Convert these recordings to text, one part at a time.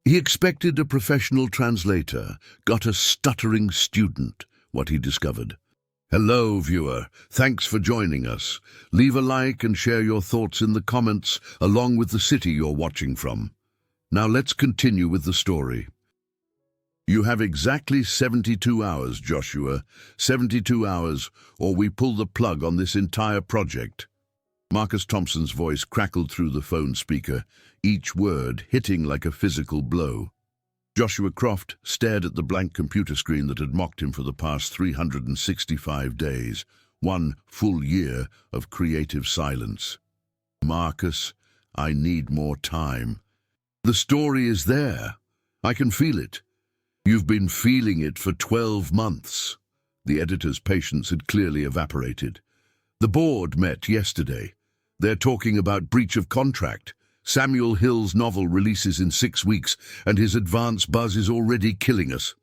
He expected a professional translator, got a stuttering student, what he discovered. Hello, viewer. Thanks for joining us. Leave a like and share your thoughts in the comments, along with the city you're watching from. Now let's continue with the story. You have exactly 72 hours, Joshua. 72 hours, or we pull the plug on this entire project. Marcus Thompson's voice crackled through the phone speaker, each word hitting like a physical blow. Joshua Croft stared at the blank computer screen that had mocked him for the past 365 days, one full year of creative silence. Marcus, I need more time. The story is there. I can feel it. You've been feeling it for 12 months. The editor's patience had clearly evaporated. The board met yesterday. They're talking about breach of contract. Samuel Hill's novel releases in 6 weeks, and his advance buzz is already killing us.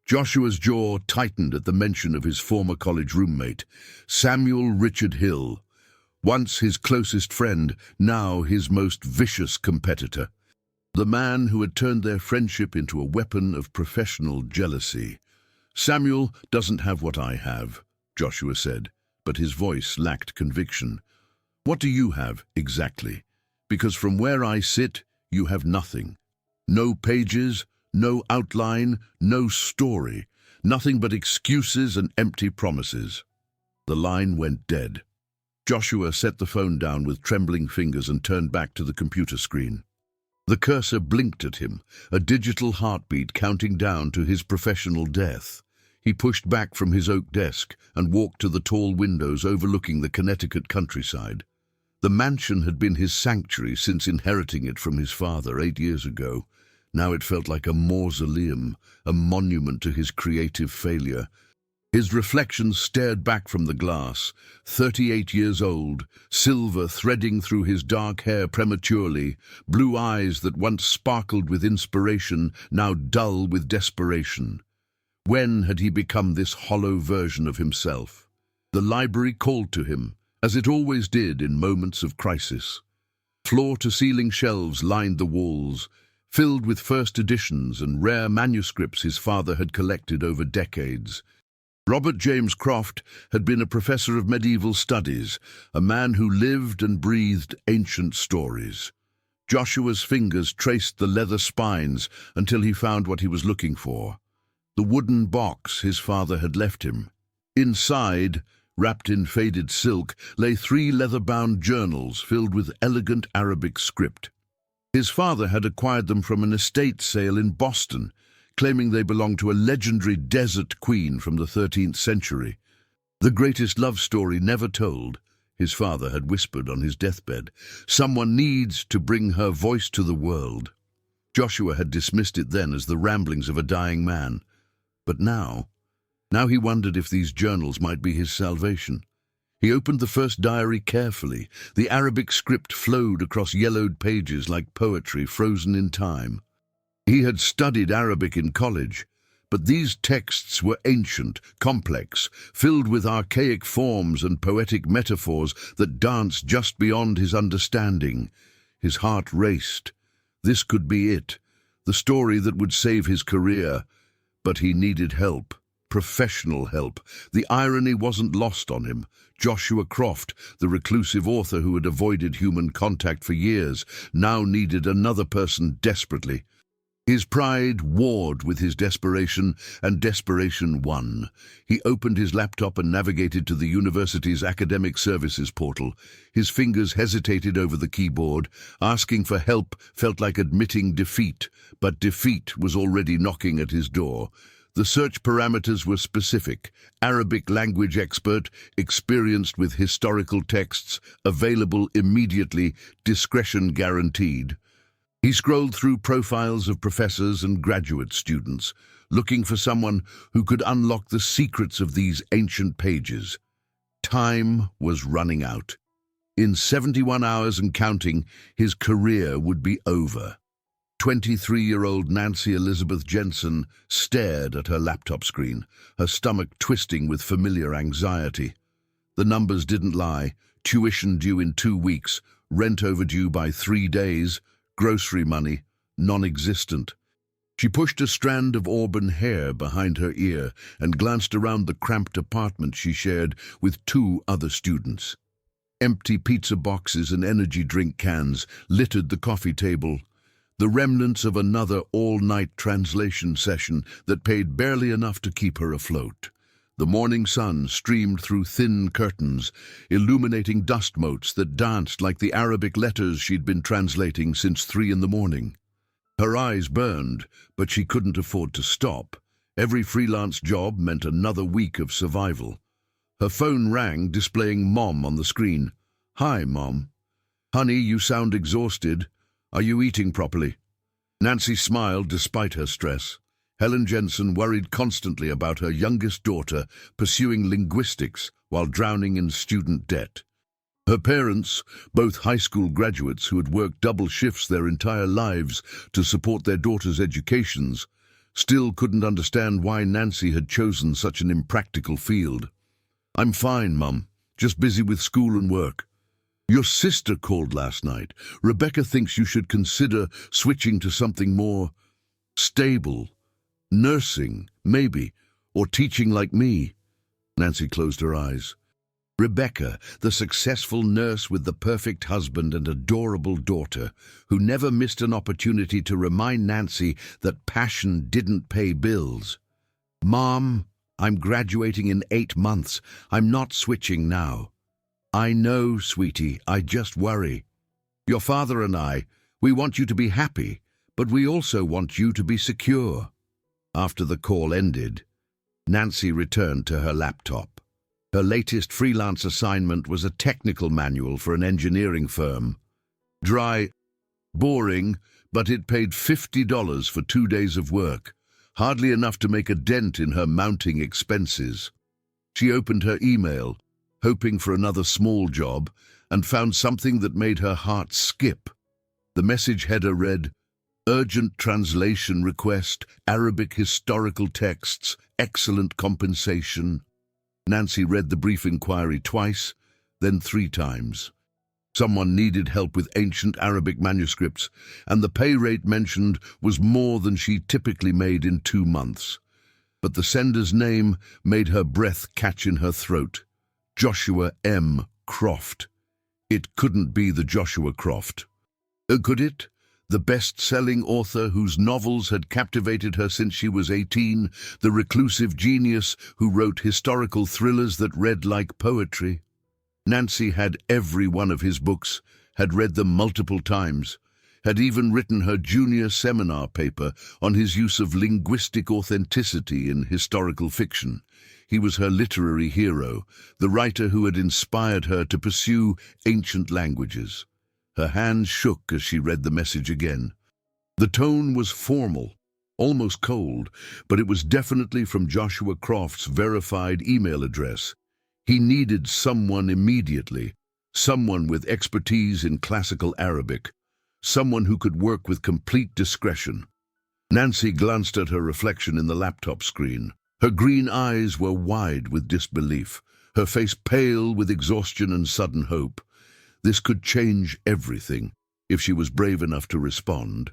Joshua's jaw tightened at the mention of his former college roommate, Samuel Richard Hill. Once his closest friend, now his most vicious competitor. The man who had turned their friendship into a weapon of professional jealousy. Samuel doesn't have what I have, Joshua said, but his voice lacked conviction. What do you have, exactly? Because from where I sit, you have nothing. No pages, no outline, no story. Nothing but excuses and empty promises. The line went dead. Joshua set the phone down with trembling fingers and turned back to the computer screen. The cursor blinked at him, a digital heartbeat counting down to his professional death. He pushed back from his oak desk and walked to the tall windows overlooking the Connecticut countryside. The mansion had been his sanctuary since inheriting it from his father 8 years ago. Now it felt like a mausoleum, a monument to his creative failure. His reflection stared back from the glass, 38 years old, silver threading through his dark hair prematurely, blue eyes that once sparkled with inspiration, now dull with desperation. When had he become this hollow version of himself? The library called to him, as it always did in moments of crisis. Floor-to-ceiling shelves lined the walls, filled with first editions and rare manuscripts his father had collected over decades. Robert James Croft had been a professor of medieval studies, a man who lived and breathed ancient stories. Joshua's fingers traced the leather spines until he found what he was looking for. The wooden box his father had left him. Inside, wrapped in faded silk, lay 3 leather-bound journals filled with elegant Arabic script. His father had acquired them from an estate sale in Boston, claiming they belonged to a legendary desert queen from the 13th century. The greatest love story never told, his father had whispered on his deathbed. Someone needs to bring her voice to the world. Joshua had dismissed it then as the ramblings of a dying man. But now he wondered if these journals might be his salvation. He opened the first diary carefully. The Arabic script flowed across yellowed pages like poetry frozen in time. He had studied Arabic in college, but these texts were ancient, complex, filled with archaic forms and poetic metaphors that danced just beyond his understanding. His heart raced. This could be it, the story that would save his career. But he needed help, professional help. The irony wasn't lost on him. Joshua Croft, the reclusive author who had avoided human contact for years, now needed another person desperately. His pride warred with his desperation, and desperation won. He opened his laptop and navigated to the university's academic services portal. His fingers hesitated over the keyboard. Asking for help felt like admitting defeat, but defeat was already knocking at his door. The search parameters were specific: Arabic language expert, experienced with historical texts, available immediately, discretion guaranteed. He scrolled through profiles of professors and graduate students, looking for someone who could unlock the secrets of these ancient pages. Time was running out. In 71 hours and counting, his career would be over. 23-year-old Nancy Elizabeth Jensen stared at her laptop screen, her stomach twisting with familiar anxiety. The numbers didn't lie. Tuition due in 2 weeks, rent overdue by 3 days, grocery money non-existent. She pushed a strand of auburn hair behind her ear and glanced around the cramped apartment she shared with two other students. Empty pizza boxes and energy drink cans littered the coffee table, the remnants of another all-night translation session that paid barely enough to keep her afloat. The morning sun streamed through thin curtains, illuminating dust motes that danced like the Arabic letters she'd been translating since 3 in the morning. Her eyes burned, but she couldn't afford to stop. Every freelance job meant another week of survival. Her phone rang, displaying Mom on the screen. "Hi, Mom." "Honey, you sound exhausted. Are you eating properly?" Nancy smiled despite her stress. Helen Jensen worried constantly about her youngest daughter pursuing linguistics while drowning in student debt. Her parents, both high school graduates who had worked double shifts their entire lives to support their daughters' educations, still couldn't understand why Nancy had chosen such an impractical field. "I'm fine, Mum. Just busy with school and work." "Your sister called last night. Rebecca thinks you should consider switching to something more stable. Nursing, maybe, or teaching like me." Nancy closed her eyes. Rebecca, the successful nurse with the perfect husband and adorable daughter, who never missed an opportunity to remind Nancy that passion didn't pay bills. "Mom, I'm graduating in 8 months. I'm not switching now." "I know, sweetie, I just worry. Your father and we want you to be happy, but we also want you to be secure." After the call ended, Nancy returned to her laptop. Her latest freelance assignment was a technical manual for an engineering firm. Dry, boring, but it paid $50 for 2 days of work, hardly enough to make a dent in her mounting expenses. She opened her email, hoping for another small job, and found something that made her heart skip. The message header read, "Urgent translation request, Arabic historical texts, excellent compensation." Nancy read the brief inquiry twice, then 3 times. Someone needed help with ancient Arabic manuscripts, and the pay rate mentioned was more than she typically made in 2 months. But the sender's name made her breath catch in her throat. Joshua M. Croft. It couldn't be the Joshua Croft. Could it? The best-selling author whose novels had captivated her since she was 18, the reclusive genius who wrote historical thrillers that read like poetry. Nancy had every one of his books, had read them multiple times, had even written her junior seminar paper on his use of linguistic authenticity in historical fiction. He was her literary hero, the writer who had inspired her to pursue ancient languages. Her hands shook as she read the message again. The tone was formal, almost cold, but it was definitely from Joshua Croft's verified email address. He needed someone immediately, someone with expertise in classical Arabic, someone who could work with complete discretion. Nancy glanced at her reflection in the laptop screen. Her green eyes were wide with disbelief, her face pale with exhaustion and sudden hope. This could change everything if she was brave enough to respond.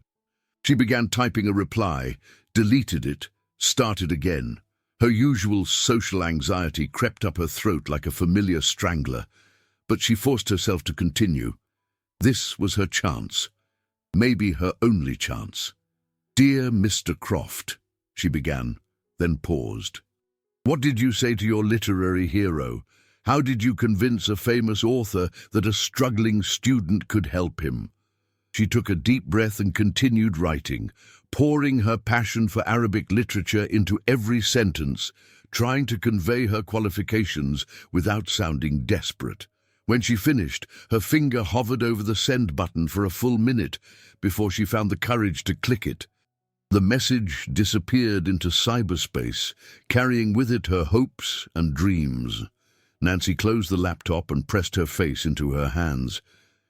She began typing a reply, deleted it, started again. Her usual social anxiety crept up her throat like a familiar strangler, but she forced herself to continue. This was her chance, maybe her only chance. "Dear Mr. Croft," she began, then paused. "What did you say to your literary hero? How did you convince a famous author that a struggling student could help him?" She took a deep breath and continued writing, pouring her passion for Arabic literature into every sentence, trying to convey her qualifications without sounding desperate. When she finished, her finger hovered over the send button for a full minute before she found the courage to click it. The message disappeared into cyberspace, carrying with it her hopes and dreams. Nancy closed the laptop and pressed her face into her hands.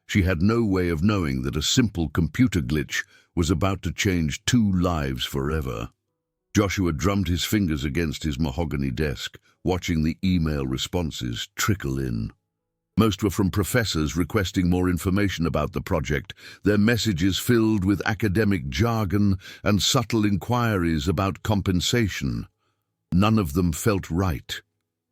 She had no way of knowing that a simple computer glitch was about to change 2 lives forever. Joshua drummed his fingers against his mahogany desk, watching the email responses trickle in. Most were from professors requesting more information about the project, their messages filled with academic jargon and subtle inquiries about compensation. None of them felt right.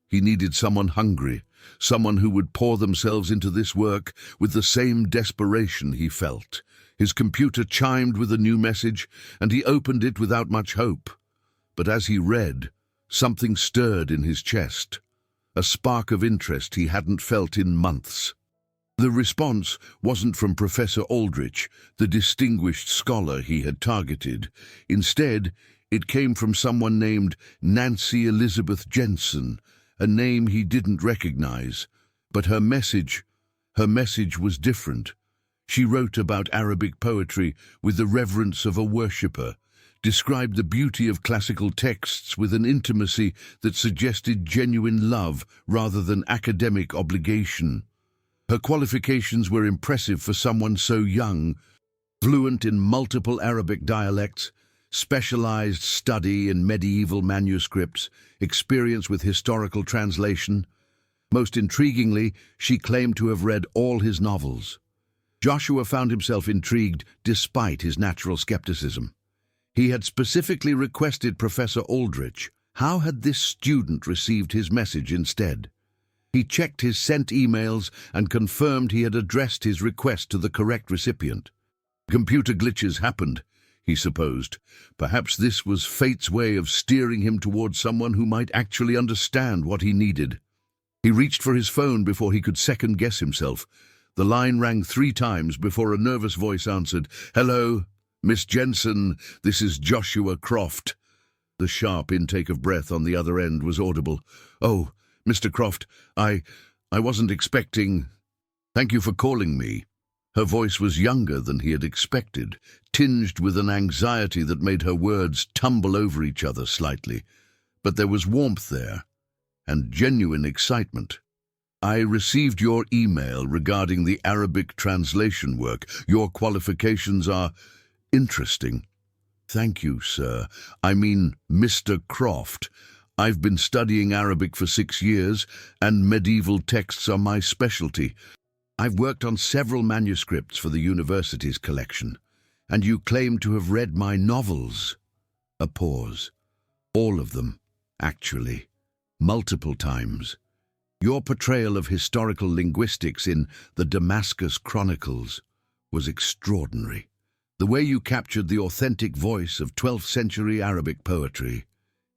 He needed someone hungry, someone who would pour themselves into this work with the same desperation he felt. His computer chimed with a new message, and he opened it without much hope. But as he read, something stirred in his chest, a spark of interest he hadn't felt in months. The response wasn't from Professor Aldrich, the distinguished scholar he had targeted. Instead, it came from someone named Nancy Elizabeth Jensen, a name he didn't recognize. But her message was different. She wrote about Arabic poetry with the reverence of a worshipper, described the beauty of classical texts with an intimacy that suggested genuine love rather than academic obligation. Her qualifications were impressive for someone so young: fluent in multiple Arabic dialects, specialized study in medieval manuscripts, experience with historical translation. Most intriguingly, she claimed to have read all his novels. Joshua found himself intrigued despite his natural skepticism. He had specifically requested Professor Aldrich. How had this student received his message instead? He checked his sent emails and confirmed he had addressed his request to the correct recipient. Computer glitches happened, he supposed. Perhaps this was fate's way of steering him towards someone who might actually understand what he needed. He reached for his phone before he could second-guess himself. The line rang 3 times before a nervous voice answered. "Hello, Miss Jensen, this is Joshua Croft." The sharp intake of breath on the other end was audible. "Oh, Mr. Croft, I wasn't expecting. Thank you for calling me." Her voice was younger than he had expected, tinged with an anxiety that made her words tumble over each other slightly. But there was warmth there, and genuine excitement. "I received your email regarding the Arabic translation work. Your qualifications are interesting." "Thank you, sir. I mean, Mr. Croft. I've been studying Arabic for 6 years, and medieval texts are my specialty. I've worked on several manuscripts for the university's collection, and you claim to have read my novels." A pause. "All of them, actually. Multiple times. Your portrayal of historical linguistics in the Damascus Chronicles was extraordinary. The way you captured the authentic voice of 12th century Arabic poetry,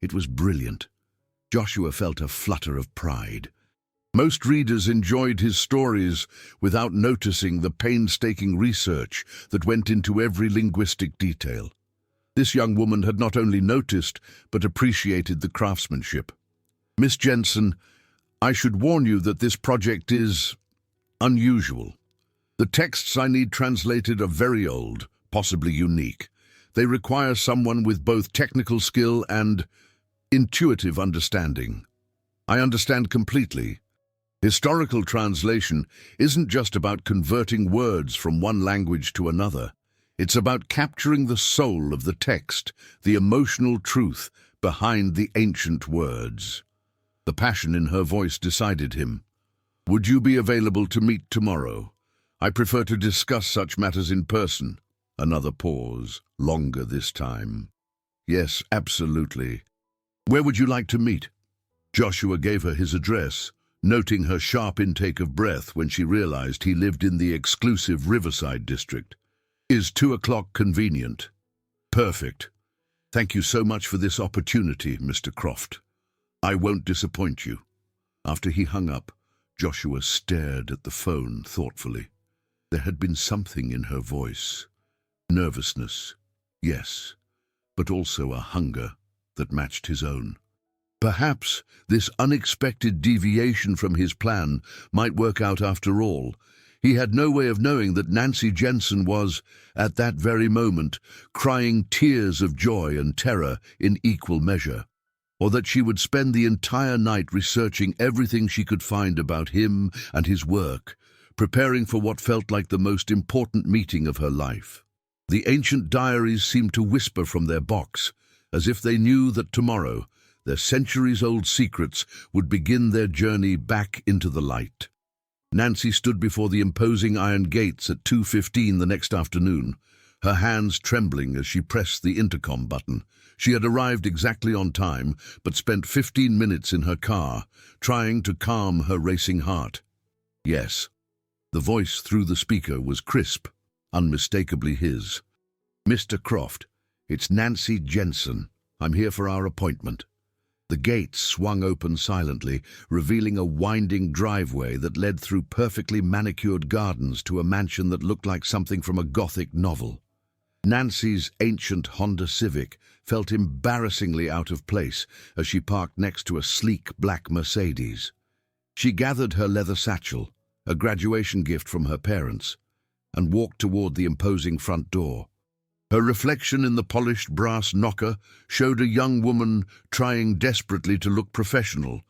it was brilliant." Joshua felt a flutter of pride. Most readers enjoyed his stories without noticing the painstaking research that went into every linguistic detail. This young woman had not only noticed, but appreciated the craftsmanship. "Miss Jensen, I should warn you that this project is unusual. The texts I need translated are very old, possibly unique. They require someone with both technical skill and intuitive understanding." "I understand completely. Historical translation isn't just about converting words from one language to another. It's about capturing the soul of the text, the emotional truth behind the ancient words." The passion in her voice decided him. "Would you be available to meet tomorrow? I prefer to discuss such matters in person." Another pause, longer this time. "Yes, absolutely. Where would you like to meet?" Joshua gave her his address, noting her sharp intake of breath when she realized he lived in the exclusive Riverside district. "Is 2 o'clock convenient?" "Perfect. Thank you so much for this opportunity, Mr. Croft. I won't disappoint you." After he hung up, Joshua stared at the phone thoughtfully. There had been something in her voice. Nervousness, yes, but also a hunger that matched his own. Perhaps this unexpected deviation from his plan might work out after all. He had no way of knowing that Nancy Jensen was, at that very moment, crying tears of joy and terror in equal measure, or that she would spend the entire night researching everything she could find about him and his work, preparing for what felt like the most important meeting of her life. The ancient diaries seemed to whisper from their box, as if they knew that tomorrow their centuries-old secrets would begin their journey back into the light. Nancy stood before the imposing iron gates at 2:15 the next afternoon, her hands trembling as she pressed the intercom button. She had arrived exactly on time, but spent 15 minutes in her car, trying to calm her racing heart. Yes, the voice through the speaker was crisp, unmistakably his. "Mr. Croft, it's Nancy Jensen. I'm here for our appointment." The gates swung open silently, revealing a winding driveway that led through perfectly manicured gardens to a mansion that looked like something from a Gothic novel. Nancy's ancient Honda Civic felt embarrassingly out of place as she parked next to a sleek black Mercedes. She gathered her leather satchel, a graduation gift from her parents, and walked toward the imposing front door. Her reflection in the polished brass knocker showed a young woman trying desperately to look professional,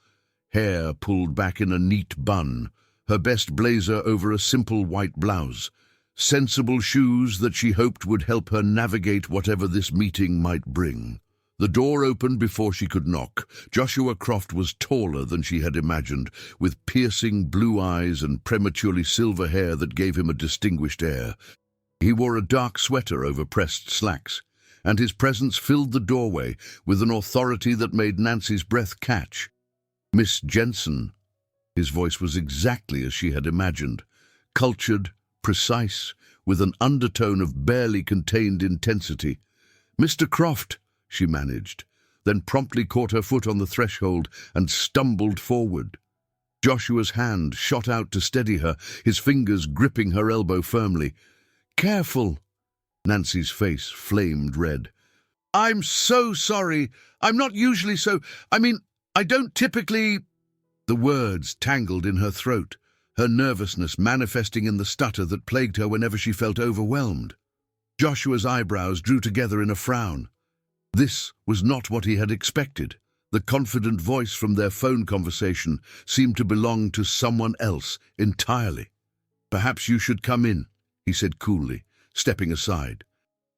hair pulled back in a neat bun, her best blazer over a simple white blouse, sensible shoes that she hoped would help her navigate whatever this meeting might bring. The door opened before she could knock. Joshua Croft was taller than she had imagined, with piercing blue eyes and prematurely silver hair that gave him a distinguished air. He wore a dark sweater over pressed slacks, and his presence filled the doorway with an authority that made Nancy's breath catch. "Miss Jensen." His voice was exactly as she had imagined, cultured, precise, with an undertone of barely contained intensity. "Mr. Croft," she managed, then promptly caught her foot on the threshold and stumbled forward. Joshua's hand shot out to steady her, his fingers gripping her elbow firmly. "Careful!" Nancy's face flamed red. "I'm so sorry. I'm not usually so... I don't typically..." The words tangled in her throat, her nervousness manifesting in the stutter that plagued her whenever she felt overwhelmed. Joshua's eyebrows drew together in a frown. This was not what he had expected. The confident voice from their phone conversation seemed to belong to someone else entirely. "Perhaps you should come in," he said coolly, stepping aside.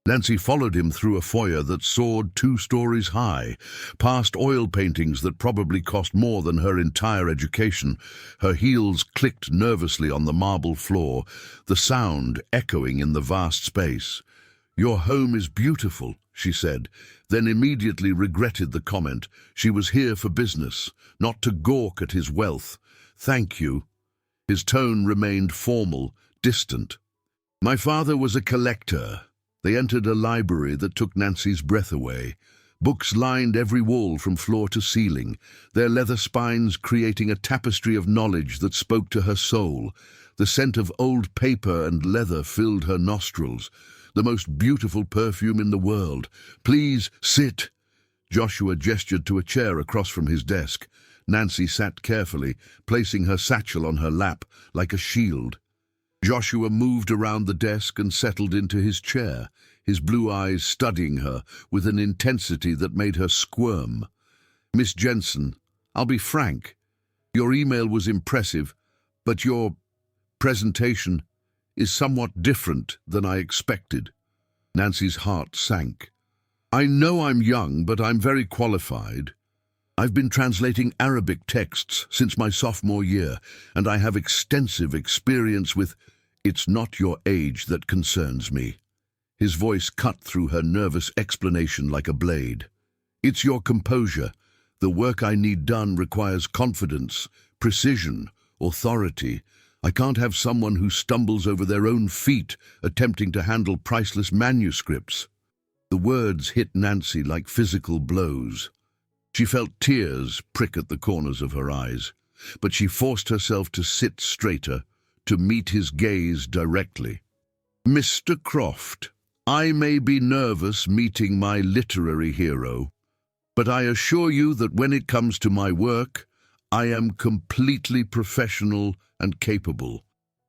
Nancy followed him through a foyer that soared 2 stories high, past oil paintings that probably cost more than her entire education. Her heels clicked nervously on the marble floor, the sound echoing in the vast space. "Your home is beautiful," she said, then immediately regretted the comment. She was here for business, not to gawk at his wealth. "Thank you." His tone remained formal, distant. "My father was a collector." They entered a library that took Nancy's breath away. Books lined every wall from floor to ceiling, their leather spines creating a tapestry of knowledge that spoke to her soul. The scent of old paper and leather filled her nostrils, the most beautiful perfume in the world. "Please, sit." Joshua gestured to a chair across from his desk. Nancy sat carefully, placing her satchel on her lap like a shield. Joshua moved around the desk and settled into his chair, his blue eyes studying her with an intensity that made her squirm. "Miss Jensen, I'll be frank. Your email was impressive, but your presentation is somewhat different than I expected." Nancy's heart sank. "I know I'm young, but I'm very qualified. I've been translating Arabic texts since my sophomore year, and I have extensive experience with..." "It's not your age that concerns me." His voice cut through her nervous explanation like a blade. "It's your composure. The work I need done requires confidence, precision, authority. I can't have someone who stumbles over their own feet attempting to handle priceless manuscripts." The words hit Nancy like physical blows. She felt tears prick at the corners of her eyes, but she forced herself to sit straighter, to meet his gaze directly. "Mr. Croft, I may be nervous meeting my literary hero, but I assure you that when it comes to my work, I am completely professional and capable.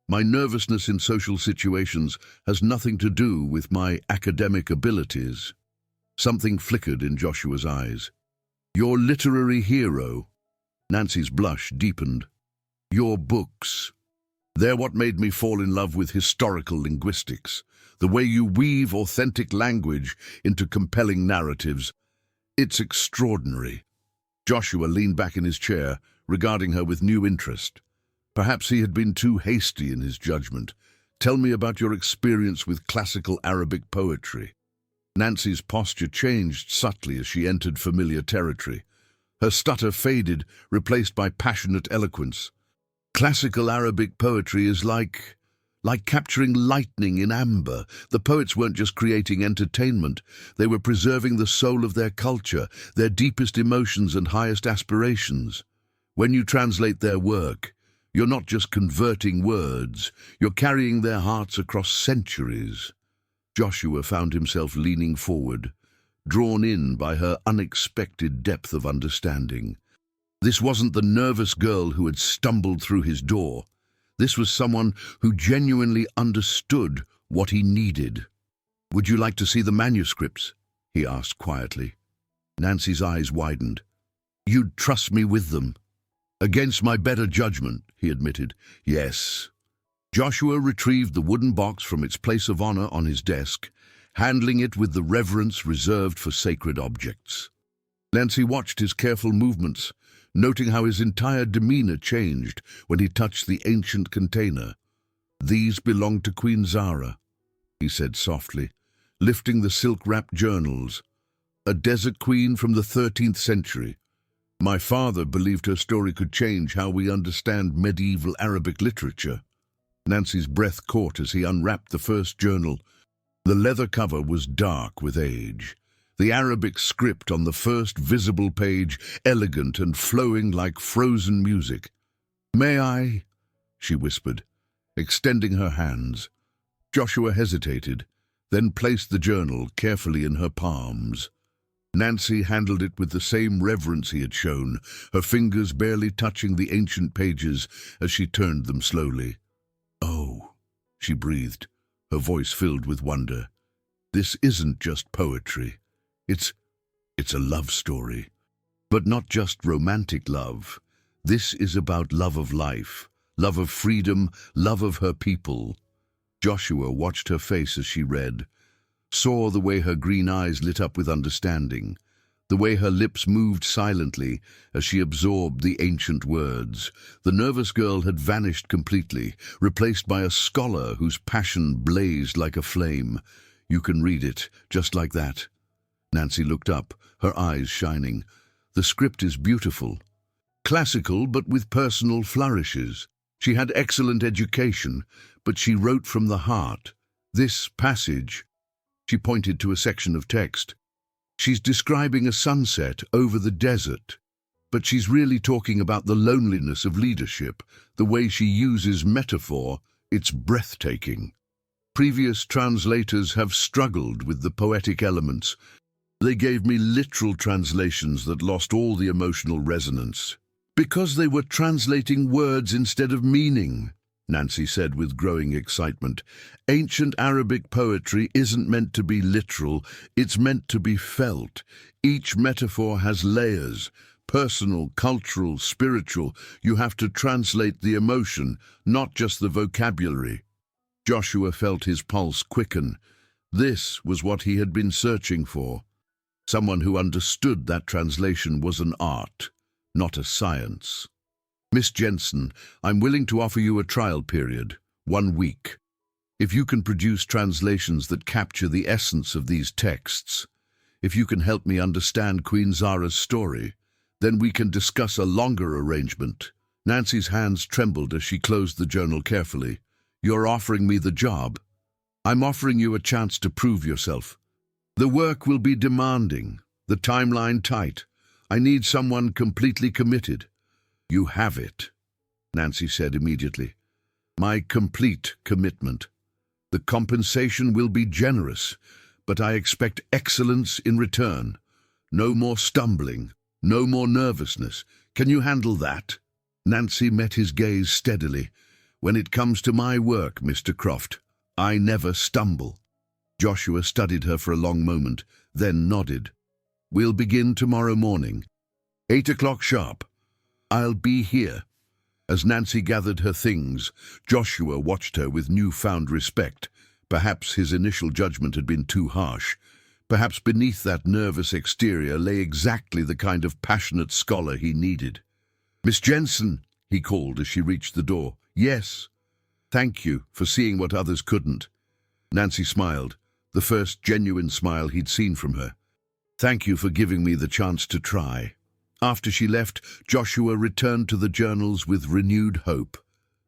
My nervousness in social situations has nothing to do with my academic abilities." Something flickered in Joshua's eyes. "Your literary hero." Nancy's blush deepened. "Your books. They're what made me fall in love with historical linguistics. The way you weave authentic language into compelling narratives. It's extraordinary." Joshua leaned back in his chair, regarding her with new interest. Perhaps he had been too hasty in his judgment. Tell me about your experience with classical Arabic poetry. Nancy's posture changed subtly as she entered familiar territory. Her stutter faded, replaced by passionate eloquence. Classical Arabic poetry is like capturing lightning in amber. The poets weren't just creating entertainment. They were preserving the soul of their culture, their deepest emotions and highest aspirations. When you translate their work, you're not just converting words, you're carrying their hearts across centuries. Joshua found himself leaning forward, drawn in by her unexpected depth of understanding. This wasn't the nervous girl who had stumbled through his door. This was someone who genuinely understood what he needed. "Would you like to see the manuscripts?" he asked quietly. Nancy's eyes widened. "You'd trust me with them?" "Against my better judgment," he admitted. "Yes." Joshua retrieved the wooden box from its place of honor on his desk, handling it with the reverence reserved for sacred objects. Nancy watched his careful movements, noting how his entire demeanor changed when he touched the ancient container. "These belong to Queen Zara," he said softly, lifting the silk-wrapped journals. "A desert queen from the 13th century. My father believed her story could change how we understand medieval Arabic literature." Nancy's breath caught as he unwrapped the first journal. The leather cover was dark with age. The Arabic script on the first visible page, elegant and flowing like frozen music. "May I?" she whispered, extending her hands. Joshua hesitated, then placed the journal carefully in her palms. Nancy handled it with the same reverence he had shown, her fingers barely touching the ancient pages as she turned them slowly. "Oh," she breathed, her voice filled with wonder. "This isn't just poetry. It's a love story. But not just romantic love. This is about love of life, love of freedom, love of her people." Joshua watched her face as she read, saw the way her green eyes lit up with understanding, the way her lips moved silently as she absorbed the ancient words. The nervous girl had vanished completely, replaced by a scholar whose passion blazed like a flame. "You can read it, just like that." Nancy looked up, her eyes shining. "The script is beautiful. Classical, but with personal flourishes. She had excellent education, but she wrote from the heart. This passage," she pointed to a section of text, "she's describing a sunset over the desert, but she's really talking about the loneliness of leadership. The way she uses metaphor, it's breathtaking. Previous translators have struggled with the poetic elements. They gave me literal translations that lost all the emotional resonance. Because they were translating words instead of meaning," Nancy said with growing excitement. "Ancient Arabic poetry isn't meant to be literal, it's meant to be felt. Each metaphor has layers, personal, cultural, spiritual. You have to translate the emotion, not just the vocabulary." Joshua felt his pulse quicken. This was what he had been searching for. Someone who understood that translation was an art, not a science. "Miss Jensen, I'm willing to offer you a trial period, 1 week. If you can produce translations that capture the essence of these texts, if you can help me understand Queen Zara's story, then we can discuss a longer arrangement." Nancy's hands trembled as she closed the journal carefully. "You're offering me the job. I'm offering you a chance to prove yourself. The work will be demanding, the timeline tight. I need someone completely committed." "You have it," Nancy said immediately. "My complete commitment. The compensation will be generous, but I expect excellence in return. No more stumbling, no more nervousness. Can you handle that?" Nancy met his gaze steadily. "When it comes to my work, Mr. Croft, I never stumble." Joshua studied her for a long moment, then nodded. "We'll begin tomorrow morning. 8 o'clock sharp. I'll be here." As Nancy gathered her things, Joshua watched her with newfound respect. Perhaps his initial judgment had been too harsh. Perhaps beneath that nervous exterior lay exactly the kind of passionate scholar he needed. "Miss Jensen," he called as she reached the door. Yes. Thank you for seeing what others couldn't. Nancy smiled, the first genuine smile he'd seen from her. Thank you for giving me the chance to try. After she left, Joshua returned to the journals with renewed hope.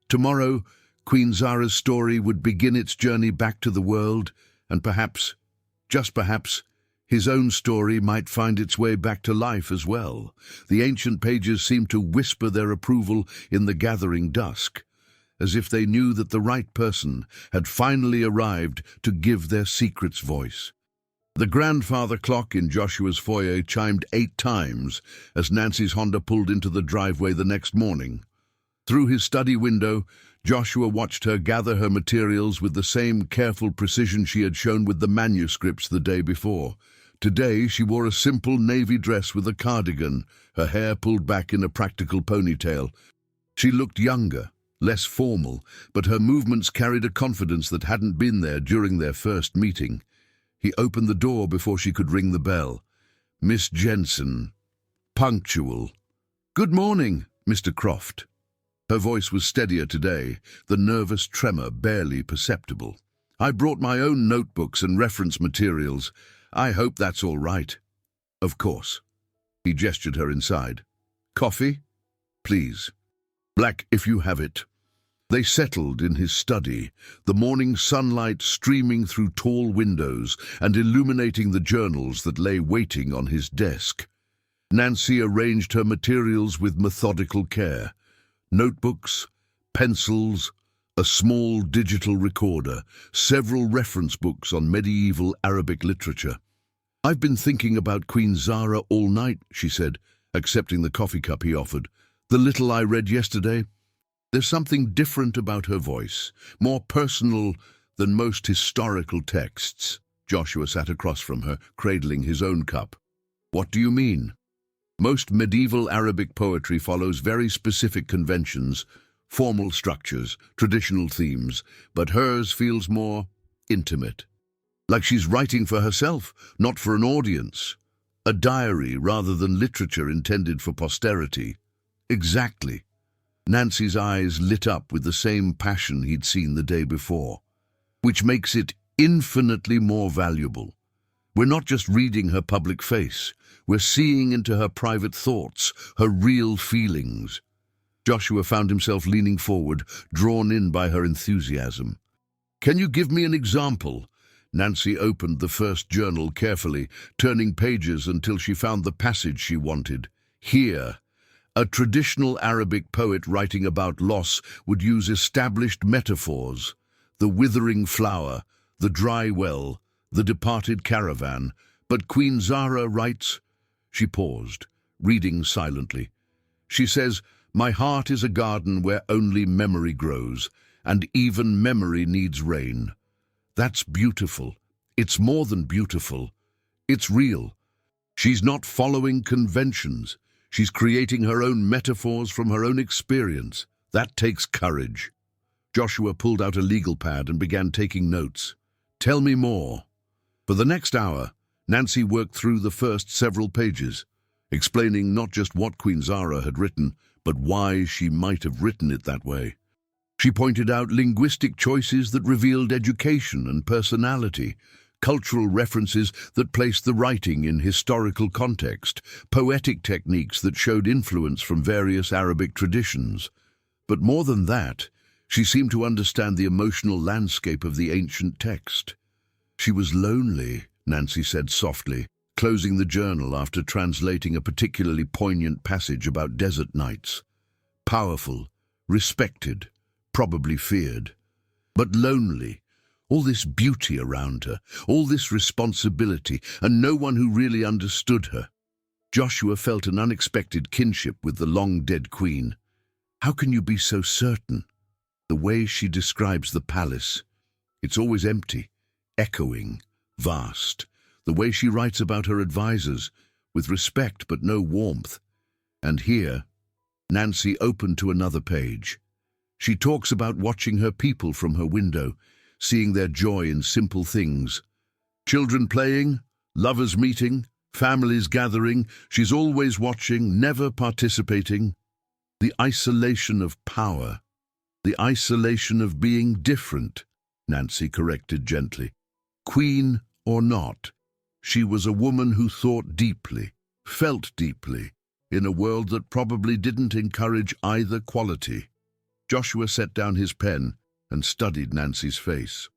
Tomorrow, Queen Zara's story would begin its journey back to the world, and perhaps, just perhaps, his own story might find its way back to life as well. The ancient pages seemed to whisper their approval in the gathering dusk, as if they knew that the right person had finally arrived to give their secrets voice. The grandfather clock in Joshua's foyer chimed 8 times as Nancy's Honda pulled into the driveway the next morning. Through his study window, Joshua watched her gather her materials with the same careful precision she had shown with the manuscripts the day before. Today she wore a simple navy dress with a cardigan, her hair pulled back in a practical ponytail. She looked younger, less formal, but her movements carried a confidence that hadn't been there during their first meeting. He opened the door before she could ring the bell. Miss Jensen. Punctual. Good morning, Mr. Croft. Her voice was steadier today, the nervous tremor barely perceptible. I brought my own notebooks and reference materials. I hope that's all right. Of course. He gestured her inside. Coffee? Please. Black, if you have it. They settled in his study, the morning sunlight streaming through tall windows and illuminating the journals that lay waiting on his desk. Nancy arranged her materials with methodical care. Notebooks, pencils, a small digital recorder, several reference books on medieval Arabic literature. I've been thinking about Queen Zara all night, she said, accepting the coffee cup he offered. The little I read yesterday. There's something different about her voice, more personal than most historical texts. Joshua sat across from her, cradling his own cup. What do you mean? Most medieval Arabic poetry follows very specific conventions, formal structures, traditional themes, but hers feels more intimate. Like she's writing for herself, not for an audience. A diary rather than literature intended for posterity. Exactly. Nancy's eyes lit up with the same passion he'd seen the day before, which makes it infinitely more valuable. We're not just reading her public face, we're seeing into her private thoughts, her real feelings. Joshua found himself leaning forward, drawn in by her enthusiasm. Can you give me an example? Nancy opened the first journal carefully, turning pages until she found the passage she wanted. Here, a traditional Arabic poet writing about loss would use established metaphors: the withering flower, the dry well, the departed caravan. But Queen Zara writes... She paused, reading silently. She says, "My heart is a garden where only memory grows, and even memory needs rain." That's beautiful. It's more than beautiful. It's real. She's not following conventions. She's creating her own metaphors from her own experience. That takes courage. Joshua pulled out a legal pad and began taking notes. Tell me more. For the next hour, Nancy worked through the first several pages, explaining not just what Queen Zara had written, but why she might have written it that way. She pointed out linguistic choices that revealed education and personality, cultural references that placed the writing in historical context, poetic techniques that showed influence from various Arabic traditions. But more than that, she seemed to understand the emotional landscape of the ancient text. She was lonely, Nancy said softly, closing the journal after translating a particularly poignant passage about desert nights. Powerful, respected, probably feared, but lonely. All this beauty around her, all this responsibility, and no one who really understood her. Joshua felt an unexpected kinship with the long-dead queen. How can you be so certain? The way she describes the palace, it's always empty, echoing, vast. The way she writes about her advisors, with respect but no warmth. And here, Nancy opened to another page. She talks about watching her people from her window, seeing their joy in simple things. Children playing, lovers meeting, families gathering. She's always watching, never participating. The isolation of power. The isolation of being different, Nancy corrected gently. Queen or not, she was a woman who thought deeply, felt deeply, in a world that probably didn't encourage either quality. Joshua set down his pen and studied Nancy's face.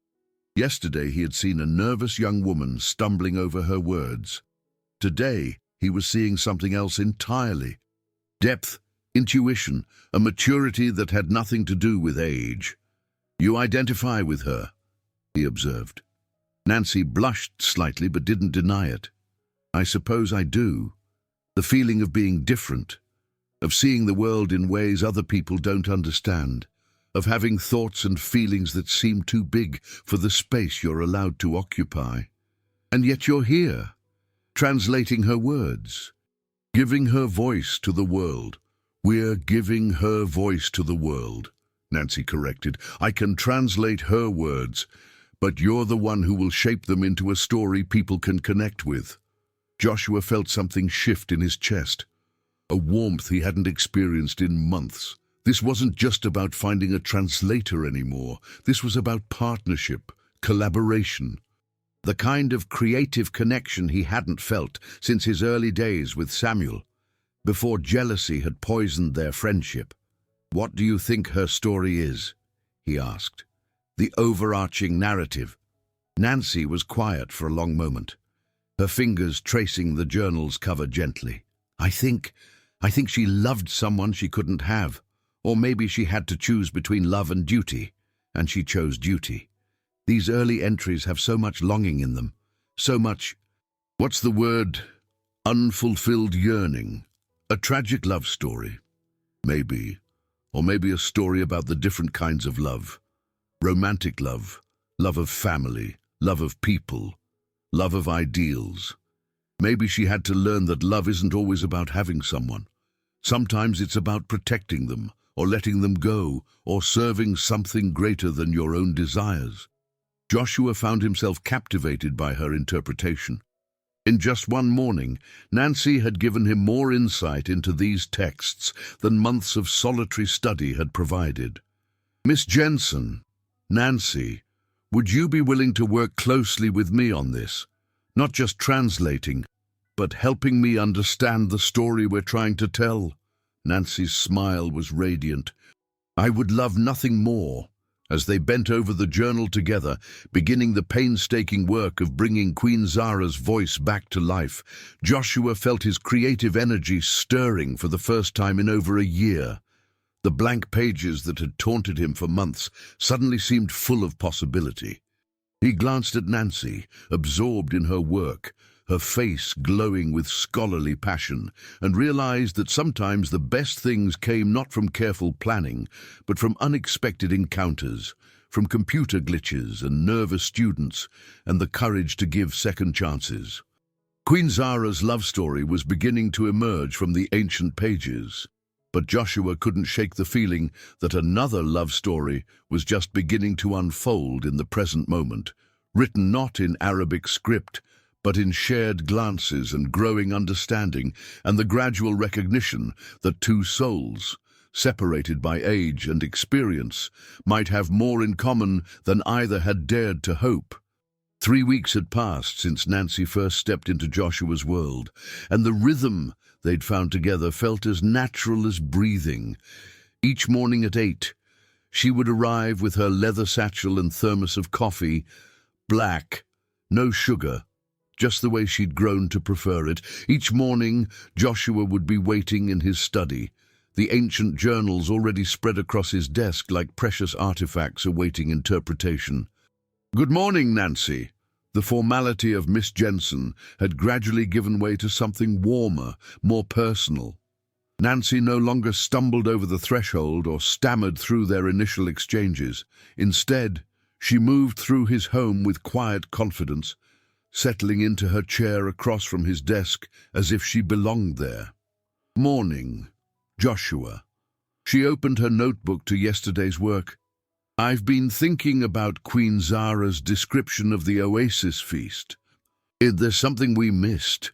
Yesterday he had seen a nervous young woman stumbling over her words. Today he was seeing something else entirely. Depth, intuition, a maturity that had nothing to do with age. "You identify with her," he observed. Nancy blushed slightly but didn't deny it. "I suppose I do. The feeling of being different, of seeing the world in ways other people don't understand, of having thoughts and feelings that seem too big for the space you're allowed to occupy. And yet you're here, translating her words, giving her voice to the world." "We're giving her voice to the world," Nancy corrected. "I can translate her words, but you're the one who will shape them into a story people can connect with." Joshua felt something shift in his chest, a warmth he hadn't experienced in months. This wasn't just about finding a translator anymore. This was about partnership, collaboration, the kind of creative connection he hadn't felt since his early days with Samuel, before jealousy had poisoned their friendship. "What do you think her story is?" he asked. "The overarching narrative." Nancy was quiet for a long moment, her fingers tracing the journal's cover gently. I think she loved someone she couldn't have, or maybe she had to choose between love and duty, and she chose duty. These early entries have so much longing in them, so much, what's the word, unfulfilled yearning. A tragic love story, maybe, or maybe a story about the different kinds of love. Romantic love, love of family, love of people, love of ideals. Maybe she had to learn that love isn't always about having someone. Sometimes it's about protecting them, or letting them go, or serving something greater than your own desires. Joshua found himself captivated by her interpretation. In just one morning, Nancy had given him more insight into these texts than months of solitary study had provided. "Miss Jensen, Nancy, would you be willing to work closely with me on this? Not just translating, but helping me understand the story we're trying to tell?" Nancy's smile was radiant. "I would love nothing more." As they bent over the journal together, beginning the painstaking work of bringing Queen Zara's voice back to life, Joshua felt his creative energy stirring for the first time in over a year. The blank pages that had taunted him for months suddenly seemed full of possibility. He glanced at Nancy, absorbed in her work, her face glowing with scholarly passion, and realized that sometimes the best things came not from careful planning, but from unexpected encounters, from computer glitches and nervous students, and the courage to give second chances. Queen Zara's love story was beginning to emerge from the ancient pages, but Joshua couldn't shake the feeling that another love story was just beginning to unfold in the present moment, written not in Arabic script, but in shared glances and growing understanding, and the gradual recognition that two souls, separated by age and experience, might have more in common than either had dared to hope. 3 weeks had passed since Nancy first stepped into Joshua's world, and the rhythm they'd found together felt as natural as breathing. Each morning at 8, she would arrive with her leather satchel and thermos of coffee, black, no sugar, just the way she'd grown to prefer it. Each morning, Joshua would be waiting in his study, the ancient journals already spread across his desk like precious artifacts awaiting interpretation. "Good morning, Nancy." The formality of Miss Jensen had gradually given way to something warmer, more personal. Nancy no longer stumbled over the threshold or stammered through their initial exchanges. Instead, she moved through his home with quiet confidence, settling into her chair across from his desk as if she belonged there. "Morning, Joshua." She opened her notebook to yesterday's work. "I've been thinking about Queen Zara's description of the Oasis feast. There's something we missed.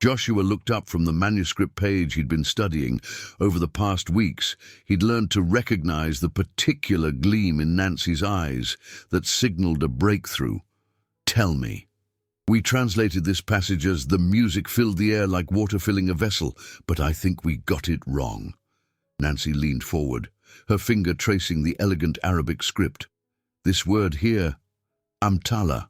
Joshua looked up from the manuscript page he'd been studying. Over the past weeks, he'd learned to recognize the particular gleam in Nancy's eyes that signaled a breakthrough. "Tell me." "We translated this passage as 'the music filled the air like water filling a vessel,' but I think we got it wrong." Nancy leaned forward, her finger tracing the elegant Arabic script. "This word here, amtala,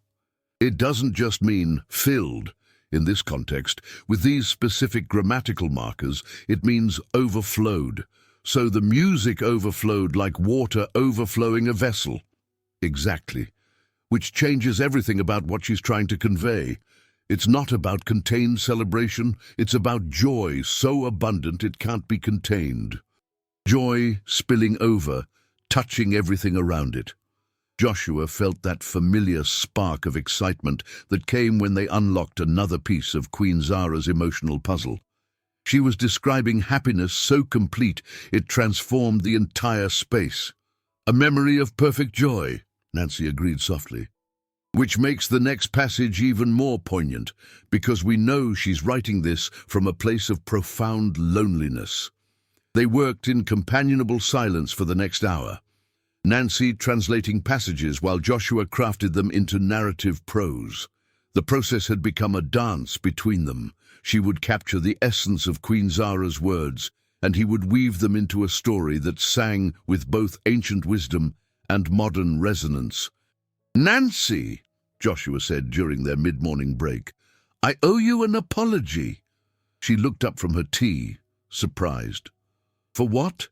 it doesn't just mean filled. In this context, with these specific grammatical markers, it means overflowed. So the music overflowed like water overflowing a vessel." "Exactly. Which changes everything about what she's trying to convey. It's not about contained celebration, it's about joy so abundant it can't be contained. Joy spilling over, touching everything around it." Joshua felt that familiar spark of excitement that came when they unlocked another piece of Queen Zara's emotional puzzle. She was describing happiness so complete it transformed the entire space. "A memory of perfect joy," Nancy agreed softly. "Which makes the next passage even more poignant, because we know she's writing this from a place of profound loneliness." They worked in companionable silence for the next hour, Nancy translating passages while Joshua crafted them into narrative prose. The process had become a dance between them. She would capture the essence of Queen Zara's words, and he would weave them into a story that sang with both ancient wisdom and modern resonance. "Nancy," Joshua said during their mid-morning break, "I owe you an apology." She looked up from her tea, surprised. "For what?"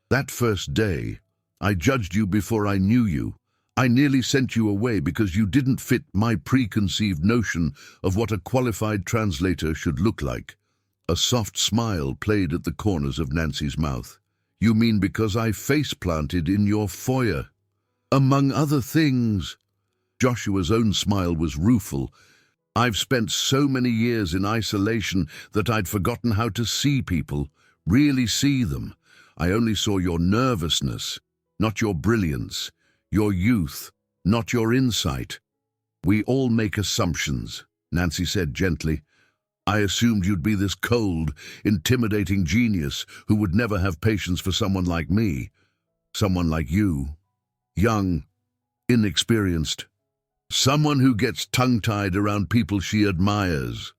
"That first day, I judged you before I knew you. I nearly sent you away because you didn't fit my preconceived notion of what a qualified translator should look like." A soft smile played at the corners of Nancy's mouth. "You mean because I face-planted in your foyer?" "Among other things." Joshua's own smile was rueful. "I've spent so many years in isolation that I'd forgotten how to see people, really see them. I only saw your nervousness, not your brilliance, your youth, not your insight." "We all make assumptions," Nancy said gently. "I assumed you'd be this cold, intimidating genius who would never have patience for someone like me. Someone like you. Young, inexperienced. Someone who gets tongue-tied around people she admires."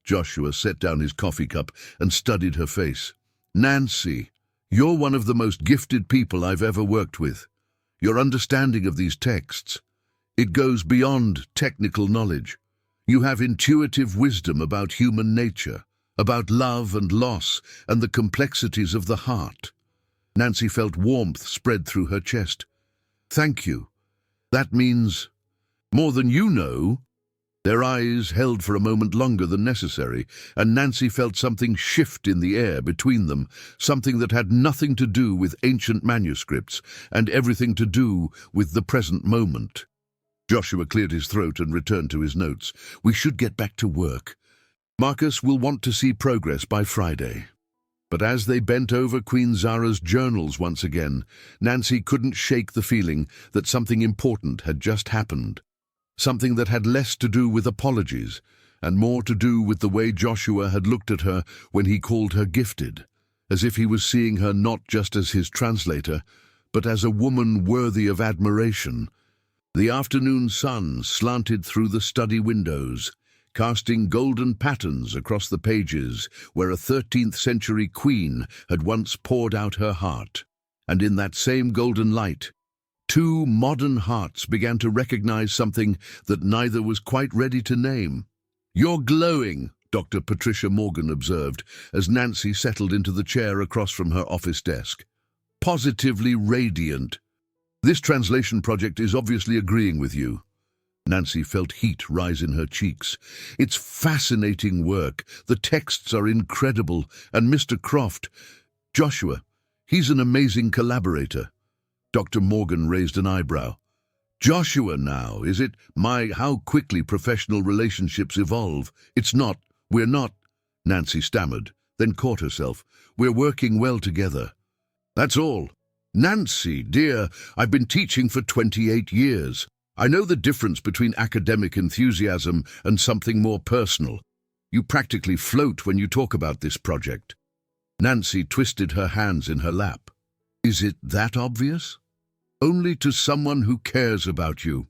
Joshua set down his coffee cup and studied her face. "Nancy, you're one of the most gifted people I've ever worked with. Your understanding of these texts, it goes beyond technical knowledge. You have intuitive wisdom about human nature, about love and loss, and the complexities of the heart." Nancy felt warmth spread through her chest. "Thank you. That means more than you know." Their eyes held for a moment longer than necessary, and Nancy felt something shift in the air between them, something that had nothing to do with ancient manuscripts and everything to do with the present moment. Joshua cleared his throat and returned to his notes. "We should get back to work. Marcus will want to see progress by Friday." But as they bent over Queen Zara's journals once again, Nancy couldn't shake the feeling that something important had just happened. Something that had less to do with apologies and more to do with the way Joshua had looked at her when he called her gifted, as if he was seeing her not just as his translator, but as a woman worthy of admiration. The afternoon sun slanted through the study windows, casting golden patterns across the pages where a 13th-century queen had once poured out her heart. And in that same golden light, two modern hearts began to recognize something that neither was quite ready to name. "You're glowing," Dr. Patricia Morgan observed as Nancy settled into the chair across from her office desk. "Positively radiant. This translation project is obviously agreeing with you." Nancy felt heat rise in her cheeks. "It's fascinating work. The texts are incredible. And Mr. Croft, Joshua, he's an amazing collaborator." Dr. Morgan raised an eyebrow. "Joshua now, is it? How quickly professional relationships evolve. It's not, we're not," Nancy stammered, then caught herself. "We're working well together. That's all." "Nancy, dear, I've been teaching for 28 years. I know the difference between academic enthusiasm and something more personal. You practically float when you talk about this project." Nancy twisted her hands in her lap. "Is it that obvious?" "Only to someone who cares about you."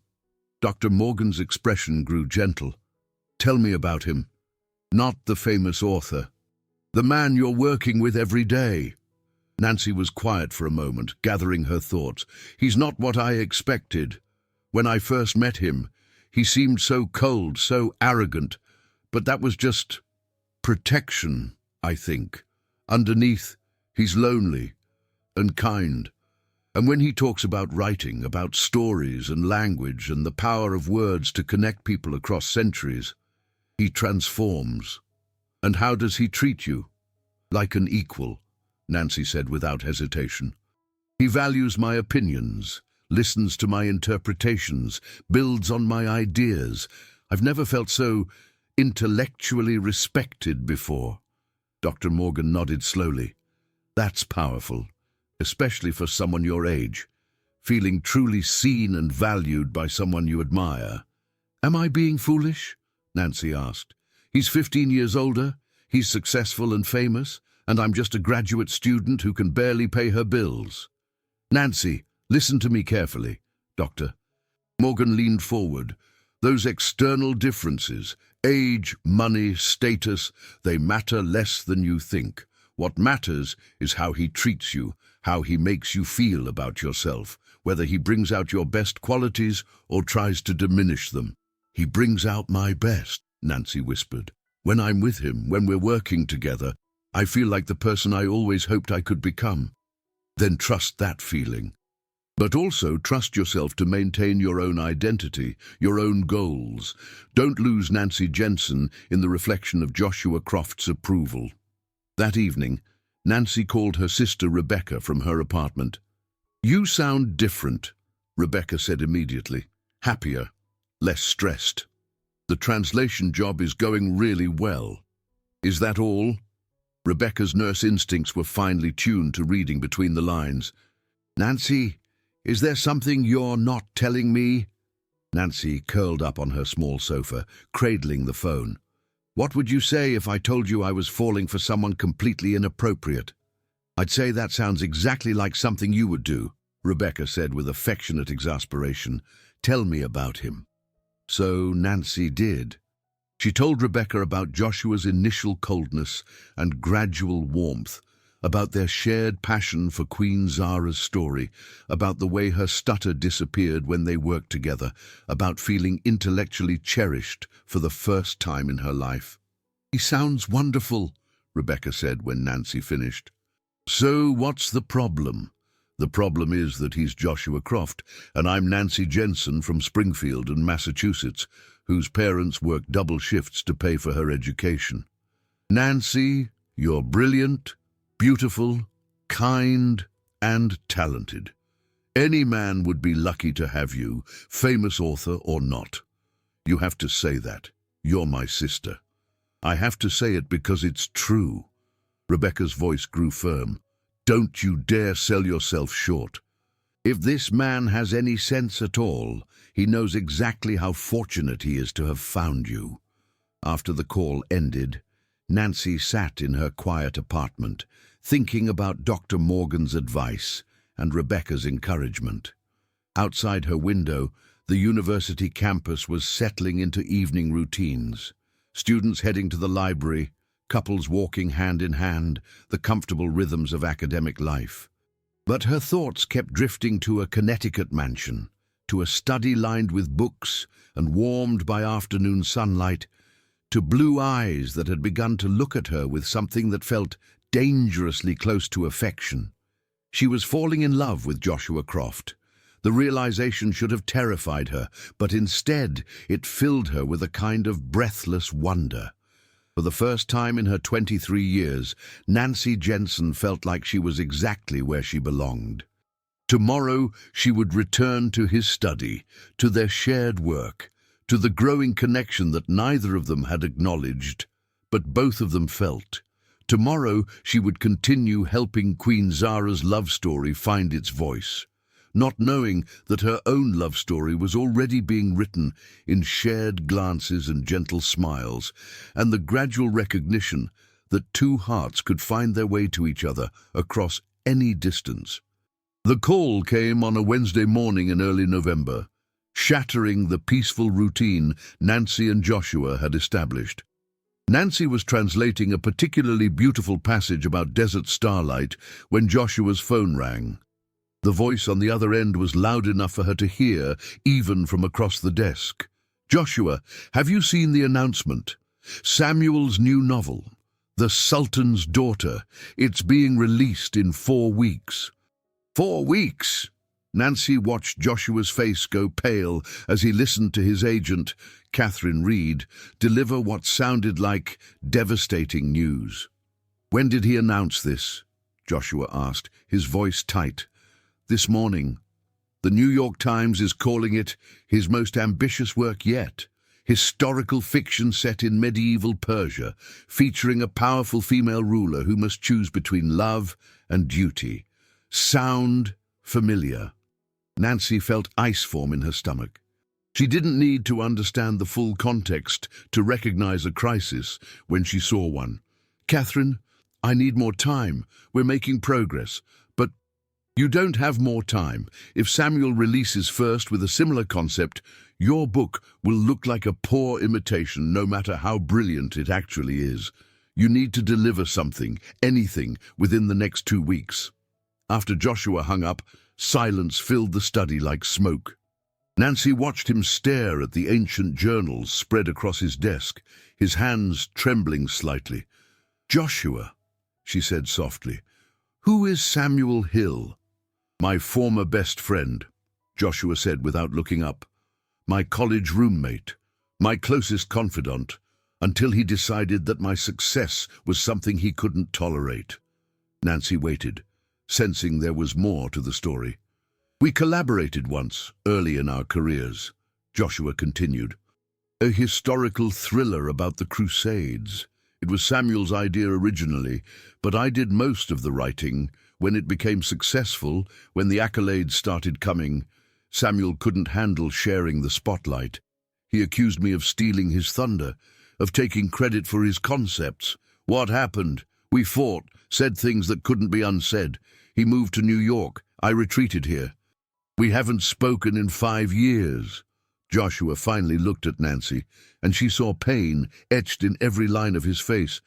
Dr. Morgan's expression grew gentle. "Tell me about him. Not the famous author. The man you're working with every day." Nancy was quiet for a moment, gathering her thoughts. "He's not what I expected. When I first met him, he seemed so cold, so arrogant, but that was just protection, I think. Underneath, he's lonely and kind. And when he talks about writing, about stories and language and the power of words to connect people across centuries, he transforms." "And how does he treat you?" "Like an equal," Nancy said without hesitation. "He values my opinions, listens to my interpretations, builds on my ideas. I've never felt so intellectually respected before." Dr. Morgan nodded slowly. "That's powerful, especially for someone your age, feeling truly seen and valued by someone you admire." "Am I being foolish?" Nancy asked. "He's 15 years older, he's successful and famous, and I'm just a graduate student who can barely pay her bills." "Nancy, listen to me carefully, Doctor." Morgan leaned forward. "Those external differences, age, money, status, they matter less than you think. What matters is how he treats you, how he makes you feel about yourself, whether he brings out your best qualities or tries to diminish them." "He brings out my best," Nancy whispered. "When I'm with him, when we're working together, I feel like the person I always hoped I could become." "Then trust that feeling. But also trust yourself to maintain your own identity, your own goals. Don't lose Nancy Jensen in the reflection of Joshua Croft's approval." That evening, Nancy called her sister Rebecca from her apartment. "You sound different," Rebecca said immediately. "Happier, less stressed. The translation job is going really well." "Is that all?" Rebecca's nurse instincts were finely tuned to reading between the lines. "Nancy, is there something you're not telling me?" Nancy curled up on her small sofa, cradling the phone. "What would you say if I told you I was falling for someone completely inappropriate?" "I'd say that sounds exactly like something you would do," Rebecca said with affectionate exasperation. "Tell me about him." So Nancy did. She told Rebecca about Joshua's initial coldness and gradual warmth, about their shared passion for Queen Zara's story, about the way her stutter disappeared when they worked together, about feeling intellectually cherished for the first time in her life. "He sounds wonderful," Rebecca said when Nancy finished. "So what's the problem?" "The problem is that he's Joshua Croft, and I'm Nancy Jensen from Springfield in Massachusetts, whose parents work double shifts to pay for her education." "Nancy, you're brilliant, beautiful, kind, and talented. Any man would be lucky to have you, famous author or not. You have to say that. You're my sister." "I have to say it because it's true." Rebecca's voice grew firm. "Don't you dare sell yourself short. If this man has any sense at all, he knows exactly how fortunate he is to have found you." After the call ended, Nancy sat in her quiet apartment, thinking about Dr. Morgan's advice and Rebecca's encouragement. Outside her window, the university campus was settling into evening routines. Students heading to the library, couples walking hand in hand, the comfortable rhythms of academic life. But her thoughts kept drifting to a Connecticut mansion, to a study lined with books and warmed by afternoon sunlight, to blue eyes that had begun to look at her with something that felt dangerously close to affection. She was falling in love with Joshua Croft. The realization should have terrified her, but instead it filled her with a kind of breathless wonder. For the first time in her 23 years, Nancy Jensen felt like she was exactly where she belonged. Tomorrow she would return to his study, to their shared work, to the growing connection that neither of them had acknowledged, but both of them felt. Tomorrow she would continue helping Queen Zara's love story find its voice. not knowing that her own love story was already being written in shared glances and gentle smiles, and the gradual recognition that two hearts could find their way to each other across any distance. The call came on a Wednesday morning in early November, shattering the peaceful routine Nancy and Joshua had established. Nancy was translating a particularly beautiful passage about desert starlight when Joshua's phone rang. The voice on the other end was loud enough for her to hear, even from across the desk. "Joshua, have you seen the announcement? Samuel's new novel, The Sultan's Daughter. It's being released in 4 weeks. 4 weeks? Nancy watched Joshua's face go pale as he listened to his agent, Catherine Reed, deliver what sounded like devastating news. "When did he announce this?" Joshua asked, his voice tight. "This morning. The New York Times is calling it his most ambitious work yet. Historical fiction set in medieval Persia, featuring a powerful female ruler who must choose between love and duty. Sound familiar?" Nancy felt ice form in her stomach. She didn't need to understand the full context to recognize a crisis when she saw one. "Catherine, I need more time. We're making progress. But you don't have more time. If Samuel releases first with a similar concept, your book will look like a poor imitation, no matter how brilliant it actually is. You need to deliver something, anything, within the next 2 weeks." After Joshua hung up, silence filled the study like smoke. Nancy watched him stare at the ancient journals spread across his desk, his hands trembling slightly. "Joshua," she said softly, "who is Samuel Hill?" "My former best friend," Joshua said without looking up. "My college roommate, my closest confidant, until he decided that my success was something he couldn't tolerate." Nancy waited, sensing there was more to the story. "We collaborated once, early in our careers," Joshua continued. "A historical thriller about the Crusades. It was Samuel's idea originally, but I did most of the writing. When it became successful, when the accolades started coming, Samuel couldn't handle sharing the spotlight. He accused me of stealing his thunder, of taking credit for his concepts. What happened? We fought, said things that couldn't be unsaid. He moved to New York. I retreated here. We haven't spoken in 5 years. Joshua finally looked at Nancy, and she saw pain etched in every line of his face.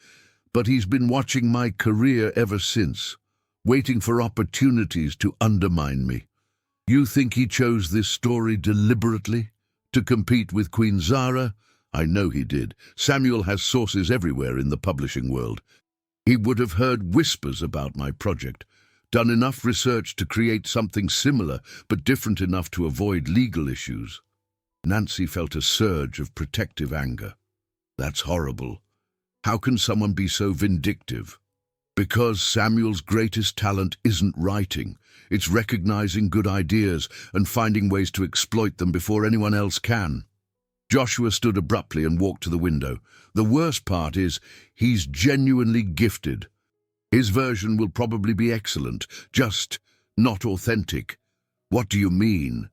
But he's been watching my career ever since, waiting for opportunities to undermine me. You think he chose this story deliberately? To compete with Queen Zara? I know he did. Samuel has sources everywhere in the publishing world. He would have heard whispers about my project, done enough research to create something similar but different enough to avoid legal issues. Nancy felt a surge of protective anger. That's horrible. How can someone be so vindictive? Because Samuel's greatest talent isn't writing. It's recognizing good ideas and finding ways to exploit them before anyone else can. Joshua stood abruptly and walked to the window. The worst part is, he's genuinely gifted. His version will probably be excellent, just not authentic. What do you mean?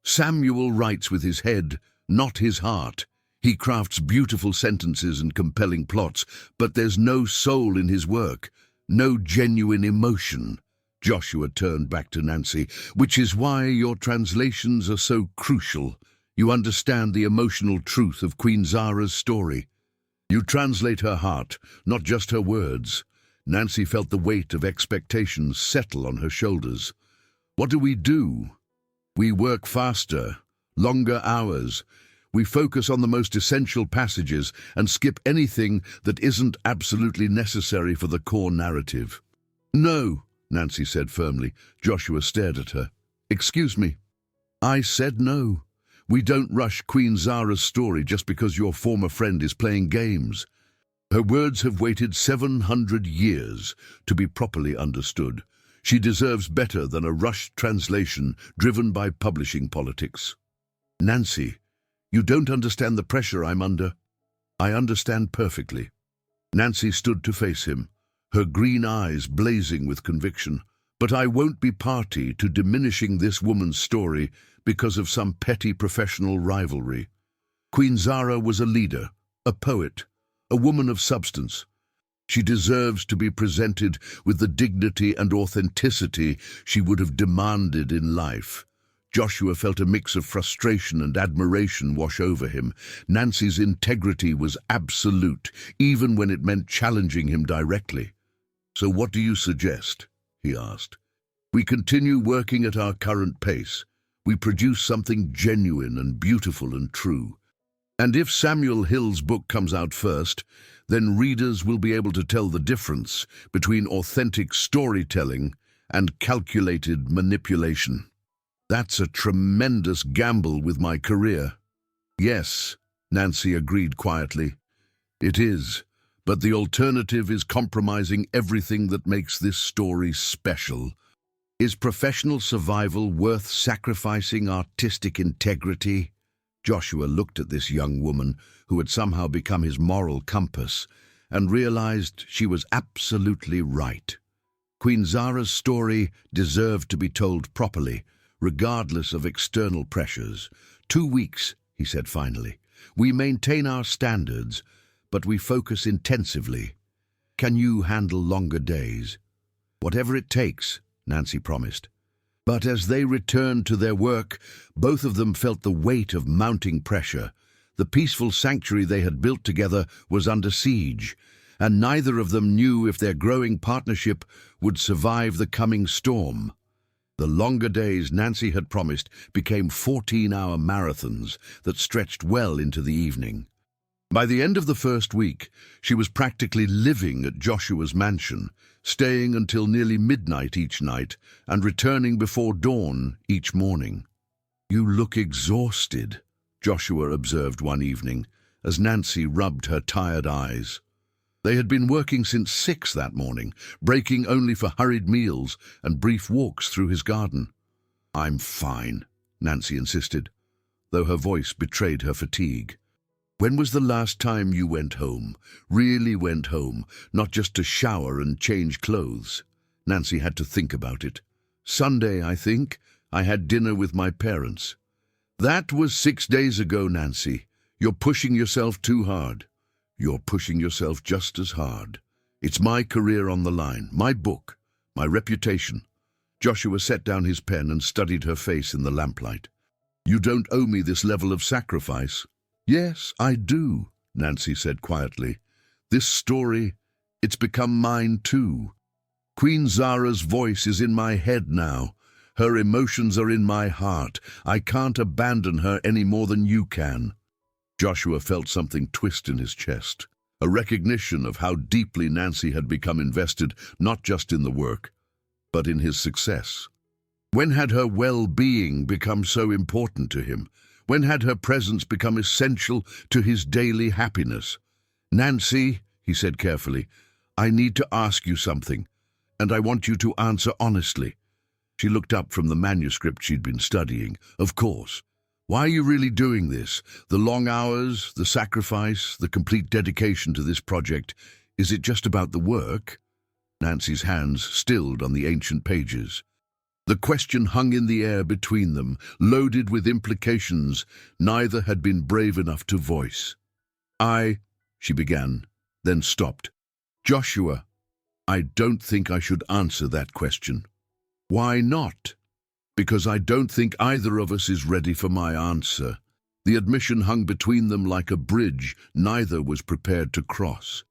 Samuel writes with his head, not his heart. He crafts beautiful sentences and compelling plots, but there's no soul in his work, no genuine emotion. Joshua turned back to Nancy, which is why your translations are so crucial. You understand the emotional truth of Queen Zara's story. You translate her heart, not just her words. Nancy felt the weight of expectations settle on her shoulders. What do? We work faster, longer hours. We focus on the most essential passages and skip anything that isn't absolutely necessary for the core narrative. No, Nancy said firmly. Joshua stared at her. Excuse me. I said no. We don't rush Queen Zara's story just because your former friend is playing games. Her words have waited 700 years to be properly understood. She deserves better than a rushed translation driven by publishing politics. Nancy, you don't understand the pressure I'm under. I understand perfectly. Nancy stood to face him, her green eyes blazing with conviction. But I won't be party to diminishing this woman's story because of some petty professional rivalry. Queen Zara was a leader, a poet, a woman of substance. She deserves to be presented with the dignity and authenticity she would have demanded in life. Joshua felt a mix of frustration and admiration wash over him. Nancy's integrity was absolute, even when it meant challenging him directly. "So what do you suggest?" he asked. "We continue working at our current pace. We produce something genuine and beautiful and true. And if Samuel Hill's book comes out first, then readers will be able to tell the difference between authentic storytelling and calculated manipulation." "That's a tremendous gamble with my career." "Yes," Nancy agreed quietly. "It is, but the alternative is compromising everything that makes this story special. Is professional survival worth sacrificing artistic integrity?" Joshua looked at this young woman who had somehow become his moral compass and realized she was absolutely right. Queen Zara's story deserved to be told properly, regardless of external pressures. 2 weeks, he said finally. "We maintain our standards, but we focus intensively. Can you handle longer days?" "Whatever it takes," Nancy promised. But as they returned to their work, both of them felt the weight of mounting pressure. The peaceful sanctuary they had built together was under siege, and neither of them knew if their growing partnership would survive the coming storm. The longer days Nancy had promised became 14-hour marathons that stretched well into the evening. By the end of the first week, she was practically living at Joshua's mansion, staying until nearly midnight each night and returning before dawn each morning. "You look exhausted," Joshua observed one evening, as Nancy rubbed her tired eyes. They had been working since 6 that morning, breaking only for hurried meals and brief walks through his garden. "I'm fine," Nancy insisted, though her voice betrayed her fatigue. "When was the last time you went home, really went home, not just to shower and change clothes?" Nancy had to think about it. "Sunday, I think. I had dinner with my parents." "That was 6 days ago, Nancy. You're pushing yourself too hard." "You're pushing yourself just as hard. It's my career on the line, my book, my reputation." Joshua set down his pen and studied her face in the lamplight. "You don't owe me this level of sacrifice." "Yes, I do," Nancy said quietly. "This story, it's become mine too. Queen Zara's voice is in my head now. Her emotions are in my heart. I can't abandon her any more than you can." Joshua felt something twist in his chest, a recognition of how deeply Nancy had become invested not just in the work, but in his success. When had her well-being become so important to him? When had her presence become essential to his daily happiness? "Nancy," he said carefully, "I need to ask you something, and I want you to answer honestly." She looked up from the manuscript she'd been studying. "Of course. Why are you really doing this? The long hours, the sacrifice, the complete dedication to this project. Is it just about the work?" Nancy's hands stilled on the ancient pages. The question hung in the air between them, loaded with implications neither had been brave enough to voice. She began, then stopped. "Joshua, I don't think I should answer that question." "Why not?" "Because I don't think either of us is ready for my answer." The admission hung between them like a bridge neither was prepared to cross.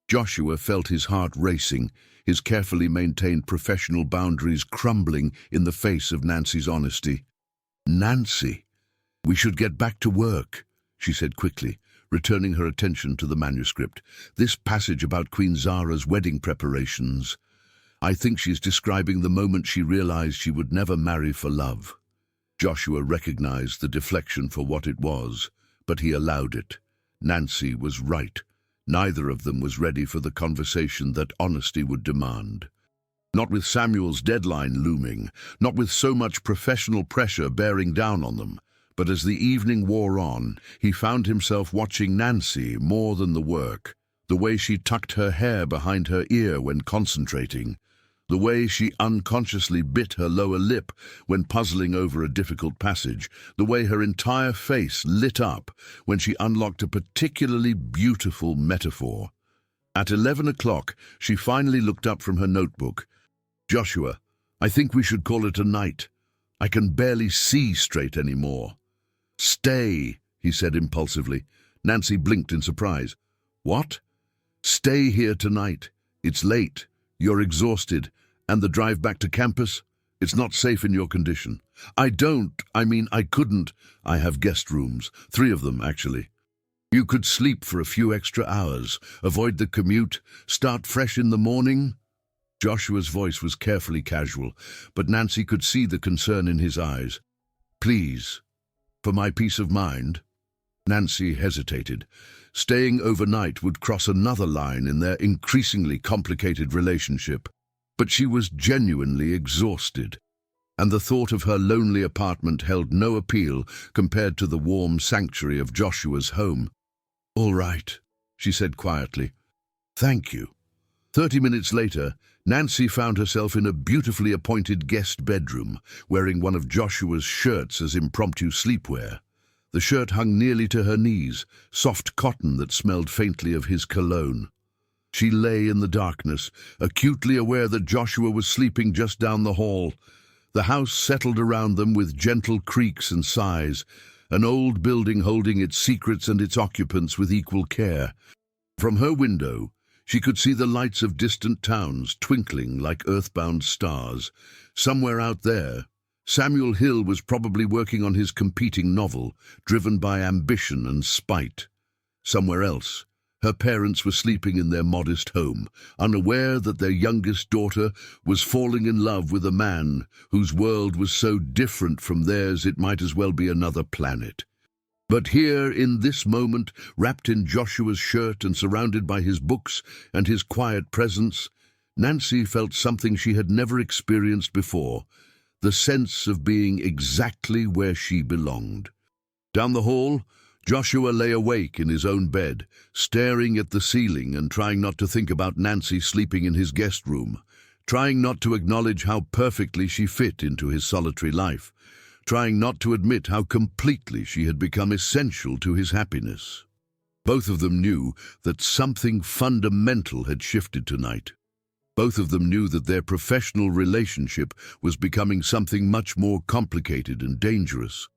Joshua felt his heart racing, his carefully maintained professional boundaries crumbling in the face of Nancy's honesty. "Nancy, we should get back to work," she said quickly, returning her attention to the manuscript. "This passage about Queen Zara's wedding preparations, I think she's describing the moment she realized she would never marry for love." Joshua recognized the deflection for what it was, but he allowed it. Nancy was right. Neither of them was ready for the conversation that honesty would demand. Not with Samuel's deadline looming, not with so much professional pressure bearing down on them. But as the evening wore on, he found himself watching Nancy more than the work. The way she tucked her hair behind her ear when concentrating, The way she unconsciously bit her lower lip when puzzling over a difficult passage, the way her entire face lit up when she unlocked a particularly beautiful metaphor. At 11 o'clock, she finally looked up from her notebook. "Joshua, I think we should call it a night. I can barely see straight anymore." "Stay," he said impulsively. Nancy blinked in surprise. "What?" "Stay here tonight. It's late. You're exhausted. And the drive back to campus? It's not safe in your condition." I couldn't. I have guest rooms. 3 of them, actually." "You could sleep for a few extra hours, avoid the commute, start fresh in the morning." Joshua's voice was carefully casual, but Nancy could see the concern in his eyes. "Please, for my peace of mind." Nancy hesitated. Staying overnight would cross another line in their increasingly complicated relationship. But she was genuinely exhausted, and the thought of her lonely apartment held no appeal compared to the warm sanctuary of Joshua's home. "All right," she said quietly. "Thank you." 30 minutes later, Nancy found herself in a beautifully appointed guest bedroom, wearing one of Joshua's shirts as impromptu sleepwear. The shirt hung nearly to her knees, soft cotton that smelled faintly of his cologne. She lay in the darkness, acutely aware that Joshua was sleeping just down the hall. The house settled around them with gentle creaks and sighs, an old building holding its secrets and its occupants with equal care. From her window, she could see the lights of distant towns twinkling like earthbound stars. Somewhere out there, Samuel Hill was probably working on his competing novel, driven by ambition and spite. Somewhere else, her parents were sleeping in their modest home, unaware that their youngest daughter was falling in love with a man whose world was so different from theirs it might as well be another planet. But here, in this moment, wrapped in Joshua's shirt and surrounded by his books and his quiet presence, Nancy felt something she had never experienced before, the sense of being exactly where she belonged. Down the hall, Joshua lay awake in his own bed, staring at the ceiling and trying not to think about Nancy sleeping in his guest room, trying not to acknowledge how perfectly she fit into his solitary life, trying not to admit how completely she had become essential to his happiness. Both of them knew that something fundamental had shifted tonight. Both of them knew that their professional relationship was becoming something much more complicated and dangerous.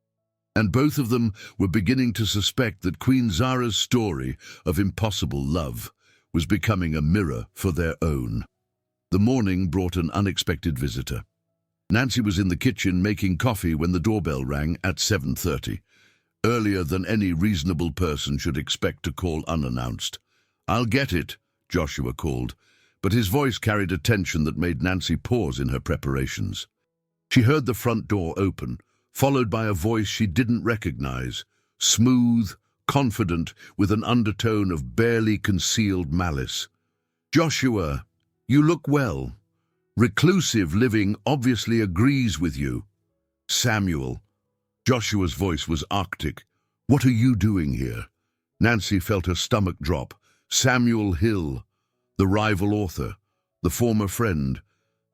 And both of them were beginning to suspect that Queen Zara's story of impossible love was becoming a mirror for their own. The morning brought an unexpected visitor. Nancy was in the kitchen making coffee when the doorbell rang at 7:30, earlier than any reasonable person should expect to call unannounced. "I'll get it," Joshua called, but his voice carried a tension that made Nancy pause in her preparations. She heard the front door open, followed by a voice she didn't recognize, smooth, confident, with an undertone of barely concealed malice. "Joshua, you look well. Reclusive living obviously agrees with you." "Samuel." Joshua's voice was arctic. "What are you doing here?" Nancy felt her stomach drop. Samuel Hill, the rival author, the former friend,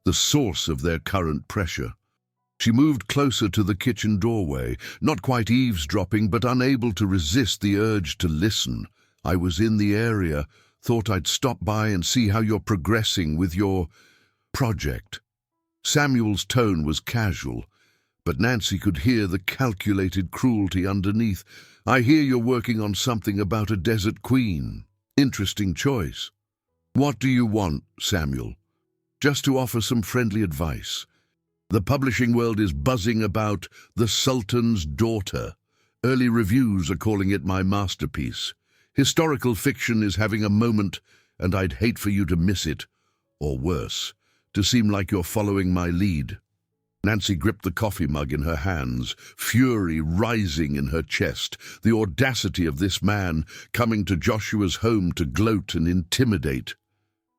the source of their current pressure. She moved closer to the kitchen doorway, not quite eavesdropping, but unable to resist the urge to listen. "I was in the area, thought I'd stop by and see how you're progressing with your project." Samuel's tone was casual, but Nancy could hear the calculated cruelty underneath. "I hear you're working on something about a desert queen. Interesting choice." "What do you want, Samuel?" "Just to offer some friendly advice. The publishing world is buzzing about The Sultan's Daughter. Early reviews are calling it my masterpiece. Historical fiction is having a moment, and I'd hate for you to miss it, or worse, to seem like you're following my lead." Nancy gripped the coffee mug in her hands, fury rising in her chest, the audacity of this man coming to Joshua's home to gloat and intimidate.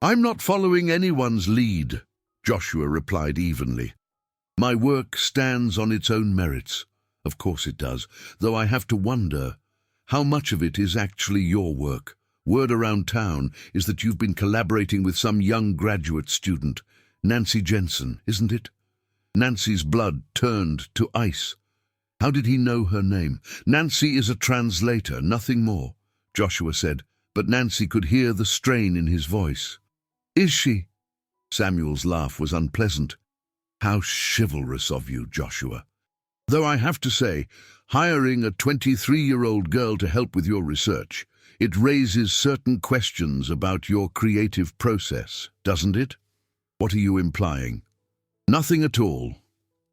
"I'm not following anyone's lead," Joshua replied evenly. "My work stands on its own merits. Of course it does, though I have to wonder, how much of it is actually your work? Word around town is that you've been collaborating with some young graduate student. Nancy Jensen, isn't it? Nancy's blood turned to ice. How did he know her name? Nancy is a translator, nothing more, Joshua said, but Nancy could hear the strain in his voice. Is she? Samuel's laugh was unpleasant. How chivalrous of you, Joshua. Though I have to say, hiring a 23-year-old girl to help with your research, it raises certain questions about your creative process, doesn't it? What are you implying? Nothing at all.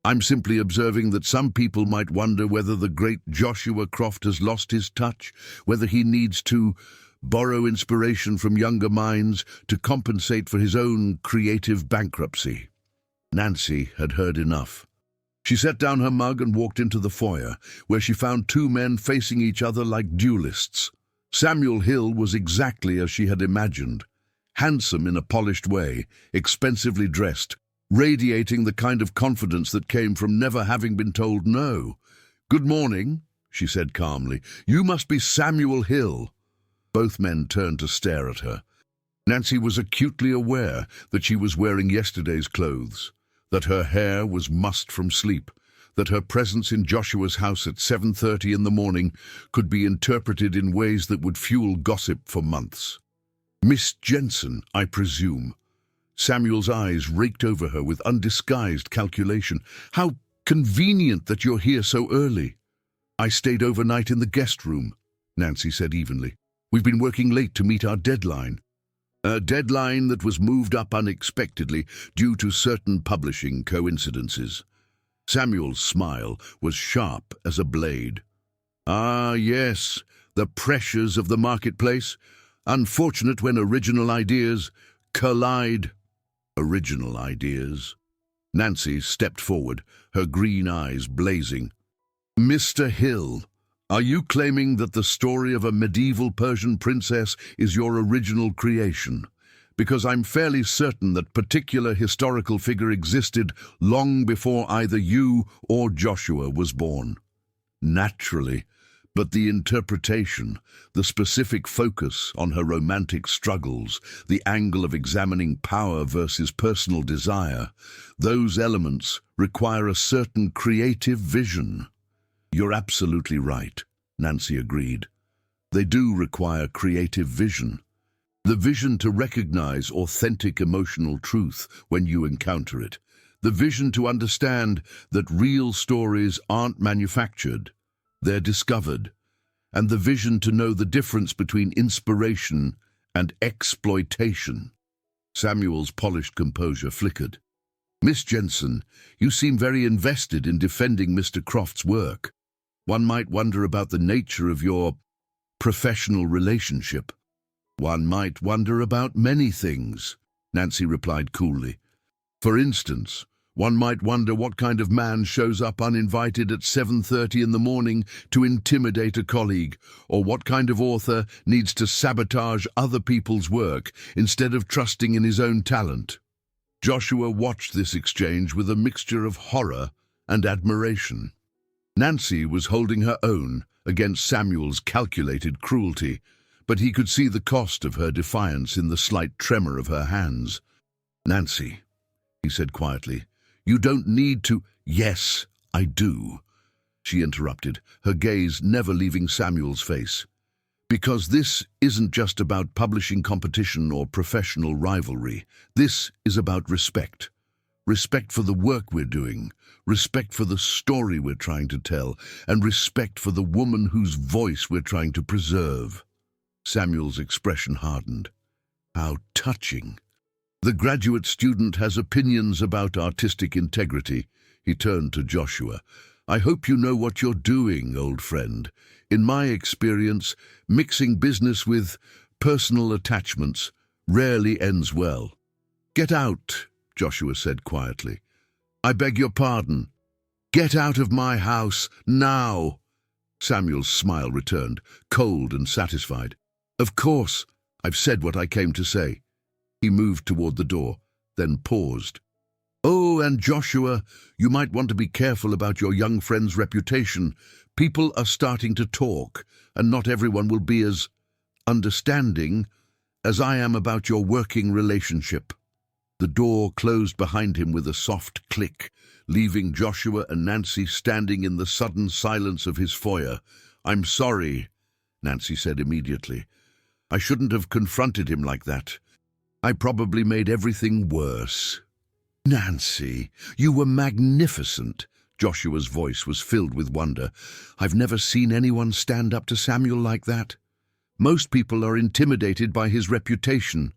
I'm simply observing that some people might wonder whether the great Joshua Croft has lost his touch, whether he needs to borrow inspiration from younger minds to compensate for his own creative bankruptcy. Nancy had heard enough. She set down her mug and walked into the foyer, where she found two men facing each other like duelists. Samuel Hill was exactly as she had imagined, handsome in a polished way, expensively dressed, radiating the kind of confidence that came from never having been told no. "Good morning," she said calmly. "You must be Samuel Hill." Both men turned to stare at her. Nancy was acutely aware that she was wearing yesterday's clothes, that her hair was mussed from sleep, that her presence in Joshua's house at 7:30 in the morning could be interpreted in ways that would fuel gossip for months. "Miss Jensen, I presume." Samuel's eyes raked over her with undisguised calculation. "How convenient that you're here so early." "I stayed overnight in the guest room," Nancy said evenly. "We've been working late to meet our deadline." A deadline that was moved up unexpectedly due to certain publishing coincidences. Samuel's smile was sharp as a blade. "Ah, yes, the pressures of the marketplace. Unfortunate when original ideas collide." Original ideas. Nancy stepped forward, her green eyes blazing. "Mr. Hill, are you claiming that the story of a medieval Persian princess is your original creation? Because I'm fairly certain that particular historical figure existed long before either you or Joshua was born." "Naturally. But the interpretation, the specific focus on her romantic struggles, the angle of examining power versus personal desire, those elements require a certain creative vision." "You're absolutely right," Nancy agreed. "They do require creative vision. The vision to recognize authentic emotional truth when you encounter it. The vision to understand that real stories aren't manufactured. They're discovered, and the vision to know the difference between inspiration and exploitation." Samuel's polished composure flickered. "Miss Jensen, you seem very invested in defending Mr. Croft's work. One might wonder about the nature of your professional relationship." "One might wonder about many things," Nancy replied coolly. "For instance, one might wonder what kind of man shows up uninvited at 7:30 in the morning to intimidate a colleague, or what kind of author needs to sabotage other people's work instead of trusting in his own talent." Joshua watched this exchange with a mixture of horror and admiration. Nancy was holding her own against Samuel's calculated cruelty, but he could see the cost of her defiance in the slight tremor of her hands. "Nancy," he said quietly, "you don't need to—" "Yes, I do," she interrupted, her gaze never leaving Samuel's face. "Because this isn't just about publishing competition or professional rivalry. This is about respect. Respect for the work we're doing, respect for the story we're trying to tell, and respect for the woman whose voice we're trying to preserve." Samuel's expression hardened. How touching. The graduate student has opinions about artistic integrity. He turned to Joshua. "I hope you know what you're doing, old friend. In my experience, mixing business with personal attachments rarely ends well." "Get out," Joshua said quietly. "I beg your pardon." "Get out of my house, now." Samuel's smile returned, cold and satisfied. "Of course, I've said what I came to say." He moved toward the door, then paused. "Oh, and Joshua, you might want to be careful about your young friend's reputation. People are starting to talk, and not everyone will be as understanding as I am about your working relationship." The door closed behind him with a soft click, leaving Joshua and Nancy standing in the sudden silence of his foyer. "I'm sorry," Nancy said immediately. "I shouldn't have confronted him like that. I probably made everything worse." "Nancy, you were magnificent." Joshua's voice was filled with wonder. "I've never seen anyone stand up to Samuel like that. Most people are intimidated by his reputation,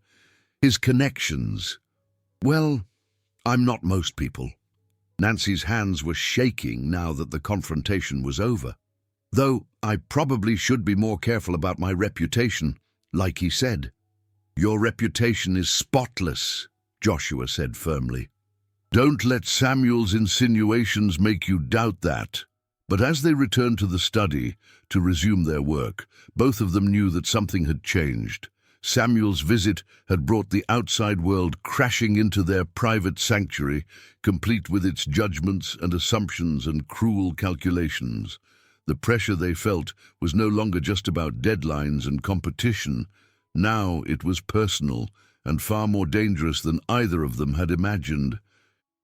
his connections. Well, I'm not most people." Nancy's hands were shaking now that the confrontation was over. "Though I probably should be more careful about my reputation, like he said." "Your reputation is spotless," Joshua said firmly. "Don't let Samuel's insinuations make you doubt that." But as they returned to the study to resume their work, both of them knew that something had changed. Samuel's visit had brought the outside world crashing into their private sanctuary, complete with its judgments and assumptions and cruel calculations. The pressure they felt was no longer just about deadlines and competition. Now it was personal and far more dangerous than either of them had imagined.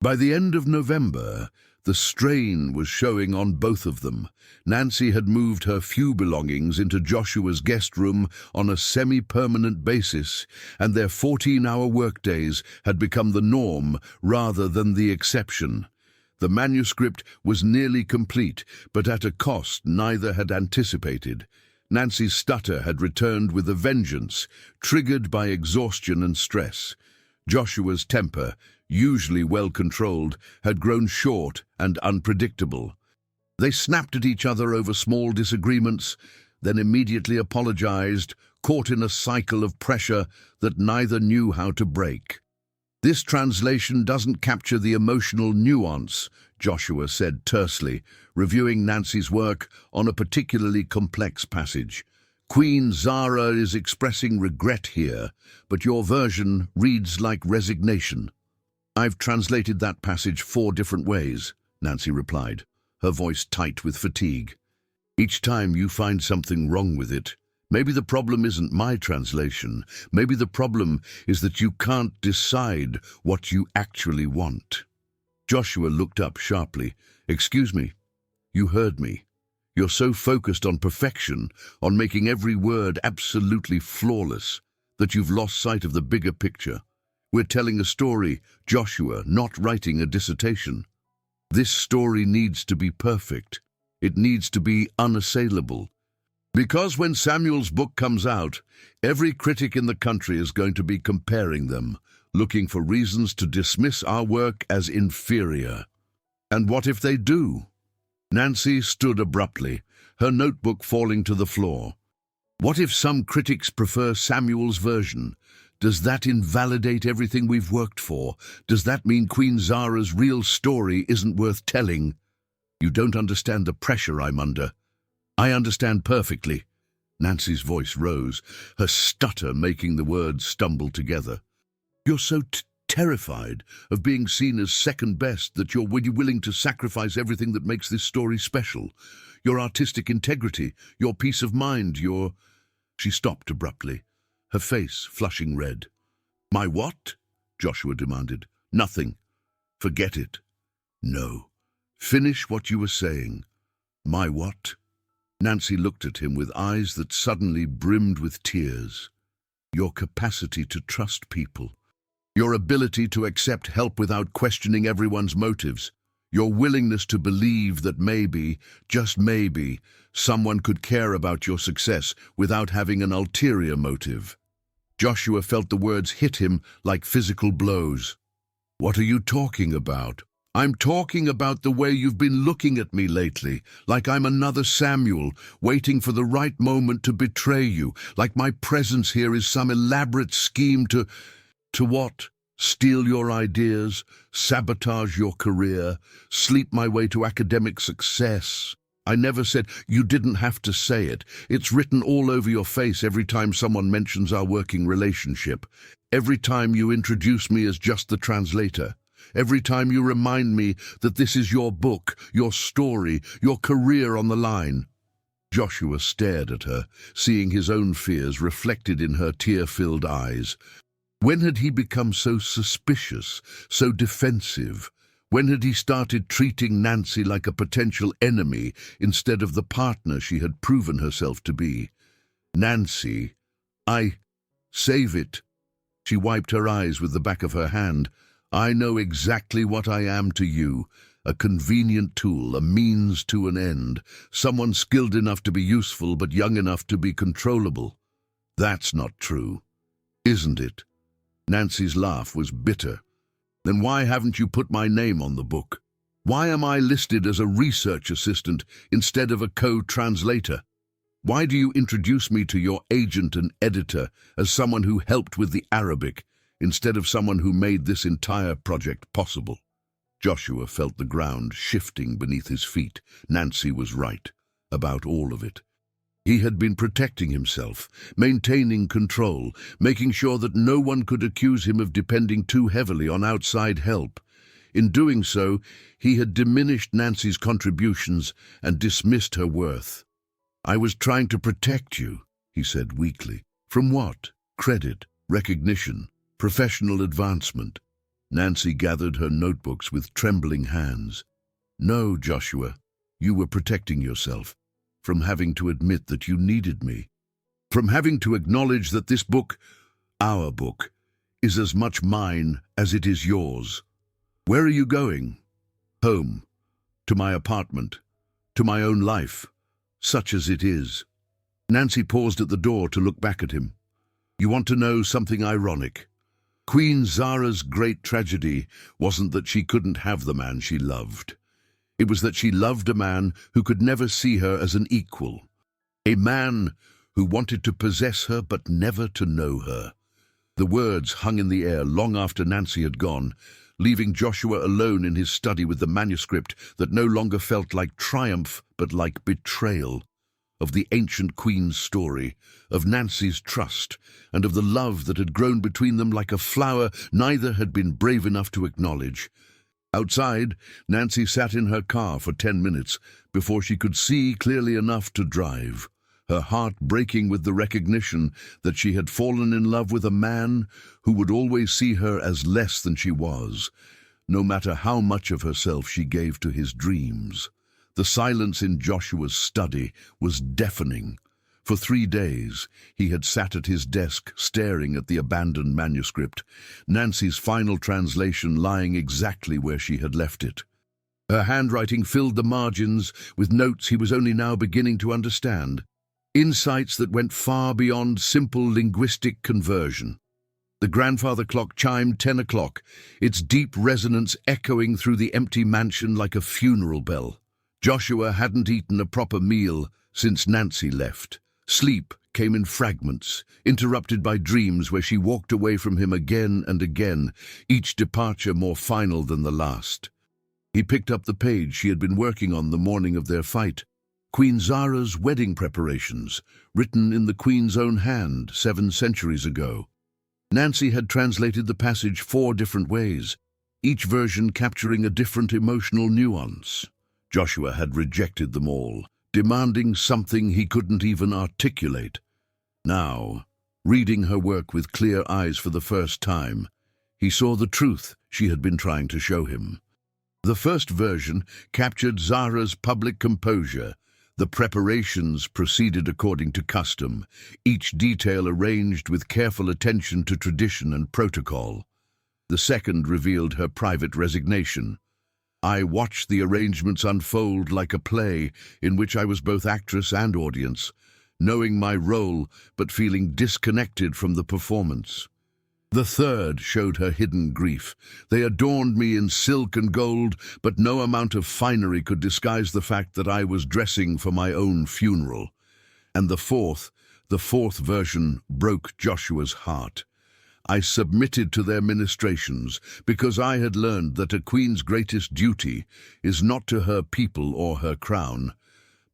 By the end of November, the strain was showing on both of them. Nancy had moved her few belongings into Joshua's guest room on a semi-permanent basis, and their 14-hour workdays had become the norm rather than the exception. The manuscript was nearly complete, but at a cost neither had anticipated. Nancy's stutter had returned with a vengeance, triggered by exhaustion and stress. Joshua's temper, usually well-controlled, had grown short and unpredictable. They snapped at each other over small disagreements, then immediately apologized, caught in a cycle of pressure that neither knew how to break. "This translation doesn't capture the emotional nuance," Joshua said tersely, reviewing Nancy's work on a particularly complex passage. "Queen Zara is expressing regret here, but your version reads like resignation." "I've translated that passage 4 different ways," Nancy replied, her voice tight with fatigue. "Each time you find something wrong with it. Maybe the problem isn't my translation. Maybe the problem is that you can't decide what you actually want." Joshua looked up sharply. "Excuse me. You heard me. You're so focused on perfection, on making every word absolutely flawless, that you've lost sight of the bigger picture. We're telling a story, Joshua, not writing a dissertation. This story needs to be perfect. It needs to be unassailable. Because when Samuel's book comes out, every critic in the country is going to be comparing them, looking for reasons to dismiss our work as inferior. And what if they do?" Nancy stood abruptly, her notebook falling to the floor. "What if some critics prefer Samuel's version? Does that invalidate everything we've worked for? Does that mean Queen Zara's real story isn't worth telling? You don't understand the pressure I'm under." "I understand perfectly." Nancy's voice rose, her stutter making the words stumble together. "You're so terrified of being seen as second best that you're willing to sacrifice everything that makes this story special. Your artistic integrity, your peace of mind, your—" She stopped abruptly, her face flushing red. "My what?" Joshua demanded. "Nothing. Forget it." "No. Finish what you were saying." "My what?" Nancy looked at him with eyes that suddenly brimmed with tears. "Your capacity to trust people. Your ability to accept help without questioning everyone's motives. Your willingness to believe that maybe, just maybe, someone could care about your success without having an ulterior motive." Joshua felt the words hit him like physical blows. "What are you talking about?" "I'm talking about the way you've been looking at me lately, like I'm another Samuel, waiting for the right moment to betray you, like my presence here is some elaborate scheme to what? Steal your ideas, sabotage your career, sleep my way to academic success." "I never said—" "You didn't have to say it. It's written all over your face every time someone mentions our working relationship. Every time you introduce me as just the translator. Every time you remind me that this is your book, your story, your career on the line." Joshua stared at her, seeing his own fears reflected in her tear-filled eyes. When had he become so suspicious, so defensive? When had he started treating Nancy like a potential enemy instead of the partner she had proven herself to be? Nancy, save it. She wiped her eyes with the back of her hand. I know exactly what I am to you. A convenient tool, a means to an end. Someone skilled enough to be useful, but young enough to be controllable. That's not true, isn't it? Nancy's laugh was bitter. Then why haven't you put my name on the book? Why am I listed as a research assistant instead of a co-translator? Why do you introduce me to your agent and editor as someone who helped with the Arabic instead of someone who made this entire project possible? Joshua felt the ground shifting beneath his feet. Nancy was right about all of it. He had been protecting himself, maintaining control, making sure that no one could accuse him of depending too heavily on outside help. In doing so, he had diminished Nancy's contributions and dismissed her worth. I was trying to protect you, he said weakly. From what? Credit, recognition, professional advancement. Nancy gathered her notebooks with trembling hands. No, Joshua, you were protecting yourself from having to admit that you needed me, from having to acknowledge that this book, our book, is as much mine as it is yours. Where are you going? Home, to my apartment, to my own life, such as it is. Nancy paused at the door to look back at him. You want to know something ironic? Queen Zara's great tragedy wasn't that she couldn't have the man she loved. It was that she loved a man who could never see her as an equal. A man who wanted to possess her but never to know her. The words hung in the air long after Nancy had gone, leaving Joshua alone in his study with the manuscript that no longer felt like triumph but like betrayal. Of the ancient queen's story, of Nancy's trust, and of the love that had grown between them like a flower neither had been brave enough to acknowledge. Outside, Nancy sat in her car for 10 minutes before she could see clearly enough to drive, her heart breaking with the recognition that she had fallen in love with a man who would always see her as less than she was, no matter how much of herself she gave to his dreams. The silence in Joshua's study was deafening. For 3 days, he had sat at his desk staring at the abandoned manuscript, Nancy's final translation lying exactly where she had left it. Her handwriting filled the margins with notes he was only now beginning to understand, insights that went far beyond simple linguistic conversion. The grandfather clock chimed 10 o'clock, its deep resonance echoing through the empty mansion like a funeral bell. Joshua hadn't eaten a proper meal since Nancy left. Sleep came in fragments, interrupted by dreams where she walked away from him again and again, each departure more final than the last. He picked up the page she had been working on the morning of their fight. Queen Zara's wedding preparations, written in the Queen's own hand 7 centuries ago. Nancy had translated the passage 4 different ways, each version capturing a different emotional nuance. Joshua had rejected them all, demanding something he couldn't even articulate. Now, reading her work with clear eyes for the first time, he saw the truth she had been trying to show him. The first version captured Zara's public composure. The preparations proceeded according to custom, each detail arranged with careful attention to tradition and protocol. The second revealed her private resignation. I watched the arrangements unfold like a play in which I was both actress and audience, knowing my role but feeling disconnected from the performance. The third showed her hidden grief. They adorned me in silk and gold, but no amount of finery could disguise the fact that I was dressing for my own funeral. And the fourth version broke Joshua's heart. I submitted to their ministrations because I had learned that a queen's greatest duty is not to her people or her crown,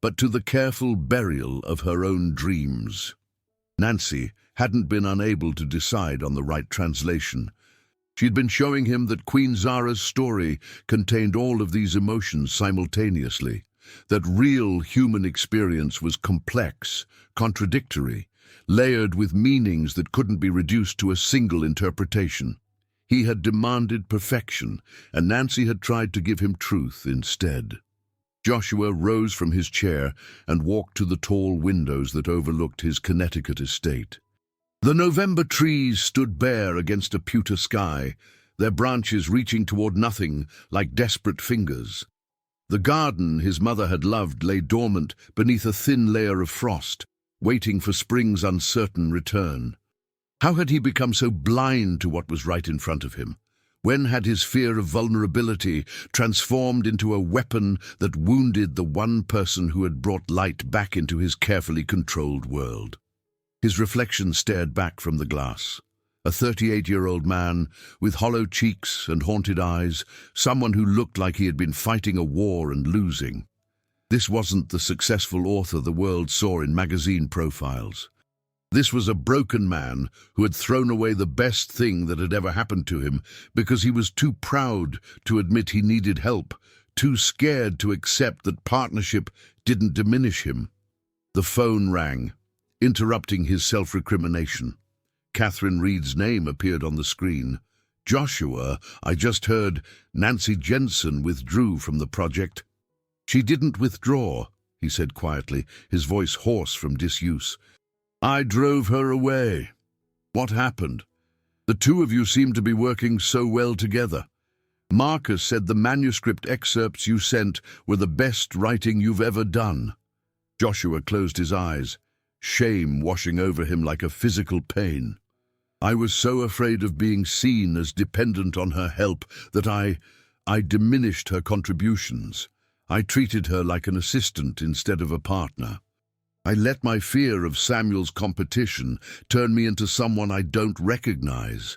but to the careful burial of her own dreams. Nancy hadn't been unable to decide on the right translation. She'd been showing him that Queen Zara's story contained all of these emotions simultaneously, that real human experience was complex, contradictory, layered with meanings that couldn't be reduced to a single interpretation. He had demanded perfection, and Nancy had tried to give him truth instead. Joshua rose from his chair and walked to the tall windows that overlooked his Connecticut estate. The November trees stood bare against a pewter sky, their branches reaching toward nothing like desperate fingers. The garden his mother had loved lay dormant beneath a thin layer of frost, waiting for spring's uncertain return. How had he become so blind to what was right in front of him? When had his fear of vulnerability transformed into a weapon that wounded the one person who had brought light back into his carefully controlled world? His reflection stared back from the glass. A 38-year-old man with hollow cheeks and haunted eyes, someone who looked like he had been fighting a war and losing. This wasn't the successful author the world saw in magazine profiles. This was a broken man who had thrown away the best thing that had ever happened to him because he was too proud to admit he needed help, too scared to accept that partnership didn't diminish him. The phone rang, interrupting his self-recrimination. Catherine Reed's name appeared on the screen. "Joshua, I just heard Nancy Jensen withdrew from the project." "She didn't withdraw," he said quietly, his voice hoarse from disuse. "I drove her away." "What happened? The two of you seem to be working so well together. Marcus said the manuscript excerpts you sent were the best writing you've ever done." Joshua closed his eyes, shame washing over him like a physical pain. "I was so afraid of being seen as dependent on her help that I diminished her contributions. I treated her like an assistant instead of a partner. I let my fear of Samuel's competition turn me into someone I don't recognize."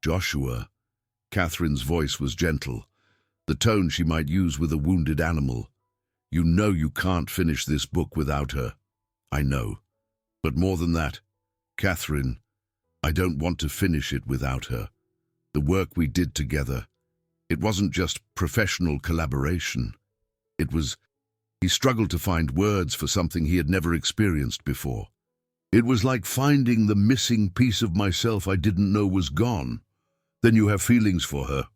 "Joshua," Catherine's voice was gentle, the tone she might use with a wounded animal. "You know you can't finish this book without her." "I know. But more than that, Catherine, I don't want to finish it without her. The work we did together, it wasn't just professional collaboration. It was..." He struggled to find words for something he had never experienced before. "It was like finding the missing piece of myself I didn't know was gone." "Then you have feelings for her?"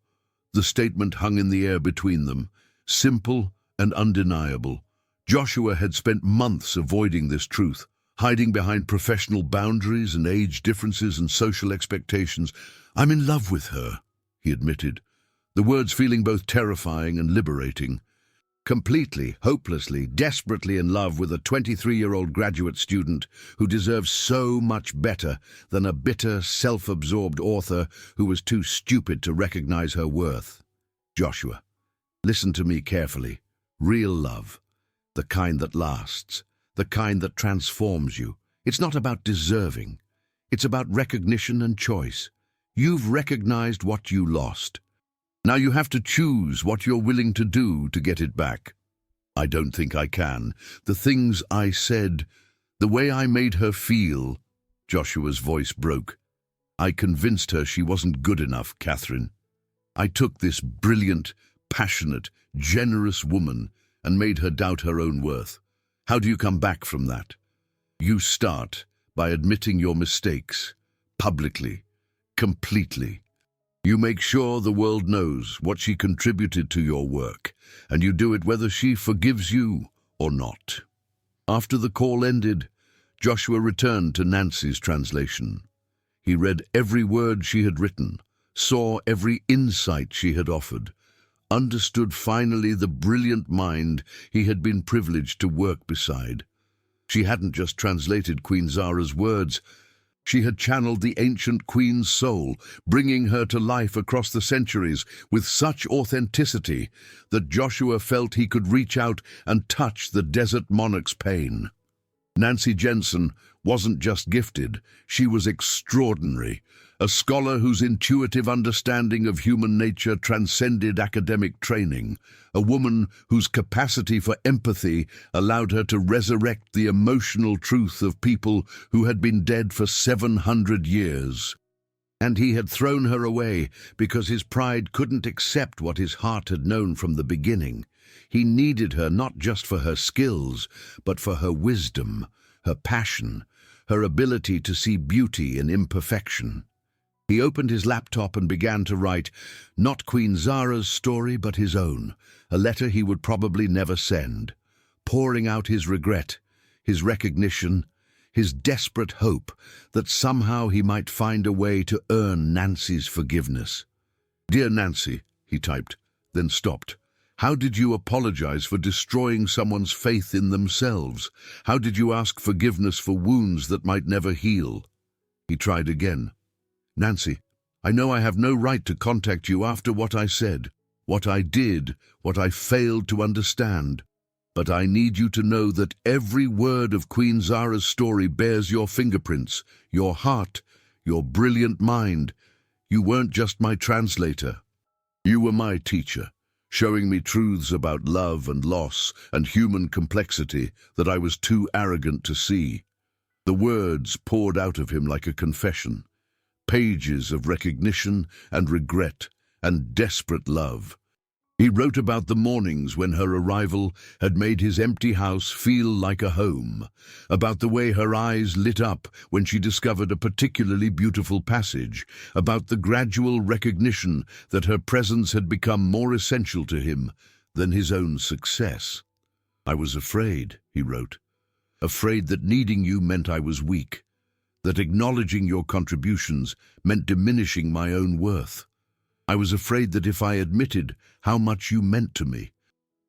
The statement hung in the air between them, simple and undeniable. Joshua had spent months avoiding this truth, hiding behind professional boundaries and age differences and social expectations. "I'm in love with her," he admitted, the words feeling both terrifying and liberating. Completely, hopelessly, desperately in love with a 23-year-old graduate student who deserves so much better than a bitter, self-absorbed author who was too stupid to recognize her worth. "Joshua, listen to me carefully. Real love, the kind that lasts, the kind that transforms you. It's not about deserving. It's about recognition and choice. You've recognized what you lost. Now you have to choose what you're willing to do to get it back." "I don't think I can. The things I said, the way I made her feel..." Joshua's voice broke. "I convinced her she wasn't good enough, Catherine. I took this brilliant, passionate, generous woman and made her doubt her own worth. How do you come back from that? You start by admitting your mistakes, publicly, completely. You make sure the world knows what she contributed to your work, and you do it whether she forgives you or not." After the call ended, Joshua returned to Nancy's translation. He read every word she had written, saw every insight she had offered, understood finally the brilliant mind he had been privileged to work beside. She hadn't just translated Queen Zara's words. She had channeled the ancient queen's soul, bringing her to life across the centuries with such authenticity that Joshua felt he could reach out and touch the desert monarch's pain. Nancy Jensen wasn't just gifted, she was extraordinary, a scholar whose intuitive understanding of human nature transcended academic training, a woman whose capacity for empathy allowed her to resurrect the emotional truth of people who had been dead for 700 years. And he had thrown her away because his pride couldn't accept what his heart had known from the beginning. He needed her not just for her skills, but for her wisdom, her passion, her ability to see beauty in imperfection. He opened his laptop and began to write, not Queen Zara's story, but his own, a letter he would probably never send, pouring out his regret, his recognition, his desperate hope that somehow he might find a way to earn Nancy's forgiveness. "Dear Nancy," he typed, then stopped. "How did you apologize for destroying someone's faith in themselves? How did you ask forgiveness for wounds that might never heal?" He tried again. "Nancy, I know I have no right to contact you after what I said, what I did, what I failed to understand. But I need you to know that every word of Queen Zara's story bears your fingerprints, your heart, your brilliant mind. You weren't just my translator. You were my teacher, showing me truths about love and loss and human complexity that I was too arrogant to see." The words poured out of him like a confession, pages of recognition and regret and desperate love. He wrote about the mornings when her arrival had made his empty house feel like a home, about the way her eyes lit up when she discovered a particularly beautiful passage, about the gradual recognition that her presence had become more essential to him than his own success. "I was afraid," he wrote, "afraid that needing you meant I was weak, that acknowledging your contributions meant diminishing my own worth. I was afraid that if I admitted how much you meant to me,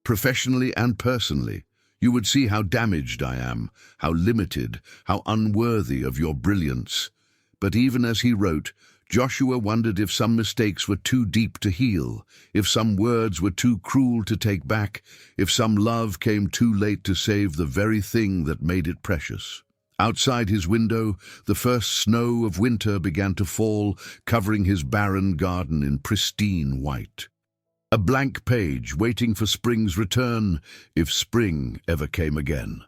professionally and personally, you would see how damaged I am, how limited, how unworthy of your brilliance." But even as he wrote, Joshua wondered if some mistakes were too deep to heal, if some words were too cruel to take back, if some love came too late to save the very thing that made it precious. Outside his window, the first snow of winter began to fall, covering his barren garden in pristine white. A blank page waiting for spring's return, if spring ever came again.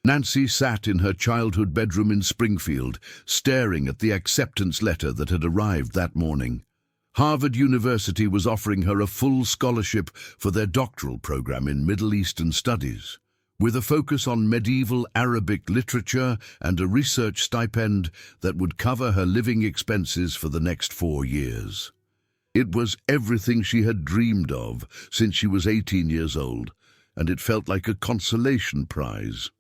Nancy sat in her childhood bedroom in Springfield, staring at the acceptance letter that had arrived that morning. Harvard University was offering her a full scholarship for their doctoral program in Middle Eastern Studies, with a focus on medieval Arabic literature and a research stipend that would cover her living expenses for the next 4 years. It was everything she had dreamed of since she was 18 years old, and it felt like a consolation prize.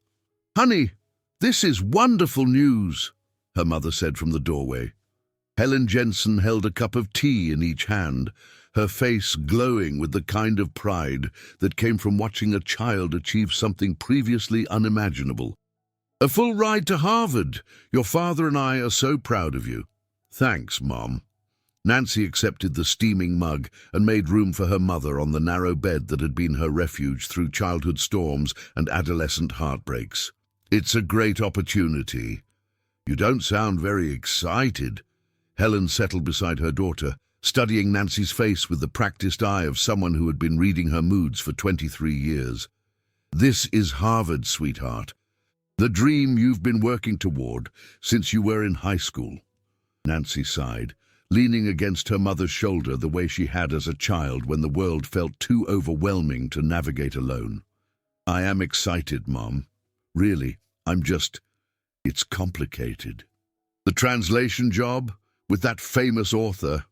"Honey, this is wonderful news," her mother said from the doorway. Helen Jensen held a cup of tea in each hand, her face glowing with the kind of pride that came from watching a child achieve something previously unimaginable. "A full ride to Harvard. Your father and I are so proud of you." "Thanks, Mom." Nancy accepted the steaming mug and made room for her mother on the narrow bed that had been her refuge through childhood storms and adolescent heartbreaks. "It's a great opportunity." "You don't sound very excited." Helen settled beside her daughter, studying Nancy's face with the practiced eye of someone who had been reading her moods for 23 years. "This is Harvard, sweetheart. The dream you've been working toward since you were in high school." Nancy sighed, leaning against her mother's shoulder the way she had as a child when the world felt too overwhelming to navigate alone. "I am excited, Mom. Really, it's complicated." "The translation job? With that famous author?"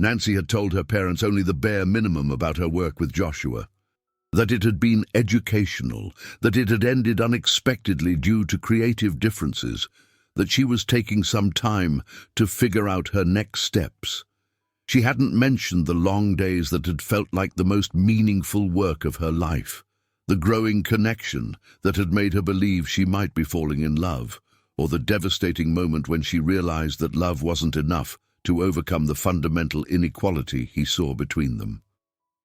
Nancy had told her parents only the bare minimum about her work with Joshua. That it had been educational, that it had ended unexpectedly due to creative differences, that she was taking some time to figure out her next steps. She hadn't mentioned the long days that had felt like the most meaningful work of her life, the growing connection that had made her believe she might be falling in love, or the devastating moment when she realized that love wasn't enough to overcome the fundamental inequality he saw between them.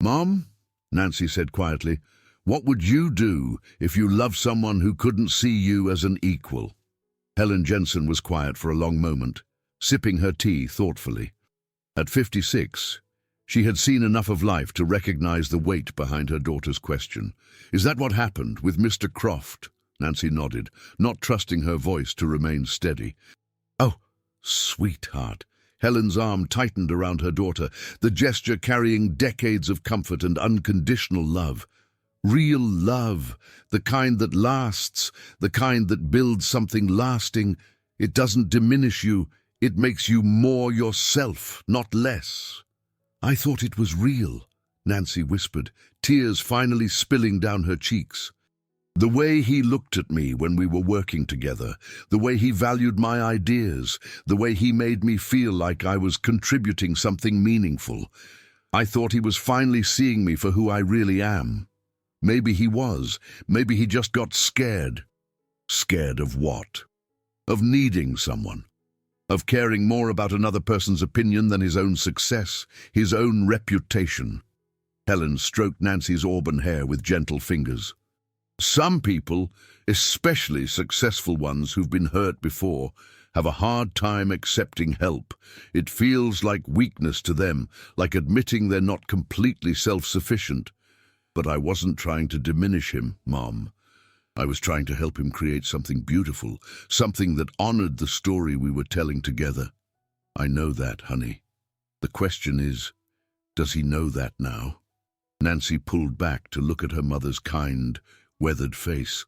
"Mom," Nancy said quietly, "what would you do if you loved someone who couldn't see you as an equal?" Helen Jensen was quiet for a long moment, sipping her tea thoughtfully. At 56, she had seen enough of life to recognize the weight behind her daughter's question. "Is that what happened with Mr. Croft?" Nancy nodded, not trusting her voice to remain steady. "Oh, sweetheart." Helen's arm tightened around her daughter, the gesture carrying decades of comfort and unconditional love. Real love, the kind that lasts, the kind that builds something lasting. It doesn't diminish you, it makes you more yourself, not less. I thought it was real, Nancy whispered, tears finally spilling down her cheeks. The way he looked at me when we were working together, the way he valued my ideas, the way he made me feel like I was contributing something meaningful. I thought he was finally seeing me for who I really am. Maybe he was. Maybe he just got scared. Scared of what? Of needing someone. Of caring more about another person's opinion than his own success, his own reputation. Helen stroked Nancy's auburn hair with gentle fingers. Some people, especially successful ones who've been hurt before, have a hard time accepting help. It feels like weakness to them, like admitting they're not completely self-sufficient. But I wasn't trying to diminish him, Mom. I was trying to help him create something beautiful, something that honored the story we were telling together. I know that, honey. The question is, does he know that now? Nancy pulled back to look at her mother's kind, weathered face.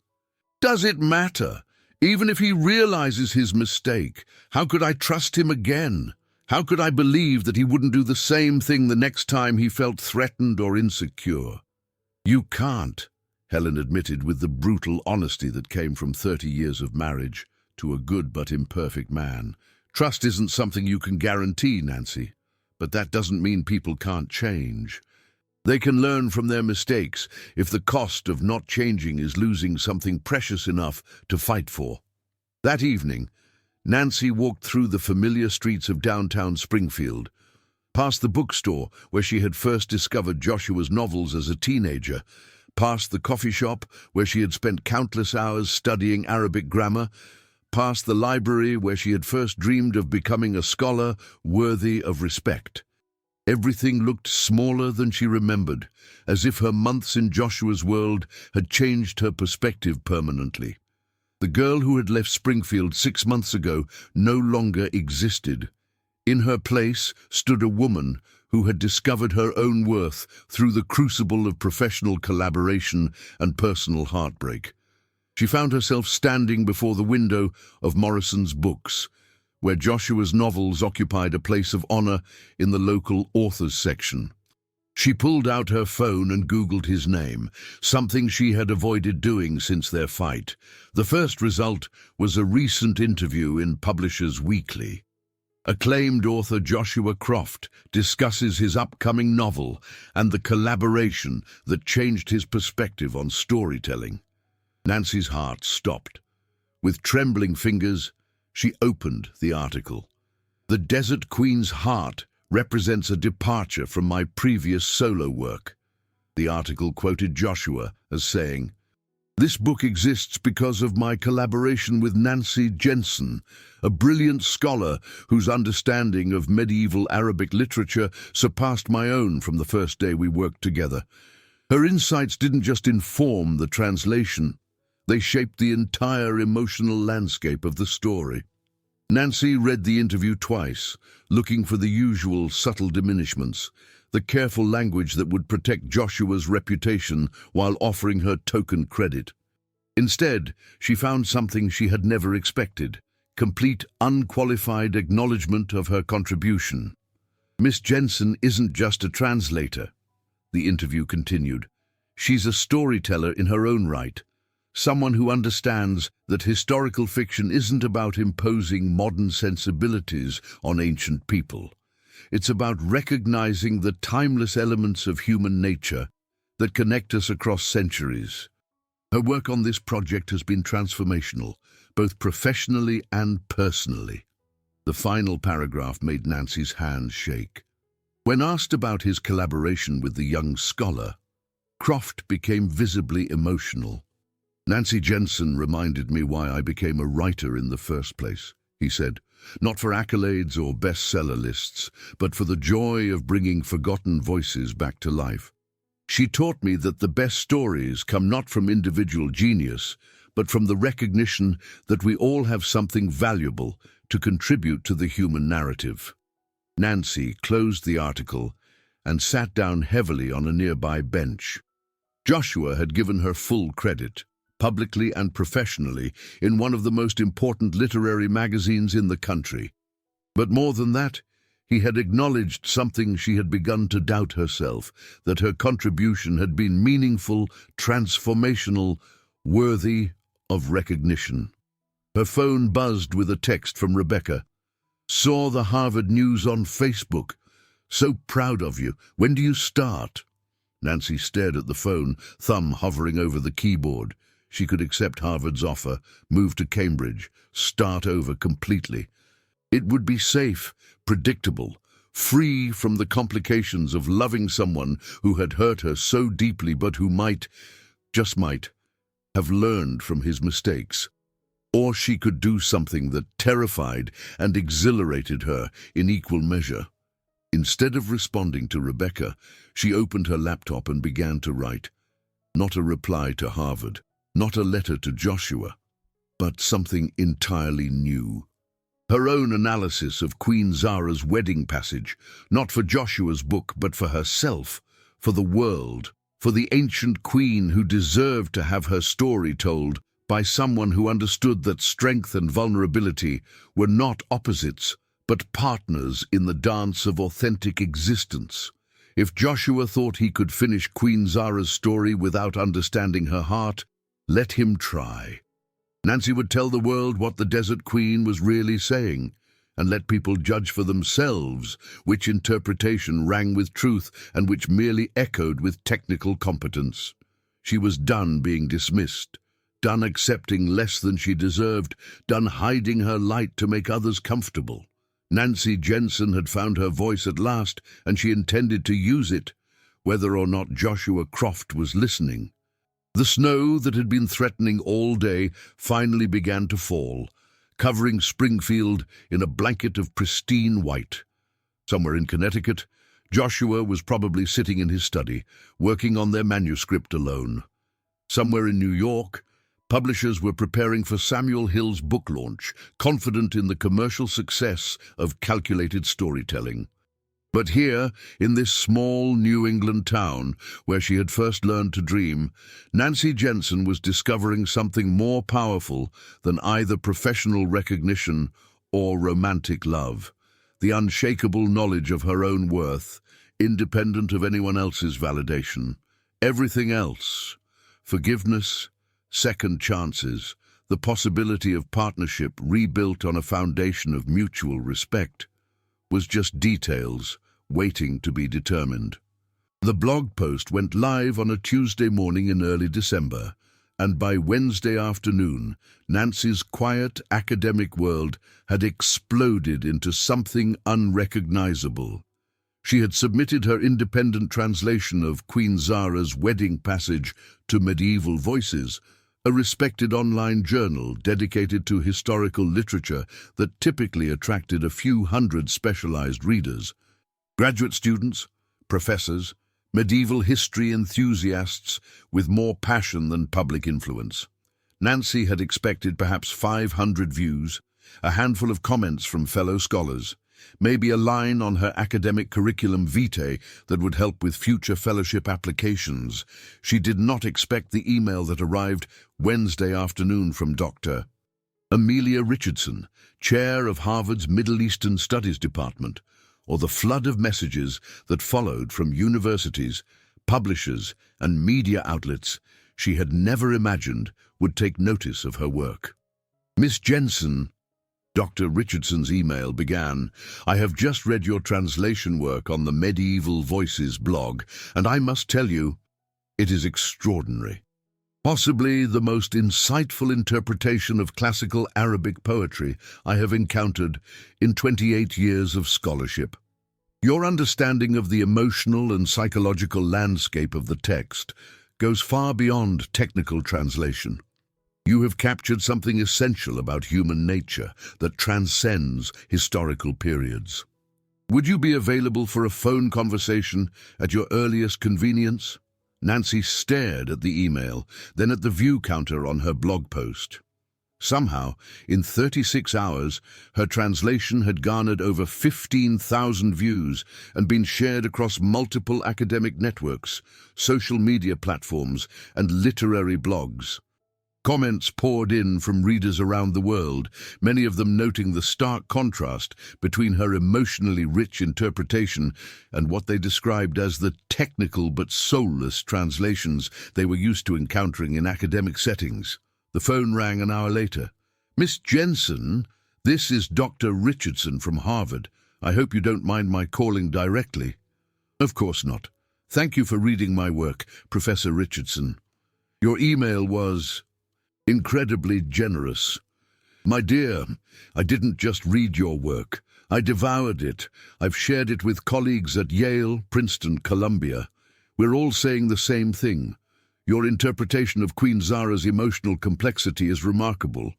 Does it matter? Even if he realizes his mistake, how could I trust him again? How could I believe that he wouldn't do the same thing the next time he felt threatened or insecure? You can't, Helen admitted with the brutal honesty that came from 30 years of marriage to a good but imperfect man. Trust isn't something you can guarantee, Nancy, but that doesn't mean people can't change. They can learn from their mistakes if the cost of not changing is losing something precious enough to fight for. That evening, Nancy walked through the familiar streets of downtown Springfield, past the bookstore where she had first discovered Joshua's novels as a teenager, past the coffee shop where she had spent countless hours studying Arabic grammar, past the library where she had first dreamed of becoming a scholar worthy of respect. Everything looked smaller than she remembered, as if her months in Joshua's world had changed her perspective permanently. The girl who had left Springfield 6 months ago no longer existed. In her place stood a woman who had discovered her own worth through the crucible of professional collaboration and personal heartbreak. She found herself standing before the window of Morrison's Books, where Joshua's novels occupied a place of honor in the local authors section. She pulled out her phone and Googled his name, something she had avoided doing since their fight. The first result was a recent interview in Publishers Weekly. Acclaimed author Joshua Croft discusses his upcoming novel and the collaboration that changed his perspective on storytelling. Nancy's heart stopped. With trembling fingers, she opened the article. The Desert Queen's heart represents a departure from my previous solo work. The article quoted Joshua as saying, "This book exists because of my collaboration with Nancy Jensen, a brilliant scholar whose understanding of medieval Arabic literature surpassed my own from the first day we worked together. Her insights didn't just inform the translation, they shaped the entire emotional landscape of the story." Nancy read the interview twice, looking for the usual subtle diminishments, the careful language that would protect Joshua's reputation while offering her token credit. Instead, she found something she had never expected, complete unqualified acknowledgement of her contribution. "Miss Jensen isn't just a translator," the interview continued. "She's a storyteller in her own right. Someone who understands that historical fiction isn't about imposing modern sensibilities on ancient people. It's about recognizing the timeless elements of human nature that connect us across centuries." Her work on this project has been transformational, both professionally and personally. The final paragraph made Nancy's hands shake. When asked about his collaboration with the young scholar, Croft became visibly emotional. "Nancy Jensen reminded me why I became a writer in the first place," he said. "Not for accolades or bestseller lists, but for the joy of bringing forgotten voices back to life. She taught me that the best stories come not from individual genius, but from the recognition that we all have something valuable to contribute to the human narrative." Nancy closed the article and sat down heavily on a nearby bench. Joshua had given her full credit, publicly and professionally, in one of the most important literary magazines in the country. But more than that, he had acknowledged something she had begun to doubt herself, that her contribution had been meaningful, transformational, worthy of recognition. Her phone buzzed with a text from Rebecca. "Saw the Harvard news on Facebook. So proud of you. When do you start?" Nancy stared at the phone, thumb hovering over the keyboard. She could accept Harvard's offer, move to Cambridge, start over completely. It would be safe, predictable, free from the complications of loving someone who had hurt her so deeply but who might, just might, have learned from his mistakes. Or she could do something that terrified and exhilarated her in equal measure. Instead of responding to Rebecca, she opened her laptop and began to write. Not a reply to Harvard, not a letter to Joshua, but something entirely new. Her own analysis of Queen Zara's wedding passage, not for Joshua's book, but for herself, for the world, for the ancient queen who deserved to have her story told by someone who understood that strength and vulnerability were not opposites, but partners in the dance of authentic existence. If Joshua thought he could finish Queen Zara's story without understanding her heart, let him try. Nancy would tell the world what the Desert Queen was really saying, and let people judge for themselves which interpretation rang with truth and which merely echoed with technical competence. She was done being dismissed, done accepting less than she deserved, done hiding her light to make others comfortable. Nancy Jensen had found her voice at last, and she intended to use it, whether or not Joshua Croft was listening. The snow that had been threatening all day finally began to fall, covering Springfield in a blanket of pristine white. Somewhere in Connecticut, Joshua was probably sitting in his study, working on their manuscript alone. Somewhere in New York, publishers were preparing for Samuel Hill's book launch, confident in the commercial success of calculated storytelling. But here, in this small New England town where she had first learned to dream, Nancy Jensen was discovering something more powerful than either professional recognition or romantic love, the unshakable knowledge of her own worth, independent of anyone else's validation. Everything else, forgiveness, second chances, the possibility of partnership rebuilt on a foundation of mutual respect, was just details waiting to be determined. The blog post went live on a Tuesday morning in early December, and by Wednesday afternoon, Nancy's quiet academic world had exploded into something unrecognizable. She had submitted her independent translation of Queen Zara's wedding passage to Medieval Voices, a respected online journal dedicated to historical literature that typically attracted a few hundred specialized readers. Graduate students, professors, medieval history enthusiasts with more passion than public influence. Nancy had expected perhaps 500 views, a handful of comments from fellow scholars, maybe a line on her academic curriculum vitae that would help with future fellowship applications. She did not expect the email that arrived Wednesday afternoon from Dr. Amelia Richardson, chair of Harvard's Middle Eastern Studies Department, or the flood of messages that followed from universities, publishers, and media outlets she had never imagined would take notice of her work. "Miss Jensen," Dr. Richardson's email began, "I have just read your translation work on the Medieval Voices blog, and I must tell you, it is extraordinary. Possibly the most insightful interpretation of classical Arabic poetry I have encountered in 28 years of scholarship. Your understanding of the emotional and psychological landscape of the text goes far beyond technical translation. You have captured something essential about human nature that transcends historical periods. Would you be available for a phone conversation at your earliest convenience?" Nancy stared at the email, then at the view counter on her blog post. Somehow, in 36 hours, her translation had garnered over 15,000 views and been shared across multiple academic networks, social media platforms, and literary blogs. Comments poured in from readers around the world, many of them noting the stark contrast between her emotionally rich interpretation and what they described as the technical but soulless translations they were used to encountering in academic settings. The phone rang an hour later. "Miss Jensen, this is Dr. Richardson from Harvard. I hope you don't mind my calling directly." "Of course not. Thank you for reading my work, Professor Richardson. Your email was incredibly generous. My dear, I didn't just read your work. I devoured it. I've shared it with colleagues at Yale, Princeton, Columbia. We're all saying the same thing. Your interpretation of Queen Zara's emotional complexity is remarkable.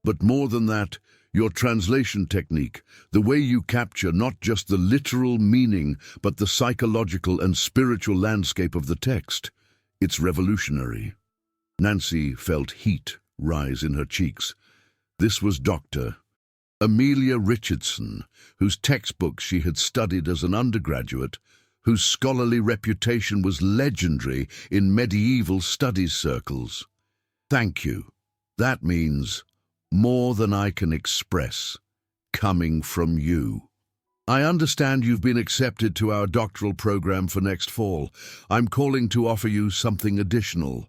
But more than that, your translation technique, the way you capture not just the literal meaning, but the psychological and spiritual landscape of the text, it's revolutionary." Nancy felt heat rise in her cheeks. This was Dr. Amelia Richardson, whose textbooks she had studied as an undergraduate, whose scholarly reputation was legendary in medieval studies circles. "Thank you. That means more than I can express, coming from you. I understand you've been accepted to our doctoral program for next fall. I'm calling to offer you something additional.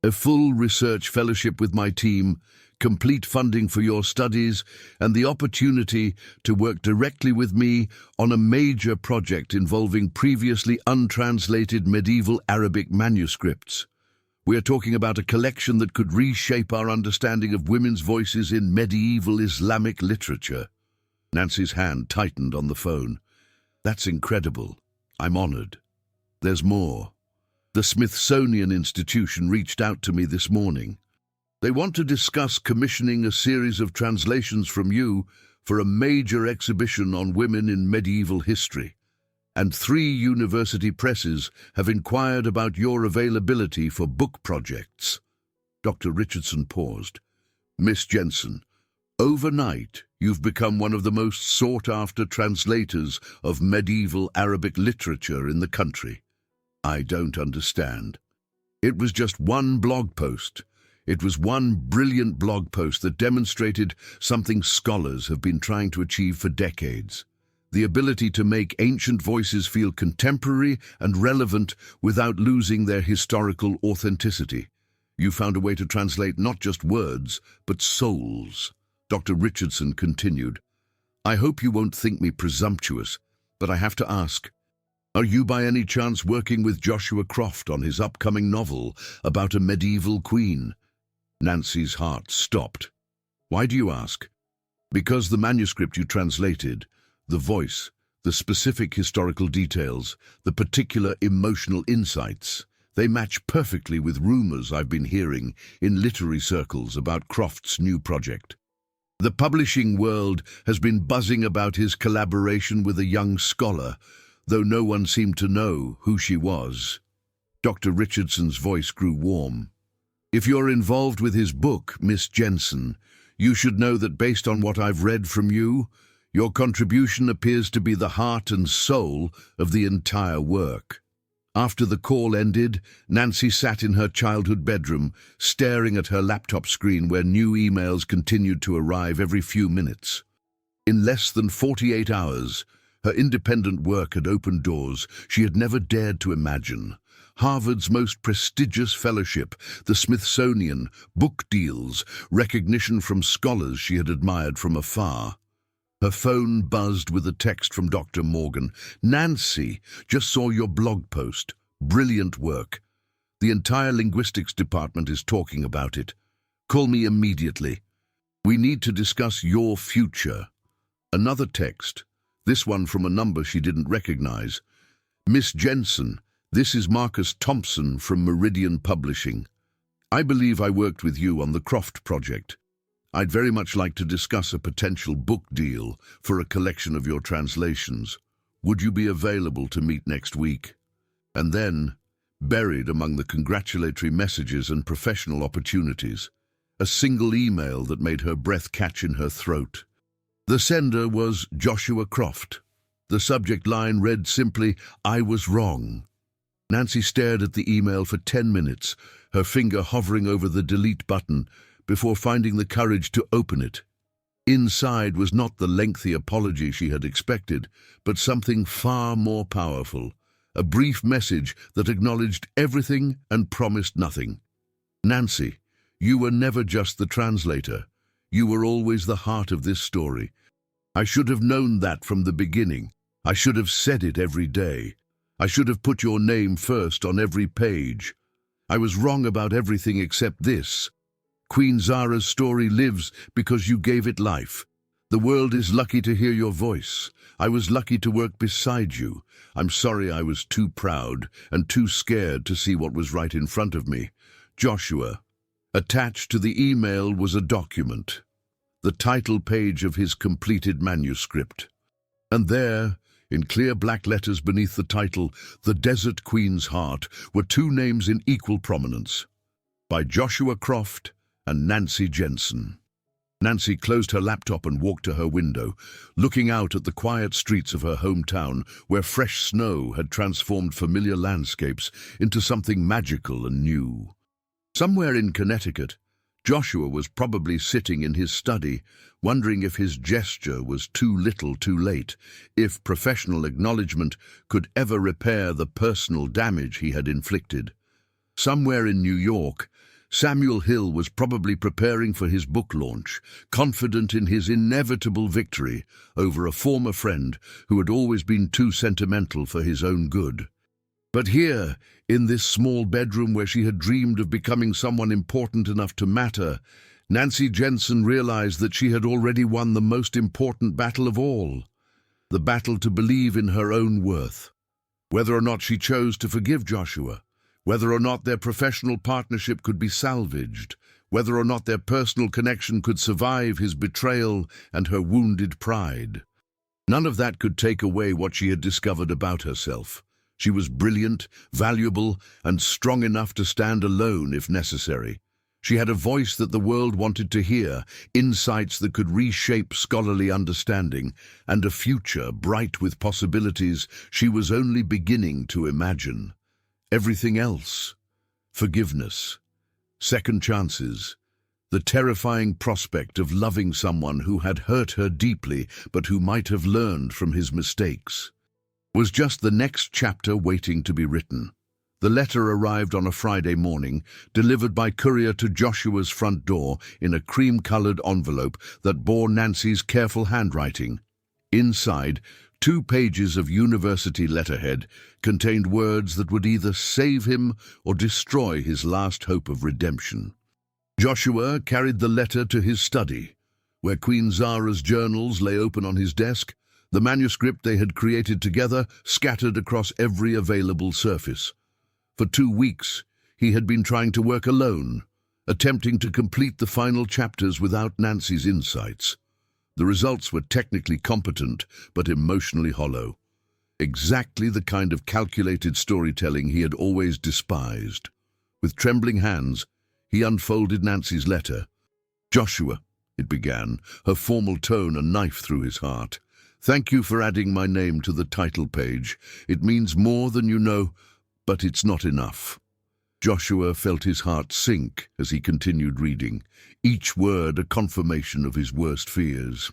A full research fellowship with my team, complete funding for your studies, and the opportunity to work directly with me on a major project involving previously untranslated medieval Arabic manuscripts. We are talking about a collection that could reshape our understanding of women's voices in medieval Islamic literature." Nancy's hand tightened on the phone. "That's incredible. I'm honored. There's more. The Smithsonian Institution reached out to me this morning. They want to discuss commissioning a series of translations from you for a major exhibition on women in medieval history. And 3 university presses have inquired about your availability for book projects." Dr. Richardson paused. "Miss Jensen, overnight you've become one of the most sought-after translators of medieval Arabic literature in the country." "I don't understand." "It was just one blog post. It was one brilliant blog post that demonstrated something scholars have been trying to achieve for decades. The ability to make ancient voices feel contemporary and relevant without losing their historical authenticity. You found a way to translate not just words, but souls." Dr. Richardson continued. "I hope you won't think me presumptuous, but I have to ask, are you by any chance working with Joshua Croft on his upcoming novel about a medieval queen?" Nancy's heart stopped. "Why do you ask?" "Because the manuscript you translated, the voice, the specific historical details, the particular emotional insights, they match perfectly with rumors I've been hearing in literary circles about Croft's new project. The publishing world has been buzzing about his collaboration with a young scholar, though no one seemed to know who she was." Dr. Richardson's voice grew warm. "If you're involved with his book, Miss Jensen, you should know that based on what I've read from you, your contribution appears to be the heart and soul of the entire work." After the call ended, Nancy sat in her childhood bedroom, staring at her laptop screen where new emails continued to arrive every few minutes. In less than 48 hours, her independent work had opened doors she had never dared to imagine. Harvard's most prestigious fellowship, the Smithsonian, book deals, recognition from scholars she had admired from afar. Her phone buzzed with a text from Dr. Morgan. "Nancy, just saw your blog post. Brilliant work. The entire linguistics department is talking about it. Call me immediately. We need to discuss your future." Another text, this one from a number she didn't recognize. "Miss Jensen, this is Marcus Thompson from Meridian Publishing. I believe I worked with you on the Croft project. I'd very much like to discuss a potential book deal for a collection of your translations. Would you be available to meet next week?" And then, buried among the congratulatory messages and professional opportunities, a single email that made her breath catch in her throat. The sender was Joshua Croft. The subject line read simply, "I was wrong." Nancy stared at the email for 10 minutes, her finger hovering over the delete button, before finding the courage to open it. Inside was not the lengthy apology she had expected, but something far more powerful. A brief message that acknowledged everything and promised nothing. Nancy, you were never just the translator. You were always the heart of this story. I should have known that from the beginning. I should have said it every day. I should have put your name first on every page. I was wrong about everything except this. Queen Zara's story lives because you gave it life. The world is lucky to hear your voice. I was lucky to work beside you. I'm sorry I was too proud and too scared to see what was right in front of me. Joshua. Attached to the email was a document, the title page of his completed manuscript. And there, in clear black letters beneath the title, The Desert Queen's Heart, were two names in equal prominence, by Joshua Croft and Nancy Jensen. Nancy closed her laptop and walked to her window, looking out at the quiet streets of her hometown, where fresh snow had transformed familiar landscapes into something magical and new. Somewhere in Connecticut, Joshua was probably sitting in his study, wondering if his gesture was too little too late, if professional acknowledgement could ever repair the personal damage he had inflicted. Somewhere in New York, Samuel Hill was probably preparing for his book launch, confident in his inevitable victory over a former friend who had always been too sentimental for his own good. But here, in this small bedroom where she had dreamed of becoming someone important enough to matter, Nancy Jensen realized that she had already won the most important battle of all, the battle to believe in her own worth. Whether or not she chose to forgive Joshua, whether or not their professional partnership could be salvaged, whether or not their personal connection could survive his betrayal and her wounded pride. None of that could take away what she had discovered about herself. She was brilliant, valuable, and strong enough to stand alone if necessary. She had a voice that the world wanted to hear, insights that could reshape scholarly understanding, and a future bright with possibilities she was only beginning to imagine. Everything else, forgiveness, second chances, the terrifying prospect of loving someone who had hurt her deeply but who might have learned from his mistakes, was just the next chapter waiting to be written. The letter arrived on a Friday morning, delivered by courier to Joshua's front door in a cream-colored envelope that bore Nancy's careful handwriting. Inside, 2 pages of university letterhead contained words that would either save him or destroy his last hope of redemption. Joshua carried the letter to his study, where Queen Zara's journals lay open on his desk, the manuscript they had created together scattered across every available surface. For 2 weeks, he had been trying to work alone, attempting to complete the final chapters without Nancy's insights. The results were technically competent, but emotionally hollow. Exactly the kind of calculated storytelling he had always despised. With trembling hands, he unfolded Nancy's letter. "Joshua," it began, her formal tone a knife through his heart. "Thank you for adding my name to the title page. It means more than you know, but it's not enough." Joshua felt his heart sink as he continued reading, each word a confirmation of his worst fears.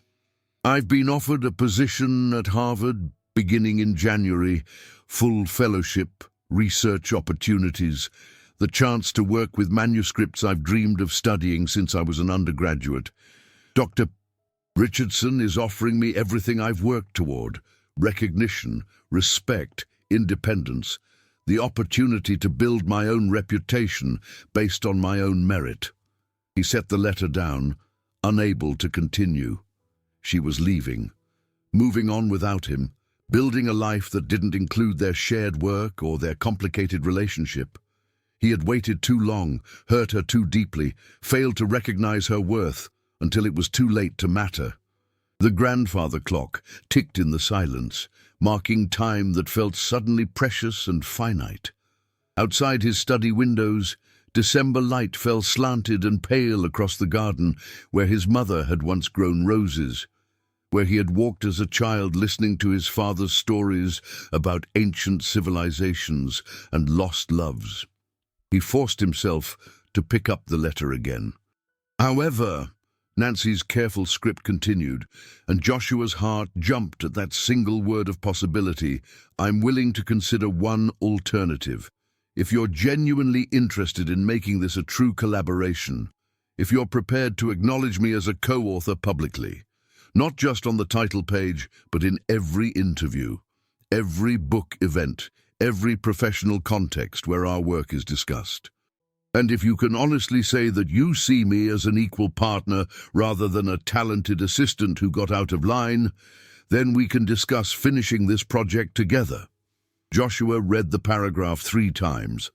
"I've been offered a position at Harvard beginning in January, full fellowship, research opportunities, the chance to work with manuscripts I've dreamed of studying since I was an undergraduate. Dr. Richardson is offering me everything I've worked toward: recognition, respect, independence, the opportunity to build my own reputation based on my own merit." He set the letter down, unable to continue. She was leaving, moving on without him, building a life that didn't include their shared work or their complicated relationship. He had waited too long, hurt her too deeply, failed to recognize her worth until it was too late to matter. The grandfather clock ticked in the silence, marking time that felt suddenly precious and finite. Outside his study windows, December light fell slanted and pale across the garden where his mother had once grown roses. where he had walked as a child listening to his father's stories about ancient civilizations and lost loves. He forced himself to pick up the letter again. However, Nancy's careful script continued, and Joshua's heart jumped at that single word of possibility. I'm willing to consider one alternative. If you're genuinely interested in making this a true collaboration, if you're prepared to acknowledge me as a co-author publicly, not just on the title page, but in every interview, every book event, every professional context where our work is discussed. And if you can honestly say that you see me as an equal partner rather than a talented assistant who got out of line, then we can discuss finishing this project together. Joshua read the paragraph 3 times,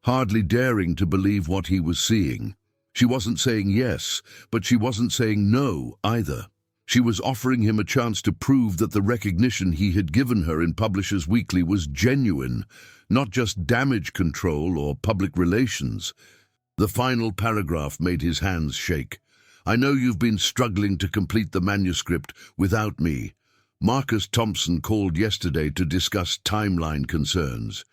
hardly daring to believe what he was seeing. She wasn't saying yes, but she wasn't saying no either. She was offering him a chance to prove that the recognition he had given her in Publishers Weekly was genuine, not just damage control or public relations. The final paragraph made his hands shake. I know you've been struggling to complete the manuscript without me. Marcus Thompson called yesterday to discuss timeline concerns.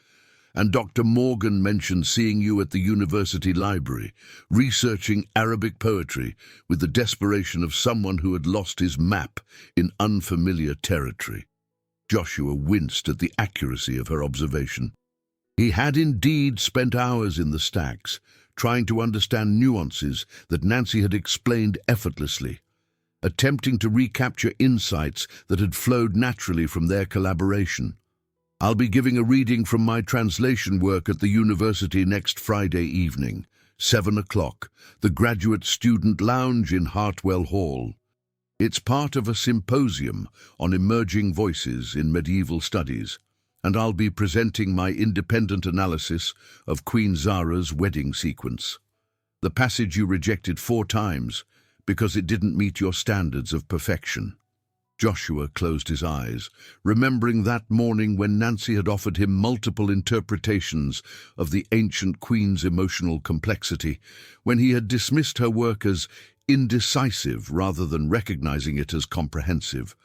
And Dr. Morgan mentioned seeing you at the university library, researching Arabic poetry with the desperation of someone who had lost his map in unfamiliar territory. Joshua winced at the accuracy of her observation. He had indeed spent hours in the stacks, trying to understand nuances that Nancy had explained effortlessly, attempting to recapture insights that had flowed naturally from their collaboration. I'll be giving a reading from my translation work at the university next Friday evening, 7 o'clock, the Graduate Student Lounge in Hartwell Hall. It's part of a symposium on emerging voices in medieval studies, and I'll be presenting my independent analysis of Queen Zara's wedding sequence. The passage you rejected 4 times because it didn't meet your standards of perfection. Joshua closed his eyes, remembering that morning when Nancy had offered him multiple interpretations of the ancient queen's emotional complexity, when he had dismissed her work as indecisive rather than recognizing it as comprehensive.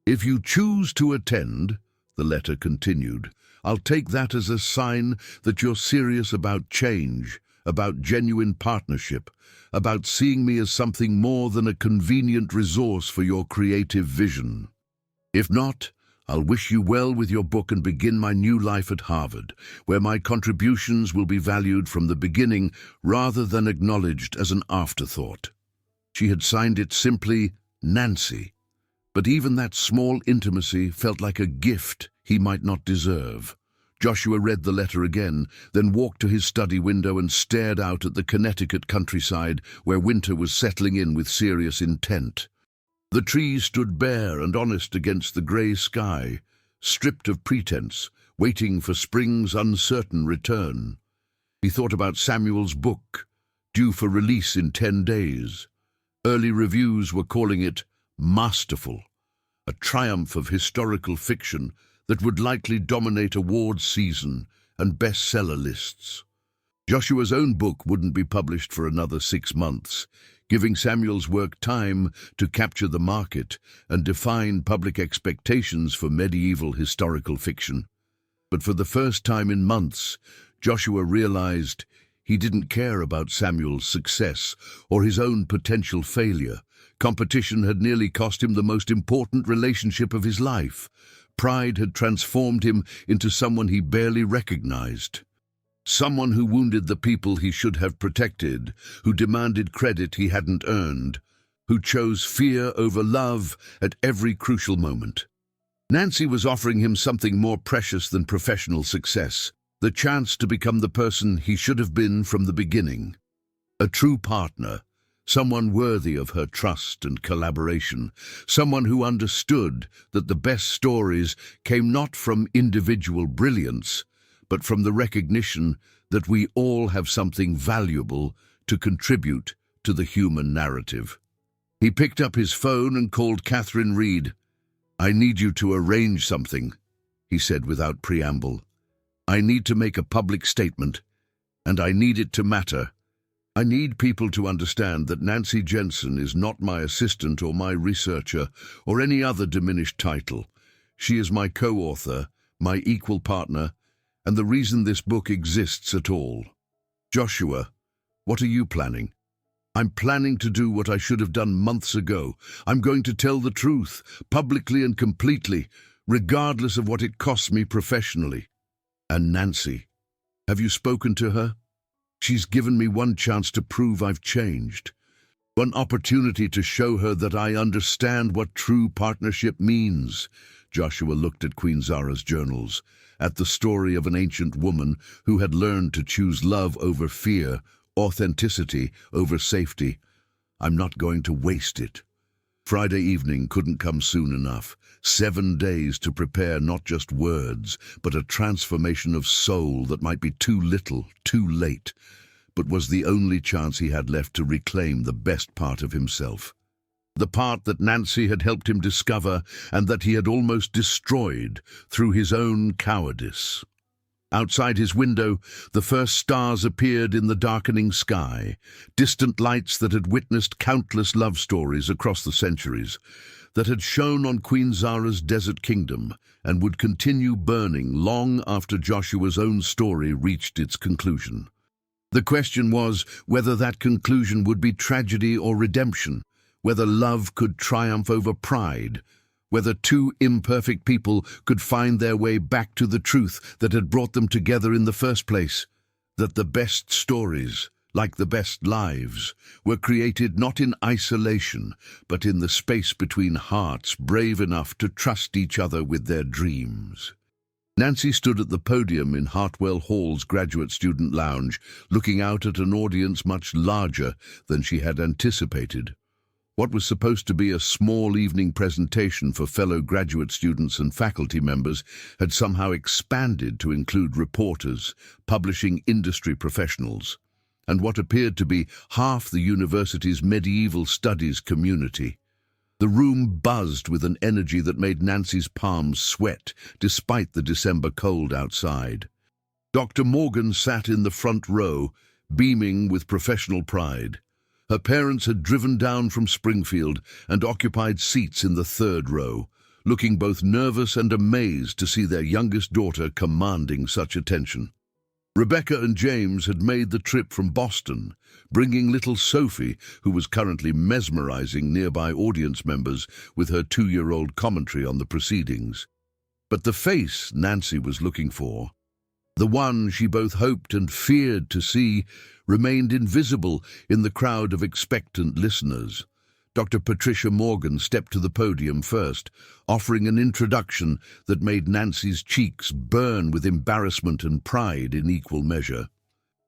If you choose to attend, the letter continued, I'll take that as a sign that you're serious about change, about genuine partnership, about seeing me as something more than a convenient resource for your creative vision. If not, I'll wish you well with your book and begin my new life at Harvard, where my contributions will be valued from the beginning rather than acknowledged as an afterthought. She had signed it simply Nancy, but even that small intimacy felt like a gift he might not deserve. Joshua read the letter again, then walked to his study window and stared out at the Connecticut countryside where winter was settling in with serious intent. The trees stood bare and honest against the grey sky, stripped of pretense, waiting for spring's uncertain return. He thought about Samuel's book, due for release in 10 days. Early reviews were calling it masterful, a triumph of historical fiction that would likely dominate awards season and bestseller lists. Joshua's own book wouldn't be published for another 6 months, giving Samuel's work time to capture the market and define public expectations for medieval historical fiction. But for the first time in months, Joshua realized he didn't care about Samuel's success or his own potential failure. Competition had nearly cost him the most important relationship of his life. Pride had transformed him into someone he barely recognized. Someone who wounded the people he should have protected, who demanded credit he hadn't earned, who chose fear over love at every crucial moment. Nancy was offering him something more precious than professional success, the chance to become the person he should have been from the beginning. A true partner, someone worthy of her trust and collaboration, someone who understood that the best stories came not from individual brilliance, but from the recognition that we all have something valuable to contribute to the human narrative. He picked up his phone and called Catherine Reed. I need you to arrange something, he said without preamble. I need to make a public statement, and I need it to matter. I need people to understand that Nancy Jensen is not my assistant or my researcher or any other diminished title. She is my co-author, my equal partner, and the reason this book exists at all. Joshua, what are you planning? I'm planning to do what I should have done months ago. I'm going to tell the truth, publicly and completely, regardless of what it costs me professionally. And Nancy, have you spoken to her? She's given me one chance to prove I've changed. One opportunity to show her that I understand what true partnership means. Joshua looked at Queen Zara's journals, at the story of an ancient woman who had learned to choose love over fear, authenticity over safety. I'm not going to waste it. Friday evening couldn't come soon enough. 7 days to prepare not just words, but a transformation of soul that might be too little, too late, but was the only chance he had left to reclaim the best part of himself. The part that Nancy had helped him discover and that he had almost destroyed through his own cowardice. Outside his window, the first stars appeared in the darkening sky, distant lights that had witnessed countless love stories across the centuries, that had shone on Queen Zara's desert kingdom and would continue burning long after Joshua's own story reached its conclusion. The question was whether that conclusion would be tragedy or redemption, whether love could triumph over pride, whether two imperfect people could find their way back to the truth that had brought them together in the first place, that the best stories, like the best lives, were created not in isolation, but in the space between hearts brave enough to trust each other with their dreams. Nancy stood at the podium in Hartwell Hall's graduate student lounge, looking out at an audience much larger than she had anticipated. What was supposed to be a small evening presentation for fellow graduate students and faculty members had somehow expanded to include reporters, publishing industry professionals, and what appeared to be half the university's medieval studies community. The room buzzed with an energy that made Nancy's palms sweat despite the December cold outside. Dr. Morgan sat in the front row, beaming with professional pride. Her parents had driven down from Springfield and occupied seats in the third row, looking both nervous and amazed to see their youngest daughter commanding such attention. Rebecca and James had made the trip from Boston, bringing little Sophie, who was currently mesmerizing nearby audience members with her 2-year-old commentary on the proceedings. But the face Nancy was looking for, the one she both hoped and feared to see, remained invisible in the crowd of expectant listeners. Dr. Patricia Morgan stepped to the podium first, offering an introduction that made Nancy's cheeks burn with embarrassment and pride in equal measure.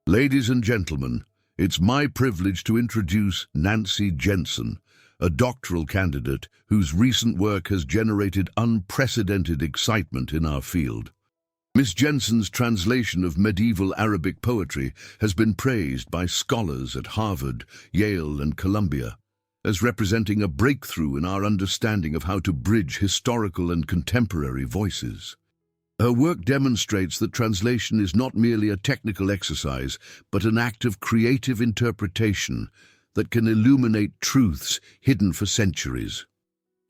Ladies and gentlemen, it's my privilege to introduce Nancy Jensen, a doctoral candidate whose recent work has generated unprecedented excitement in our field. Miss Jensen's translation of medieval Arabic poetry has been praised by scholars at Harvard, Yale, and Columbia as representing a breakthrough in our understanding of how to bridge historical and contemporary voices. Her work demonstrates that translation is not merely a technical exercise, but an act of creative interpretation that can illuminate truths hidden for centuries.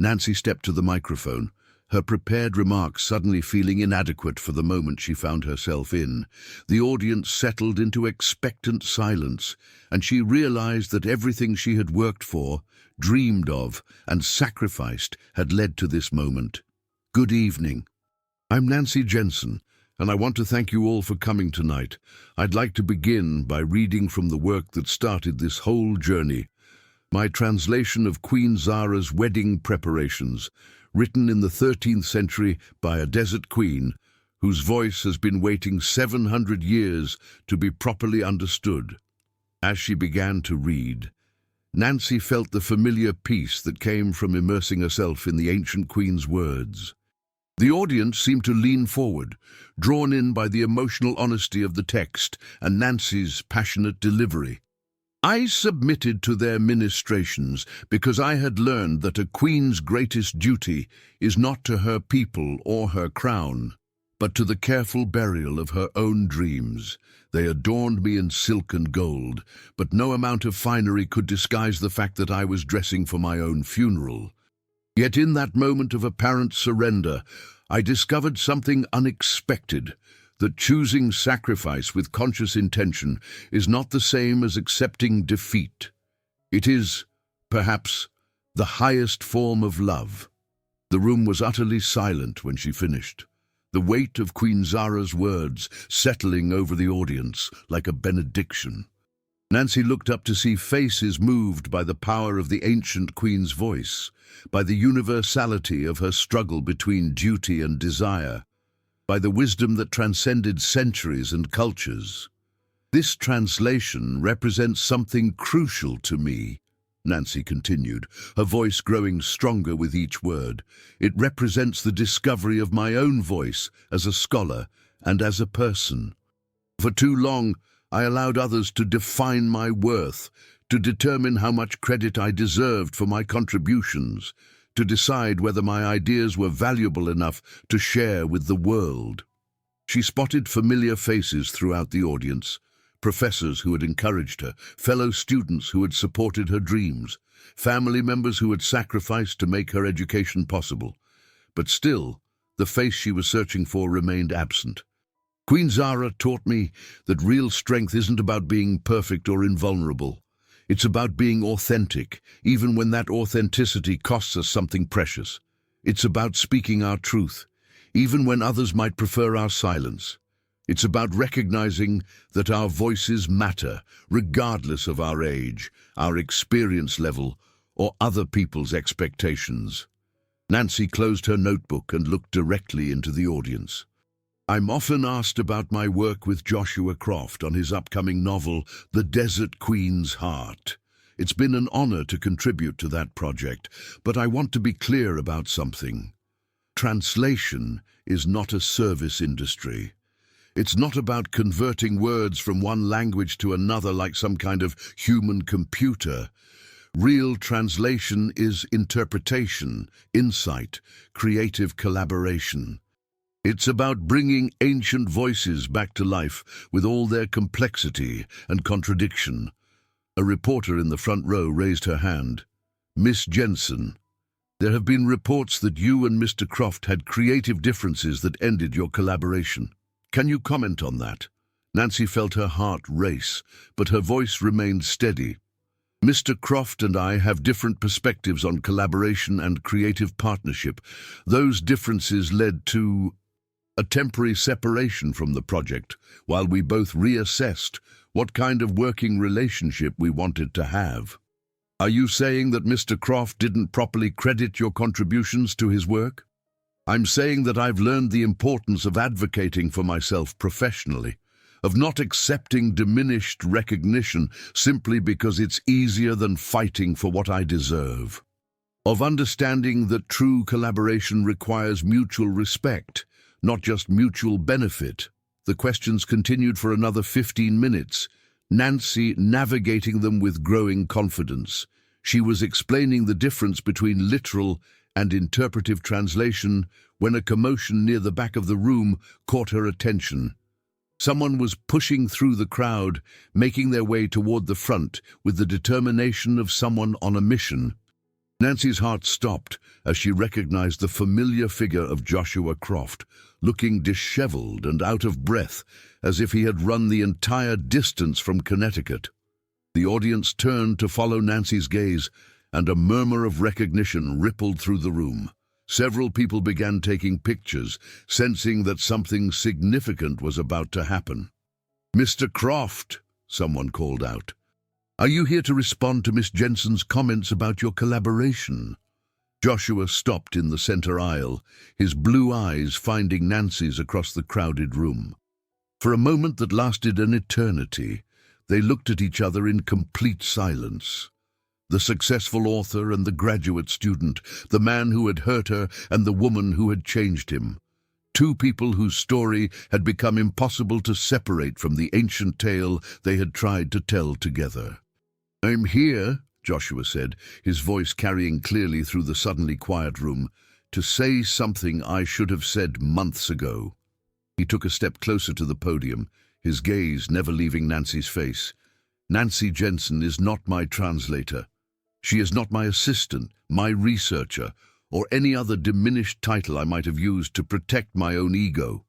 Nancy stepped to the microphone, her prepared remarks suddenly feeling inadequate for the moment she found herself in. The audience settled into expectant silence, and she realized that everything she had worked for, dreamed of, and sacrificed had led to this moment. Good evening. I'm Nancy Jensen, and I want to thank you all for coming tonight. I'd like to begin by reading from the work that started this whole journey, my translation of Queen Zara's wedding preparations, written in the 13th century by a desert queen whose voice has been waiting 700 years to be properly understood. As she began to read, Nancy felt the familiar peace that came from immersing herself in the ancient queen's words. The audience seemed to lean forward, drawn in by the emotional honesty of the text and Nancy's passionate delivery. I submitted to their ministrations because I had learned that a queen's greatest duty is not to her people or her crown, but to the careful burial of her own dreams. They adorned me in silk and gold, but no amount of finery could disguise the fact that I was dressing for my own funeral. Yet in that moment of apparent surrender, I discovered something unexpected, that choosing sacrifice with conscious intention is not the same as accepting defeat. It is, perhaps, the highest form of love. The room was utterly silent when she finished, the weight of Queen Zara's words settling over the audience like a benediction. Nancy looked up to see faces moved by the power of the ancient queen's voice, by the universality of her struggle between duty and desire, by the wisdom that transcended centuries and cultures. "This translation represents something crucial to me," Nancy continued, her voice growing stronger with each word. "It represents the discovery of my own voice as a scholar and as a person. For too long, I allowed others to define my worth, to determine how much credit I deserved for my contributions, to decide whether my ideas were valuable enough to share with the world." She spotted familiar faces throughout the audience, professors who had encouraged her, fellow students who had supported her dreams, family members who had sacrificed to make her education possible. But still, the face she was searching for remained absent. Queen Zara taught me that real strength isn't about being perfect or invulnerable. It's about being authentic, even when that authenticity costs us something precious. It's about speaking our truth, even when others might prefer our silence. It's about recognizing that our voices matter, regardless of our age, our experience level, or other people's expectations. Nancy closed her notebook and looked directly into the audience. "I'm often asked about my work with Joshua Croft on his upcoming novel, The Desert Queen's Heart. It's been an honor to contribute to that project, but I want to be clear about something. Translation is not a service industry. It's not about converting words from one language to another like some kind of human computer. Real translation is interpretation, insight, creative collaboration. It's about bringing ancient voices back to life with all their complexity and contradiction." A reporter in the front row raised her hand. "Miss Jensen, there have been reports that you and Mr. Croft had creative differences that ended your collaboration. Can you comment on that?" Nancy felt her heart race, but her voice remained steady. "Mr. Croft and I have different perspectives on collaboration and creative partnership. Those differences led to a temporary separation from the project, while we both reassessed what kind of working relationship we wanted to have." "Are you saying that Mr. Croft didn't properly credit your contributions to his work?" "I'm saying that I've learned the importance of advocating for myself professionally, of not accepting diminished recognition simply because it's easier than fighting for what I deserve, of understanding that true collaboration requires mutual respect, not just mutual benefit." The questions continued for another 15 minutes, Nancy navigating them with growing confidence. She was explaining the difference between literal and interpretive translation when a commotion near the back of the room caught her attention. Someone was pushing through the crowd, making their way toward the front with the determination of someone on a mission. Nancy's heart stopped as she recognized the familiar figure of Joshua Croft, looking disheveled and out of breath, as if he had run the entire distance from Connecticut. The audience turned to follow Nancy's gaze, and a murmur of recognition rippled through the room. Several people began taking pictures, sensing that something significant was about to happen. "Mr. Croft," someone called out, "are you here to respond to Miss Jensen's comments about your collaboration?" Joshua stopped in the center aisle, his blue eyes finding Nancy's across the crowded room. For a moment that lasted an eternity, they looked at each other in complete silence. The successful author and the graduate student, the man who had hurt her and the woman who had changed him. Two people whose story had become impossible to separate from the ancient tale they had tried to tell together. "I'm here," Joshua said, his voice carrying clearly through the suddenly quiet room, "to say something I should have said months ago." He took a step closer to the podium, his gaze never leaving Nancy's face. Nancy Jensen is not my translator. She is not my assistant, my researcher, or any other diminished title I might have used to protect my own ego.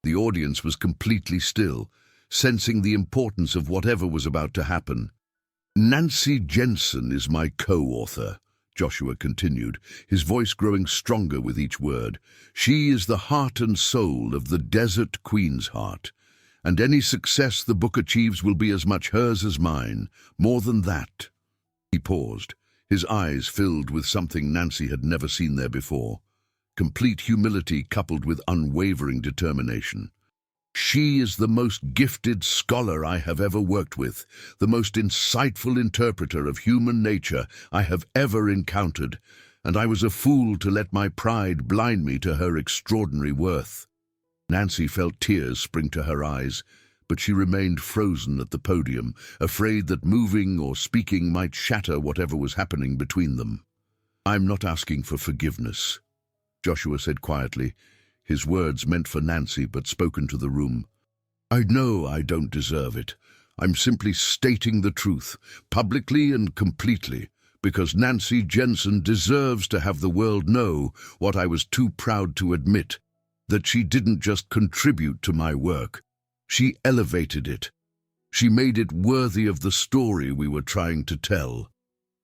The audience was completely still, sensing the importance of whatever was about to happen. Nancy Jensen is my co-author, Joshua continued, his voice growing stronger with each word. She is the heart and soul of the Desert Queen's heart, and any success the book achieves will be as much hers as mine, more than that. He paused, his eyes filled with something Nancy had never seen there before, complete humility coupled with unwavering determination. She is the most gifted scholar I have ever worked with, the most insightful interpreter of human nature I have ever encountered, and I was a fool to let my pride blind me to her extraordinary worth. Nancy felt tears spring to her eyes, but she remained frozen at the podium, afraid that moving or speaking might shatter whatever was happening between them. "I'm not asking for forgiveness," Joshua said quietly, his words meant for Nancy but spoken to the room. "I know I don't deserve it. I'm simply stating the truth, publicly and completely, because Nancy Jensen deserves to have the world know what I was too proud to admit, that she didn't just contribute to my work. She elevated it. She made it worthy of the story we were trying to tell."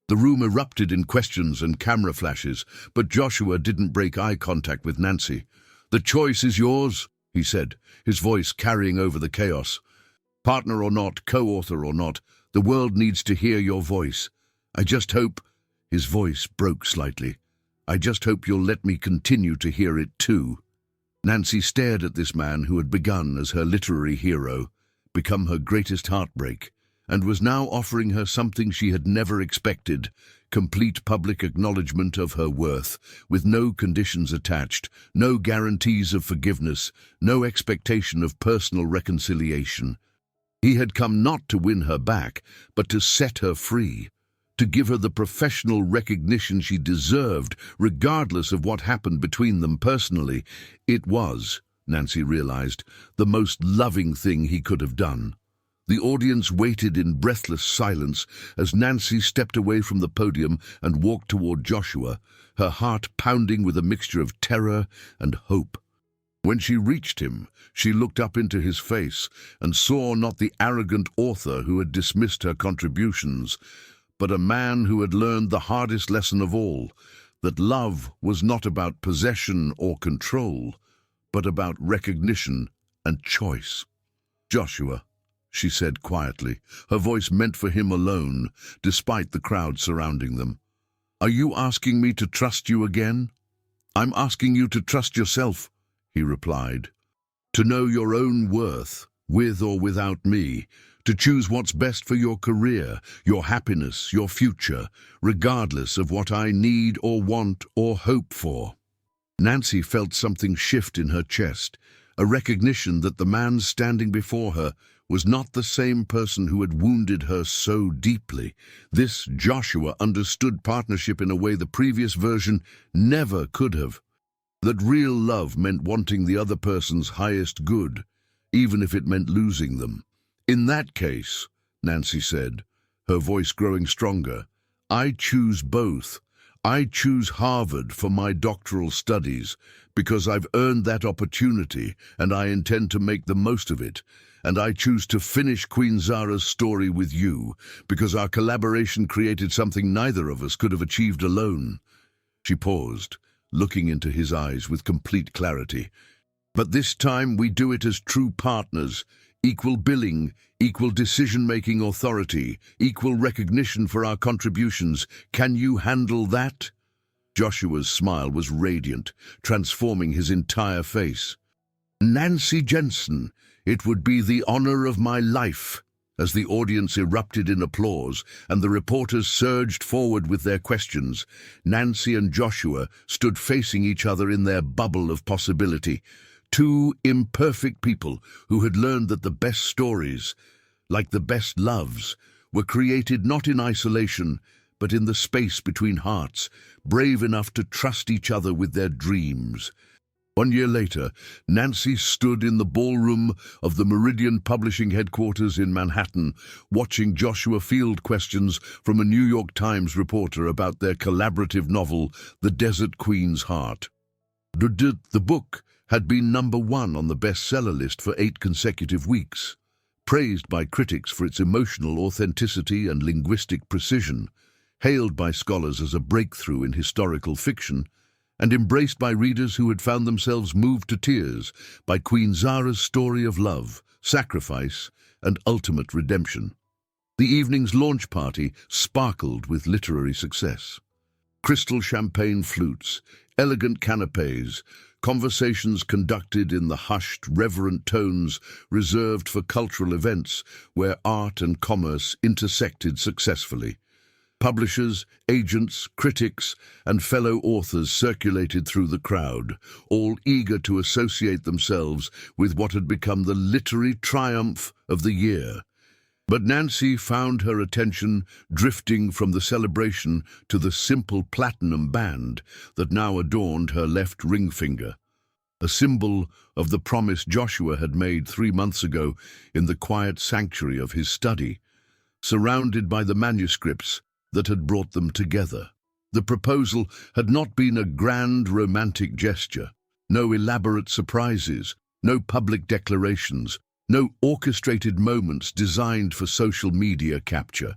The room erupted in questions and camera flashes, but Joshua didn't break eye contact with Nancy. "The choice is yours," he said, his voice carrying over the chaos. "Partner or not, co-author or not, the world needs to hear your voice. I just hope—" his voice broke slightly. "I just hope you'll let me continue to hear it too." Nancy stared at this man who had begun as her literary hero, become her greatest heartbreak, and was now offering her something she had never expected, complete public acknowledgement of her worth, with no conditions attached, no guarantees of forgiveness, no expectation of personal reconciliation. He had come not to win her back, but to set her free, to give her the professional recognition she deserved, regardless of what happened between them personally. It was, Nancy realized, the most loving thing he could have done. The audience waited in breathless silence as Nancy stepped away from the podium and walked toward Joshua, her heart pounding with a mixture of terror and hope. When she reached him, she looked up into his face and saw not the arrogant author who had dismissed her contributions, but a man who had learned the hardest lesson of all, that love was not about possession or control, but about recognition and choice. "Joshua," she said quietly, her voice meant for him alone, despite the crowd surrounding them. "Are you asking me to trust you again?" "I'm asking you to trust yourself," he replied. "To know your own worth, with or without me, to choose what's best for your career, your happiness, your future, regardless of what I need or want or hope for." Nancy felt something shift in her chest, a recognition that the man standing before her was not the same person who had wounded her so deeply. This Joshua understood partnership in a way the previous version never could have. That real love meant wanting the other person's highest good, even if it meant losing them. "In that case," Nancy said, her voice growing stronger, "I choose both. I choose Harvard for my doctoral studies because I've earned that opportunity and I intend to make the most of it. And I choose to finish Queen Zara's story with you because our collaboration created something neither of us could have achieved alone." She paused, looking into his eyes with complete clarity. "But this time we do it as true partners, equal billing, equal decision-making authority, equal recognition for our contributions. Can you handle that?" Joshua's smile was radiant, transforming his entire face. "Nancy Jensen, it would be the honor of my life." As the audience erupted in applause and the reporters surged forward with their questions, Nancy and Joshua stood facing each other in their bubble of possibility. Two imperfect people who had learned that the best stories, like the best loves, were created not in isolation, but in the space between hearts, brave enough to trust each other with their dreams. 1 year later, Nancy stood in the ballroom of the Meridian Publishing headquarters in Manhattan, watching Joshua field questions from a New York Times reporter about their collaborative novel, The Desert Queen's Heart. The book had been #1 on the bestseller list for 8 consecutive weeks, praised by critics for its emotional authenticity and linguistic precision, hailed by scholars as a breakthrough in historical fiction, and embraced by readers who had found themselves moved to tears by Queen Zara's story of love, sacrifice, and ultimate redemption. The evening's launch party sparkled with literary success. Crystal champagne flutes, elegant canapes, conversations conducted in the hushed, reverent tones reserved for cultural events where art and commerce intersected successfully. Publishers, agents, critics, and fellow authors circulated through the crowd, all eager to associate themselves with what had become the literary triumph of the year. But Nancy found her attention drifting from the celebration to the simple platinum band that now adorned her left ring finger, a symbol of the promise Joshua had made 3 months ago in the quiet sanctuary of his study, surrounded by the manuscripts that had brought them together. The proposal had not been a grand romantic gesture, no elaborate surprises, no public declarations, no orchestrated moments designed for social media capture.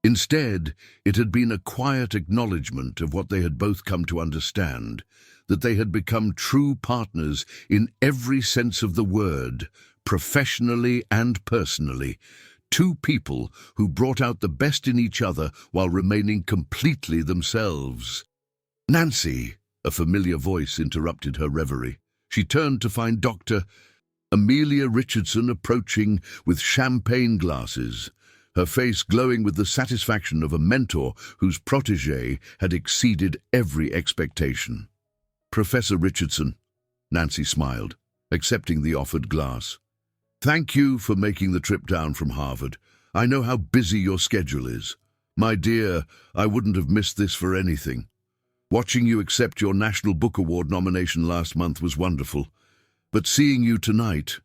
Instead, it had been a quiet acknowledgement of what they had both come to understand, that they had become true partners in every sense of the word, professionally and personally, 2 people who brought out the best in each other while remaining completely themselves. "Nancy," a familiar voice interrupted her reverie. She turned to find Dr. Amelia Richardson approaching with champagne glasses, her face glowing with the satisfaction of a mentor whose protégé had exceeded every expectation. "Professor Richardson," Nancy smiled, accepting the offered glass. "Thank you for making the trip down from Harvard. I know how busy your schedule is. My dear, I wouldn't have missed this for anything. Watching you accept your National Book Award nomination last month was wonderful. But seeing you tonight,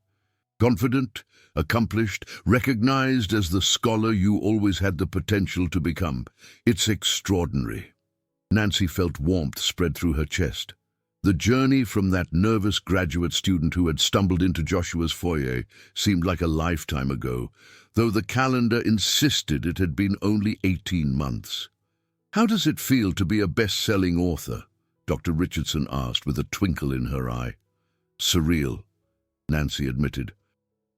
confident, accomplished, recognized as the scholar you always had the potential to become, it's extraordinary." Nancy felt warmth spread through her chest. The journey from that nervous graduate student who had stumbled into Joshua's foyer seemed like a lifetime ago, though the calendar insisted it had been only 18 months. "How does it feel to be a best-selling author?" Dr. Richardson asked with a twinkle in her eye. "Surreal," Nancy admitted.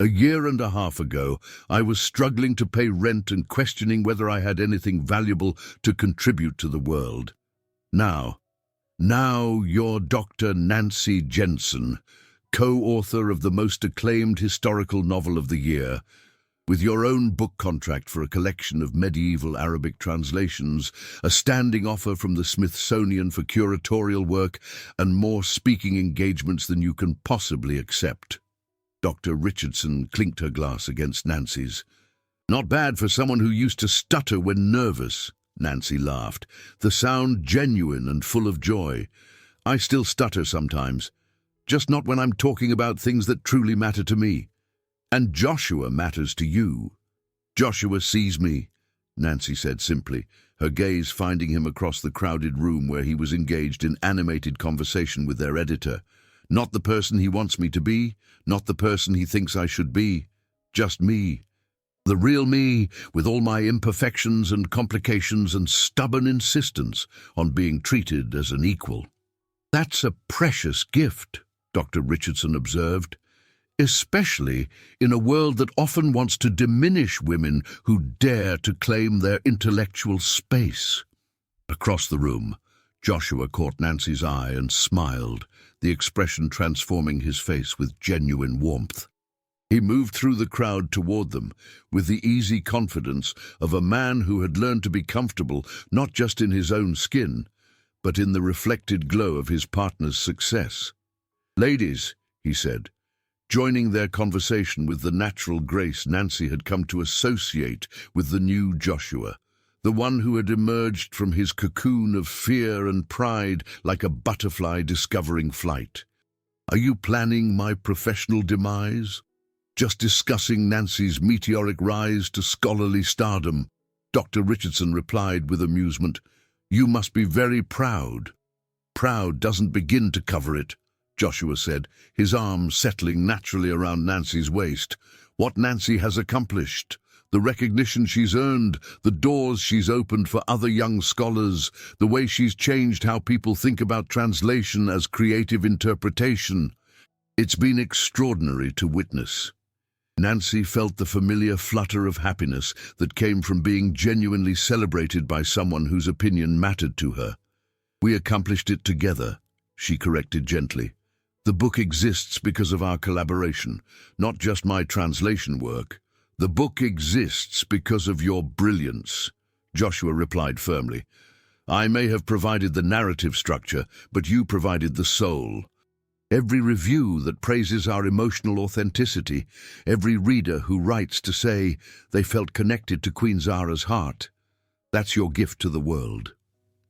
"1.5 years ago, I was struggling to pay rent and questioning whether I had anything valuable to contribute to the world. Now you're Dr. Nancy Jensen, co-author of the most acclaimed historical novel of the year, with your own book contract for a collection of medieval Arabic translations, a standing offer from the Smithsonian for curatorial work, and more speaking engagements than you can possibly accept." Dr. Richardson clinked her glass against Nancy's. "Not bad for someone who used to stutter when nervous," Nancy laughed, the sound genuine and full of joy. "I still stutter sometimes, just not when I'm talking about things that truly matter to me. And Joshua matters to you." "Joshua sees me," Nancy said simply, her gaze finding him across the crowded room where he was engaged in animated conversation with their editor. "Not the person he wants me to be, not the person he thinks I should be, just me. The real me, with all my imperfections and complications and stubborn insistence on being treated as an equal." "That's a precious gift," Dr. Richardson observed, "especially in a world that often wants to diminish women who dare to claim their intellectual space." Across the room, Joshua caught Nancy's eye and smiled, the expression transforming his face with genuine warmth. He moved through the crowd toward them with the easy confidence of a man who had learned to be comfortable not just in his own skin, but in the reflected glow of his partner's success. "Ladies," he said, joining their conversation with the natural grace Nancy had come to associate with the new Joshua, the one who had emerged from his cocoon of fear and pride like a butterfly discovering flight. Are you planning my professional demise? Just discussing Nancy's meteoric rise to scholarly stardom. Dr. Richardson replied with amusement. You must be very proud. Proud doesn't begin to cover it, Joshua said, his arms settling naturally around Nancy's waist. What Nancy has accomplished, the recognition she's earned, the doors she's opened for other young scholars, the way she's changed how people think about translation as creative interpretation. It's been extraordinary to witness. Nancy felt the familiar flutter of happiness that came from being genuinely celebrated by someone whose opinion mattered to her. We accomplished it together, she corrected gently. The book exists because of our collaboration, not just my translation work. The book exists because of your brilliance, Joshua replied firmly. I may have provided the narrative structure, but you provided the soul. Every review that praises our emotional authenticity, every reader who writes to say they felt connected to Queen Zara's heart, that's your gift to the world.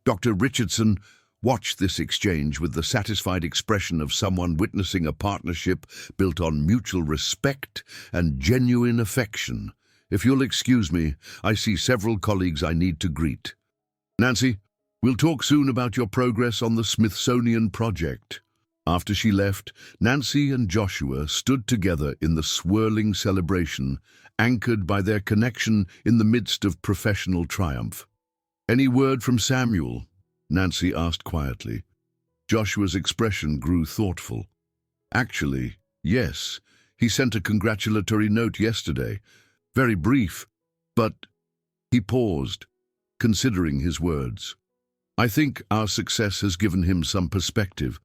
Dr. Richardson watched this exchange with the satisfied expression of someone witnessing a partnership built on mutual respect and genuine affection. If you'll excuse me, I see several colleagues I need to greet. Nancy, we'll talk soon about your progress on the Smithsonian project. After she left, Nancy and Joshua stood together in the swirling celebration, anchored by their connection in the midst of professional triumph. Any word from Samuel? Nancy asked quietly. Joshua's expression grew thoughtful. Actually, yes. He sent a congratulatory note yesterday. Very brief, but he paused, considering his words. I think our success has given him some perspective.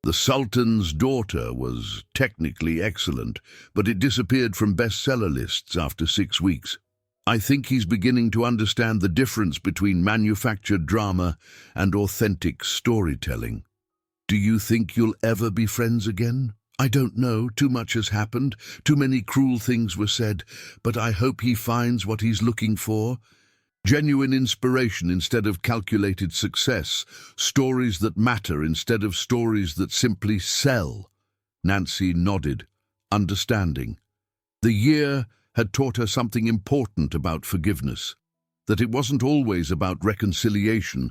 The Sultan's Daughter was technically excellent, but it disappeared from bestseller lists after 6 weeks. I think he's beginning to understand the difference between manufactured drama and authentic storytelling. Do you think you'll ever be friends again? I don't know. Too much has happened. Too many cruel things were said. But I hope he finds what he's looking for. Genuine inspiration instead of calculated success. Stories that matter instead of stories that simply sell. Nancy nodded, understanding. The year had taught her something important about forgiveness, that it wasn't always about reconciliation,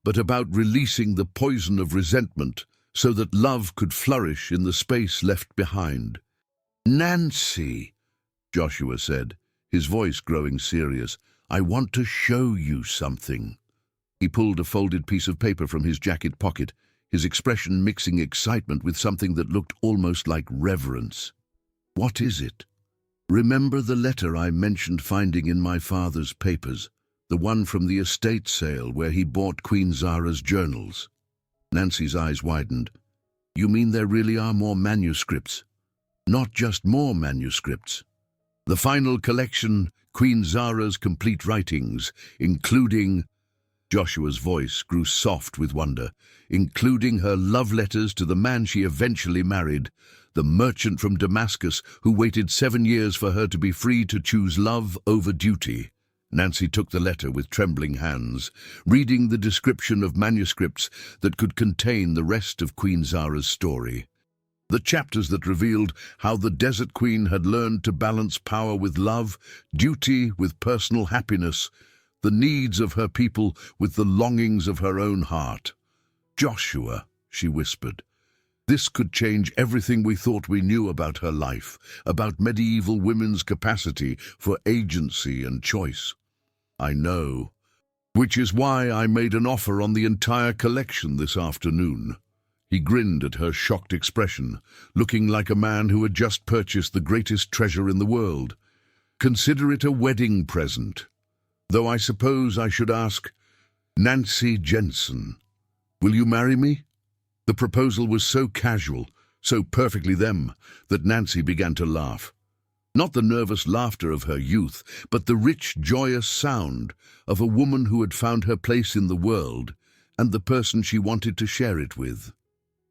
but about releasing the poison of resentment so that love could flourish in the space left behind. Nancy, Joshua said, his voice growing serious, I want to show you something. He pulled a folded piece of paper from his jacket pocket, his expression mixing excitement with something that looked almost like reverence. What is it? Remember the letter I mentioned finding in my father's papers, the one from the estate sale where he bought Queen Zara's journals? Nancy's eyes widened. You mean there really are more manuscripts? Not just more manuscripts. The final collection, Queen Zara's complete writings, including... Joshua's voice grew soft with wonder, including her love letters to the man she eventually married, the merchant from Damascus who waited 7 years for her to be free to choose love over duty. Nancy took the letter with trembling hands, reading the description of manuscripts that could contain the rest of Queen Zara's story. The chapters that revealed how the Desert Queen had learned to balance power with love, duty with personal happiness, the needs of her people with the longings of her own heart. Joshua, she whispered, this could change everything we thought we knew about her life, about medieval women's capacity for agency and choice. I know, which is why I made an offer on the entire collection this afternoon. He grinned at her shocked expression, looking like a man who had just purchased the greatest treasure in the world. Consider it a wedding present. Though I suppose I should ask, Nancy Jensen, will you marry me? The proposal was so casual, so perfectly them, that Nancy began to laugh. Not the nervous laughter of her youth, but the rich, joyous sound of a woman who had found her place in the world and the person she wanted to share it with.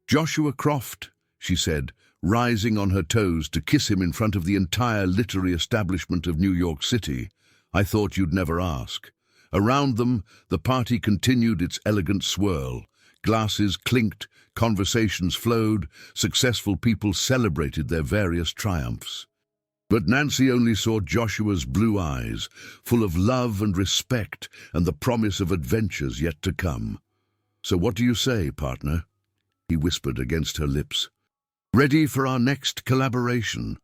Joshua Croft, she said, rising on her toes to kiss him in front of the entire literary establishment of New York City. I thought you'd never ask. Around them, the party continued its elegant swirl, Glasses clinked, conversations flowed, successful people celebrated their various triumphs. But Nancy only saw Joshua's blue eyes, full of love and respect and the promise of adventures yet to come. "So what do you say, partner?" he whispered against her lips. "Ready for our next collaboration?"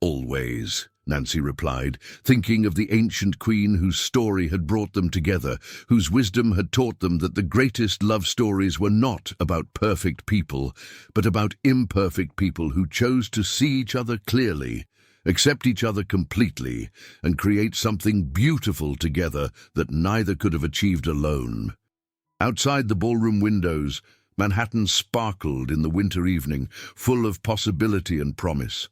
"Always," Nancy replied, thinking of the ancient queen whose story had brought them together, whose wisdom had taught them that the greatest love stories were not about perfect people, but about imperfect people who chose to see each other clearly, accept each other completely, and create something beautiful together that neither could have achieved alone. Outside the ballroom windows, Manhattan sparkled in the winter evening, full of possibility and promise.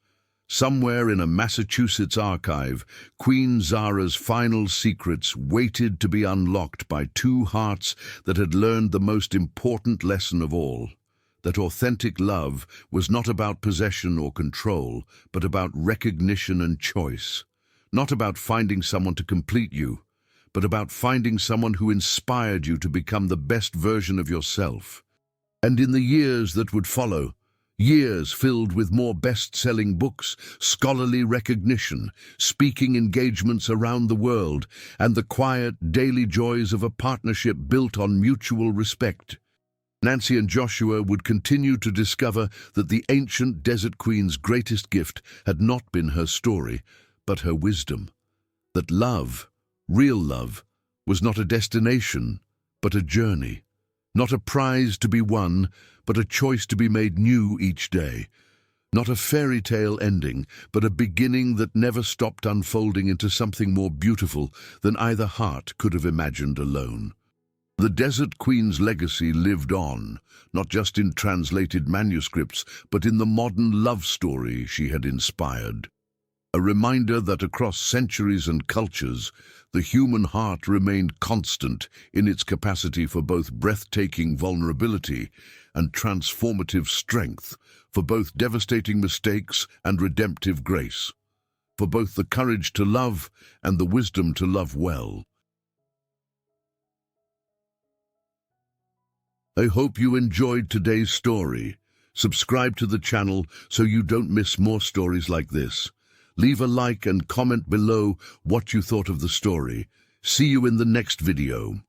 Somewhere in a Massachusetts archive, Queen Zara's final secrets waited to be unlocked by two hearts that had learned the most important lesson of all: that authentic love was not about possession or control, but about recognition and choice. Not about finding someone to complete you, but about finding someone who inspired you to become the best version of yourself. And in the years that would follow, years filled with more best-selling books, scholarly recognition, speaking engagements around the world, and the quiet, daily joys of a partnership built on mutual respect, Nancy and Joshua would continue to discover that the ancient desert queen's greatest gift had not been her story, but her wisdom. That love, real love, was not a destination, but a journey. Not a prize to be won, but a choice to be made new each day. Not a fairy tale ending, but a beginning that never stopped unfolding into something more beautiful than either heart could have imagined alone. The Desert Queen's legacy lived on, not just in translated manuscripts, but in the modern love story she had inspired. A reminder that across centuries and cultures, the human heart remained constant in its capacity for both breathtaking vulnerability and transformative strength, for both devastating mistakes and redemptive grace, for both the courage to love and the wisdom to love well. I hope you enjoyed today's story. Subscribe to the channel so you don't miss more stories like this. Leave a like and comment below what you thought of the story. See you in the next video.